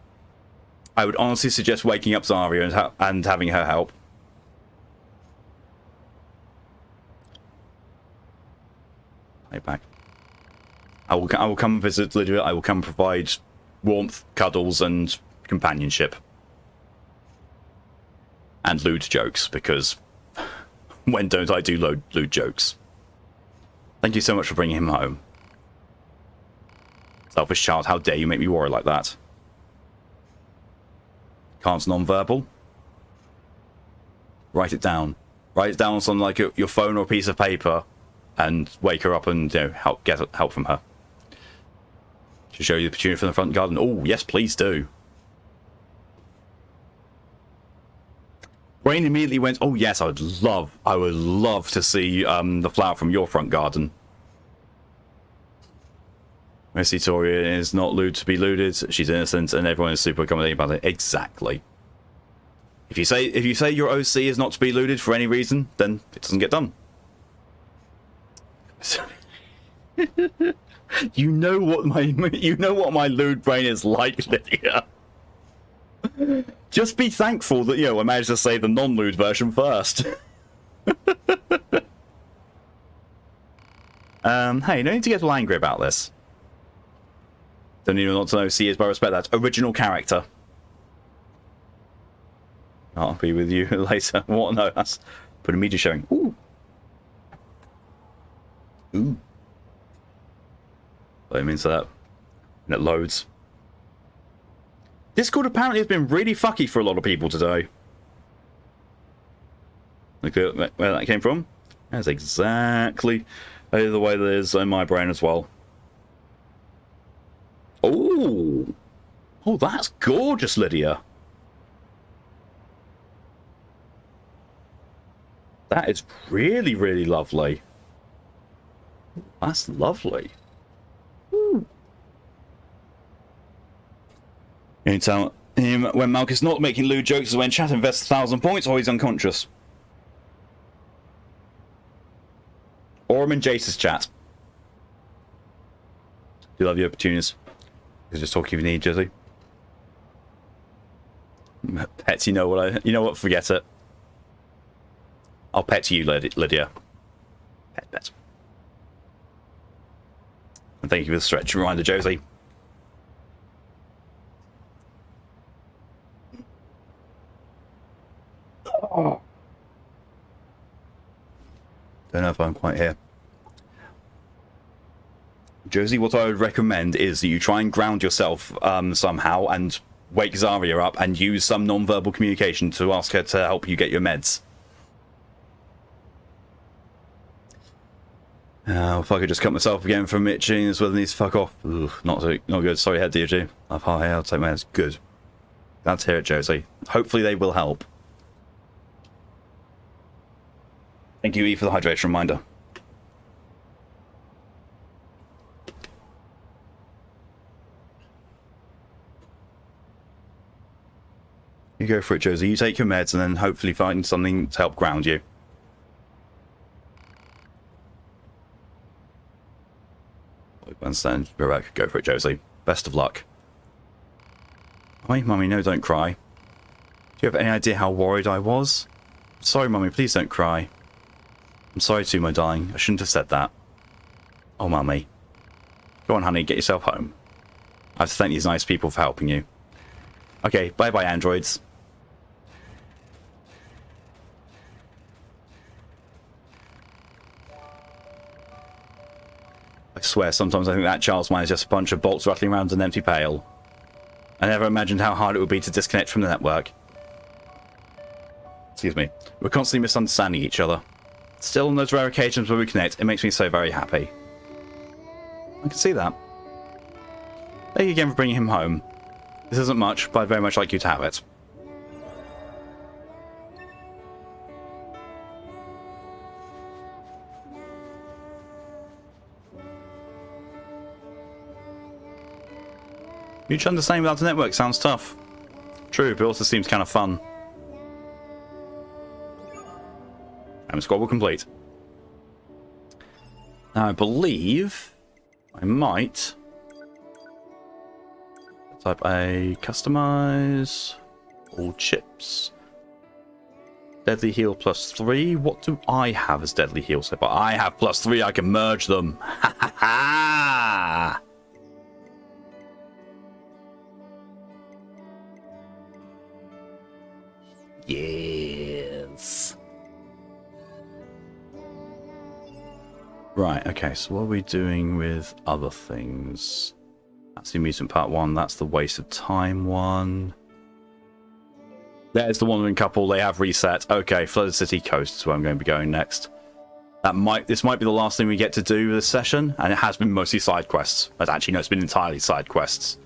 Speaker 1: I would honestly suggest waking up Zarya and having her help. Back. I will come visit Lydia. I will come provide warmth, cuddles, and companionship, and lewd jokes, because when don't I do lewd jokes? Thank you so much for bringing him home. Selfish child, how dare you make me worry like that? Can't non-verbal. Write it down. Write it down on something like your phone or a piece of paper. And wake her up and, you know, get help from her. To show you the opportunity from the front garden. Oh, yes, please do. Brain immediately went, oh yes, I would love to see the flower from your front garden. Missy Toria is not lewd to be looted. She's innocent, and everyone is super accommodating about it. Exactly. If you say your OC is not to be looted for any reason, then it doesn't get done. You know what my lewd brain is like, Lydia. Just be thankful that, you know, I managed to say the non-lewd version first. Hey, no need to get all angry about this. Don't even want to know. See is, but I respect that. Original character. I'll be with you later. What? No, that's put a media showing. Ooh. Ooh. Let me into that. And it loads. Discord apparently has been really fucky for a lot of people today. Look at where that came from. That's exactly the way that is in my brain as well. Oh, oh, that's gorgeous, Lydia. That is really, really lovely. That's lovely. Woo. You can tell him when Malk is not making lewd jokes is when chat invests 1,000 points or he's unconscious. Or I'm in Jace's chat. Do love you, opportunities. You just talk if you need, Jizzy. Pets, you know what, forget it. I'll pet you, Lydia. Pet. And thank you for the stretch reminder, Josie. Oh. Don't know if I'm quite here. Josie, what I would recommend is that you try and ground yourself somehow and wake Zarya up and use some non-verbal communication to ask her to help you get your meds. Oh, if I could just cut myself again from itching as well as needs to fuck off. Ugh, not good. Sorry, head DG. I'll take my meds. Good. Glad to hear it, Josie. Hopefully they will help. Thank you, E, for the hydration reminder. You go for it, Josie. You take your meds and then hopefully find something to help ground you. I understand. Rebecca, go for it, Josie. Best of luck. Hi, Mummy, no, don't cry. Do you have any idea how worried I was? Sorry, Mummy, please don't cry. I'm sorry too, my darling. I shouldn't have said that. Oh, Mummy. Go on, honey, get yourself home. I have to thank these nice people for helping you. Okay, bye-bye, androids. I swear, sometimes I think that child's mind is just a bunch of bolts rattling around an empty pail. I never imagined how hard it would be to disconnect from the network. Excuse me. We're constantly misunderstanding each other. Still, on those rare occasions where we connect, it makes me so very happy. I can see that. Thank you again for bringing him home. This isn't much, but I'd very much like you to have it. Mutual understanding without the network sounds tough. True, but also seems kind of fun. And squad will complete. Now I believe I might type a customize all chips. Deadly heal +3. What do I have as deadly heal so far? I have +3. I can merge them. Ha ha ha! Yes. Right, okay, so what are we doing with other things? That's the amusement part 1, that's the waste of time one. There's the wandering couple, they have reset. Okay, Flooded City Coast is where I'm going to be going next. This might be the last thing we get to do this session, and it has been mostly side quests. But actually, no, it's been entirely side quests.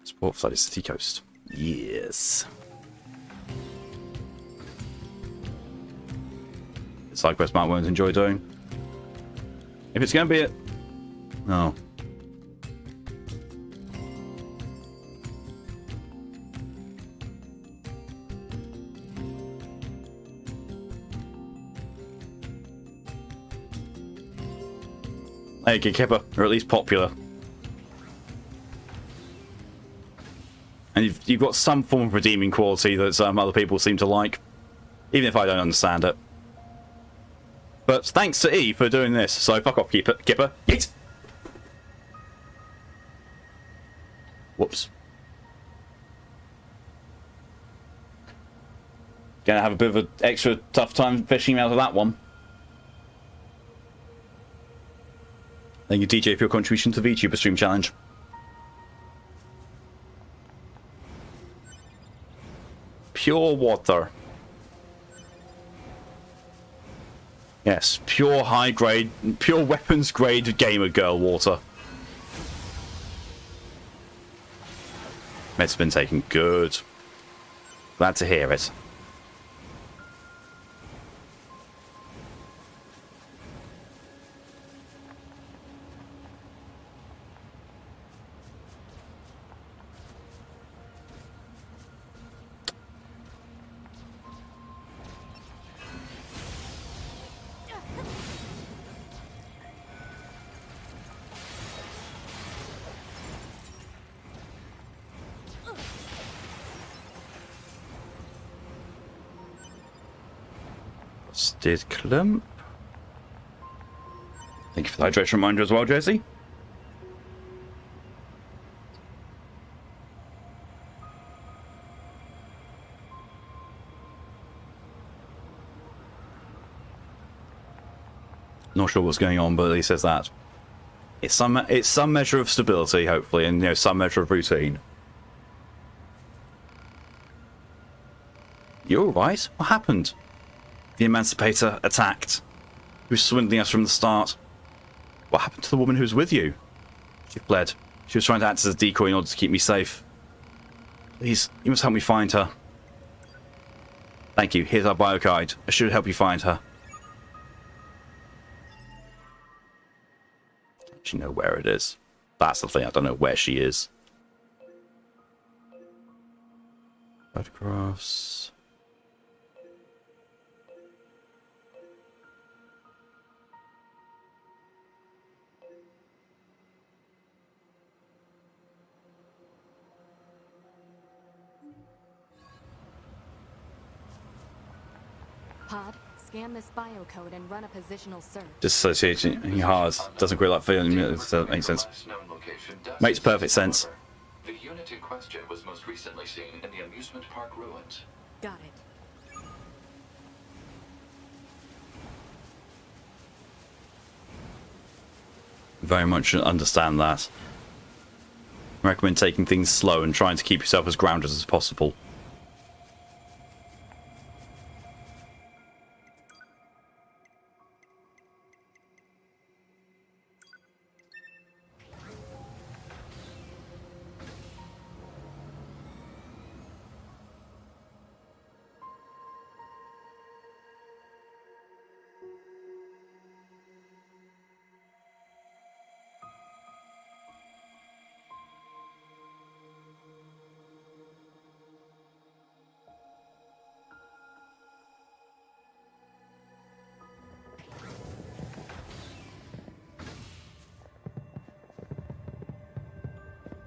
Speaker 1: Support Flooded City Coast. Yes. Side quest Mark won't enjoy doing. If it's going to be it. No. Hey, good Kipper, or at least popular. And you've got some form of redeeming quality that other people seem to like, even if I don't understand it. But thanks to E for doing this, so fuck off, Kipper. Yeet! Whoops. Gonna have a bit of an extra tough time fishing out of that one. Thank you, DJ, for your contribution to the VTuber Stream Challenge. Pure water. Yes, pure high grade, pure weapons grade gamer girl water. Meds have been taken good. Glad to hear it. Did Clump? Thank you for the hydration reminder as well, Josie. Not sure what's going on, but he says that it's some measure of stability, hopefully, and some measure of routine. You all right? What happened? The Emancipator attacked. He was swindling us from the start. What happened to the woman who was with you? She fled. She was trying to act as a decoy in order to keep me safe. Please, you must help me find her. Thank you. Here's our bio guide. I should help you find her. Do you know where it is? That's the thing. I don't know where she is. Photographs.
Speaker 2: Pod, scan this biocode and run a positional search.
Speaker 1: Disassociating hard. Doesn't quite like feeling. That makes sense. Makes perfect sense.
Speaker 4: The unit in question was most recently seen in the amusement park ruins.
Speaker 2: Got it.
Speaker 1: Very much understand that. I recommend taking things slow and trying to keep yourself as grounded as possible.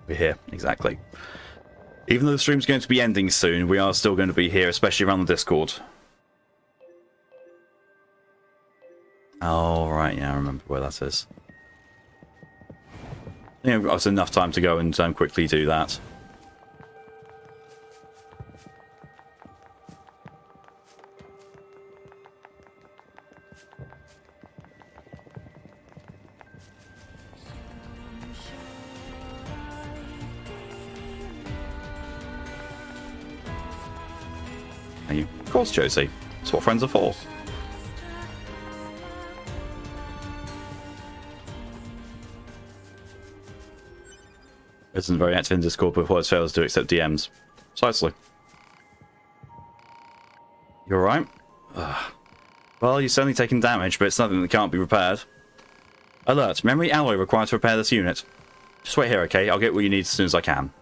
Speaker 1: We're here, exactly. Even though the stream's going to be ending soon, we are still going to be here, especially around the Discord. Oh, right, yeah, I remember where that is. I think I've got enough time to go and quickly do that. Of course, Josie. That's what friends are for. Isn't very active in Discord before it fails to accept DMs. Precisely. You alright? Well, you're certainly taking damage, but it's nothing that can't be repaired. Alert. Memory alloy required to repair this unit. Just wait here, okay? I'll get what you need as soon as I can.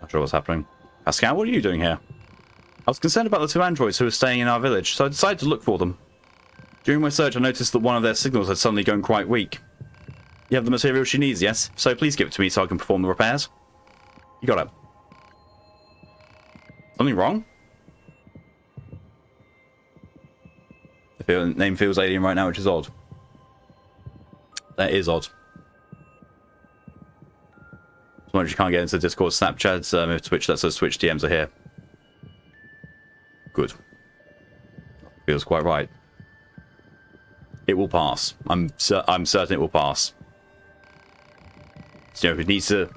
Speaker 1: Not sure what's happening. Pascal, what are you doing here? I was concerned about the two androids who were staying in our village, so I decided to look for them. During my search, I noticed that one of their signals had suddenly gone quite weak. You have the material she needs, yes? So please give it to me so I can perform the repairs. You got it. Something wrong? The name feels alien right now, which is odd. That is odd. As much as you can't get into Discord, Snapchat, Twitch, that says Twitch DMs are here. Good. Feels quite right. It will pass. I'm certain it will pass. So, if it needs to...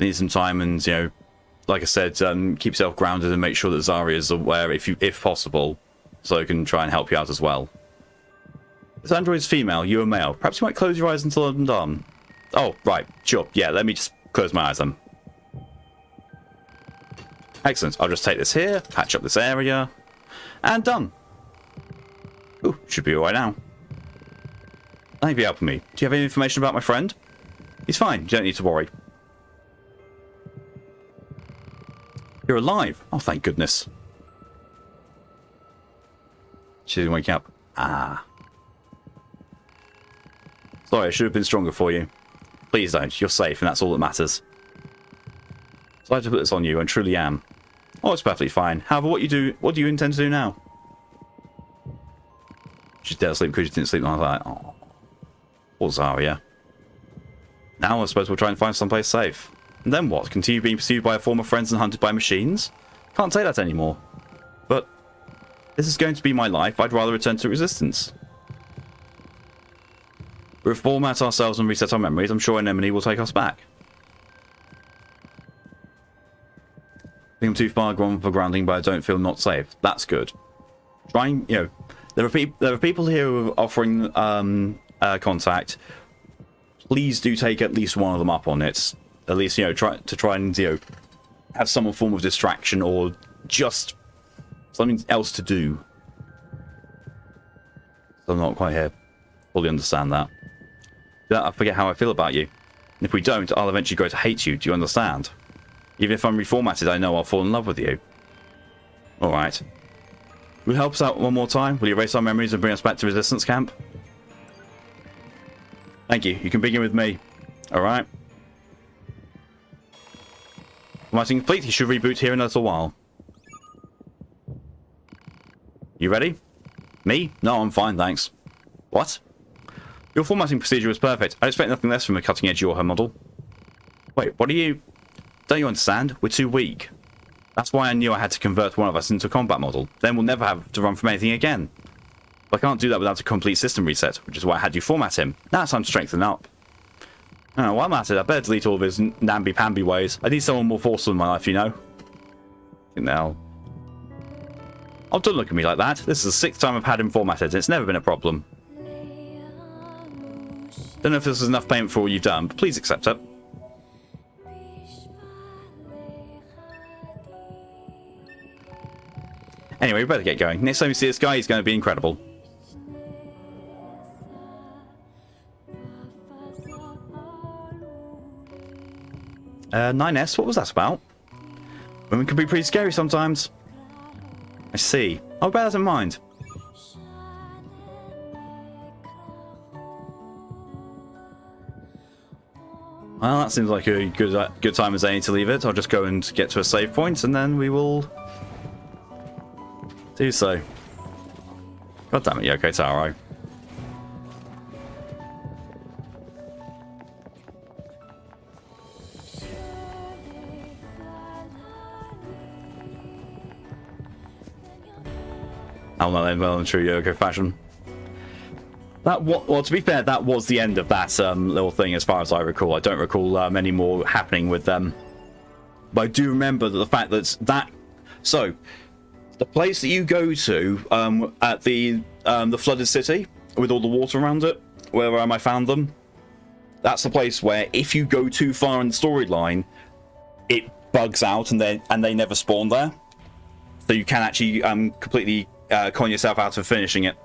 Speaker 1: Need some time, and like I said, keep yourself grounded and make sure that Zarya is aware, if possible, so I can try and help you out as well. This android's female, you are male. Perhaps you might close your eyes until I'm done. Oh, right, sure. Yeah, let me just close my eyes then. Excellent. I'll just take this here, patch up this area, and done. Ooh, should be alright now. Thank you for helping me. Do you have any information about my friend? He's fine. You don't need to worry. You're alive. Oh, thank goodness. She didn't wake up. Ah. Sorry, I should have been stronger for you. Please don't. You're safe, and that's all that matters. So I have to put this on you, and truly am. Oh, it's perfectly fine. However, what do you intend to do now? She's dead asleep because she didn't sleep last night. Oh. Poor Zarya. Now I suppose we'll try and find someplace safe. And then what? Continue being pursued by former friends and hunted by machines? Can't say that anymore. But this is going to be my life. I'd rather return to Resistance. Reformat ourselves and reset our memories. I'm sure Anemone will take us back. I think I'm too far gone for grounding, but I don't feel not safe. That's good. Trying, there are people here who are offering contact. Please do take at least one of them up on it. At least, try and have some form of distraction or just something else to do. I'm not quite here. Fully understand that. I forget how I feel about you. And if we don't, I'll eventually grow to hate you. Do you understand? Even if I'm reformatted, I know I'll fall in love with you. Alright. Will you help us out one more time? Will you erase our memories and bring us back to Resistance Camp? Thank you. You can begin with me. Alright. Formatting complete. You should reboot here in a little while. You ready? Me? No, I'm fine, thanks. What? Your formatting procedure was perfect. I expect nothing less from a cutting-edge Yorha model. Wait, what are you... Don't you understand? We're too weak. That's why I knew I had to convert one of us into a combat model. Then we'll never have to run from anything again. But I can't do that without a complete system reset, which is why I had you format him. Now it's time to strengthen up. Oh, while I'm at it, I better delete all of his namby-pamby ways. I need someone more forceful in my life, Now... Oh, don't look at me like that. This is the 6th time I've had him formatted, and it's never been a problem. Don't know if this is enough payment for all you've done, but please accept it. Anyway, we better get going. Next time you see this guy, he's going to be incredible. 9S, what was that about? Women can be pretty scary sometimes. I see. I'll bear that in mind. Well, that seems like a good time as any to leave it. I'll just go and get to a save point, and then we will do so. God damn it, Yoko Taro. I'll not end well in true Yoko fashion. Well, to be fair, that was the end of that little thing as far as I recall. I don't recall any more happening with them. But I do remember that the fact that so, the place that you go to at the flooded city with all the water around it, where I found them, that's the place where if you go too far in the storyline, it bugs out and they never spawn there. So you can actually completely con yourself out of finishing it.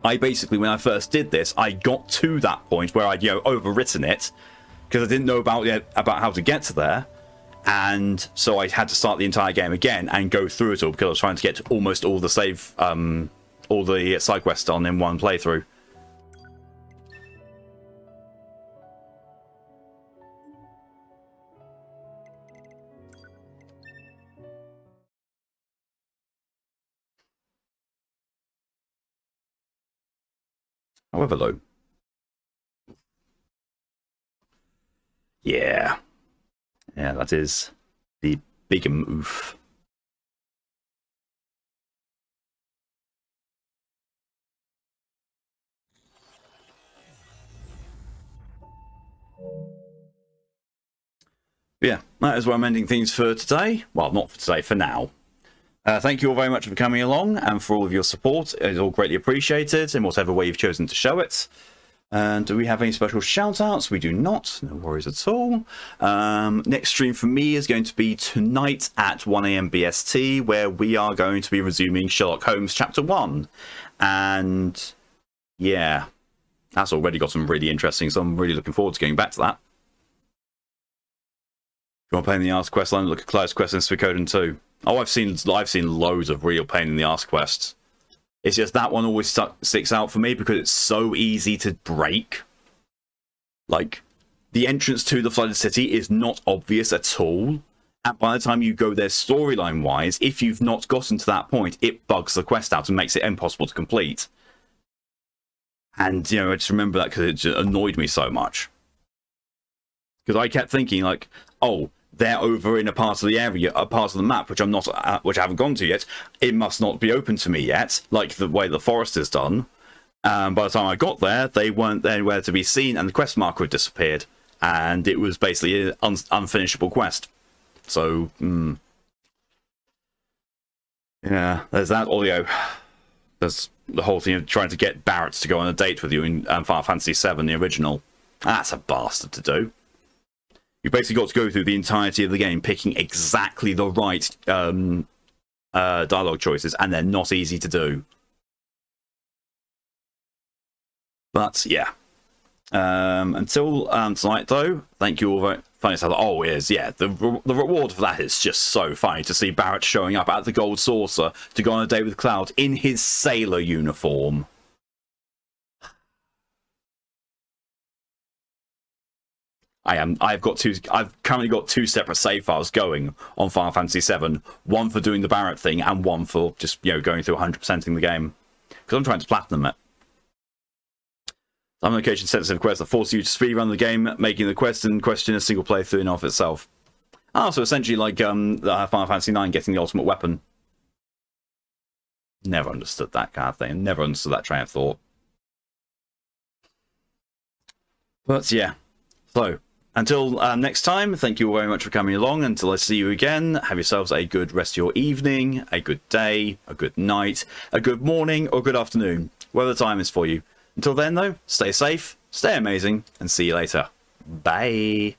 Speaker 1: I basically, when I first did this, I got to that point where I'd overwritten it because I didn't know about how to get to there, and so I had to start the entire game again and go through it all because I was trying to get almost all the all the side quests done in one playthrough. However, though, yeah, that is the big move. Yeah, that is where I'm ending things for today. Well, not for today, for now. Thank you all very much for coming along and for all of your support. It is all greatly appreciated in whatever way you've chosen to show it. And do we have any special shout-outs? We do not. No worries at all. Next stream for me is going to be tonight at 1 AM BST, where we are going to be resuming Sherlock Holmes Chapter 1. And yeah, that's already got some really interesting, so I'm really looking forward to going back to that. You want to play in the Ask quest line? Look at Clive's quest in Suikoden 2. Oh, I've seen loads of real pain in the Ask quests. It's just that one always sticks out for me because it's so easy to break. Like, the entrance to the Flooded City is not obvious at all. And by the time you go there storyline-wise, if you've not gotten to that point, it bugs the quest out and makes it impossible to complete. And, you know, I just remember that because it just annoyed me so much. Because I kept thinking, like, oh, they're over in a part of the area, a part of the map, which which I haven't gone to yet. It must not be open to me yet, like the way the forest is done. By the time I got there, they weren't anywhere to be seen, and the quest marker had disappeared, and it was basically an unfinishable quest. So, yeah, there's that. Audio. There's the whole thing of trying to get Barrett to go on a date with you in Final Fantasy VII, the original. That's a bastard to do. You basically got to go through the entirety of the game picking exactly the right dialogue choices, and they're not easy to do. But yeah. Until tonight, though, thank you all very funny. Oh, it is, yeah. The reward for that is just so funny to see Barrett showing up at the Gold Saucer to go on a date with Cloud in his sailor uniform. I've currently got two separate save files going on Final Fantasy VII. One for doing the Barrett thing, and one for just, you know, going through 100%ing the game. Because I'm trying to platinum it. Some location-sensitive quests that force you to speedrun the game, making the quest in question a single playthrough in of itself. So essentially like Final Fantasy IX getting the ultimate weapon. Never understood that kind of thing. Never understood that train of thought. But yeah. So, until next time, thank you all very much for coming along. Until I see you again, have yourselves a good rest of your evening, a good day, a good night, a good morning, or good afternoon, whatever the time is for you. Until then, though, stay safe, stay amazing, and see you later. Bye.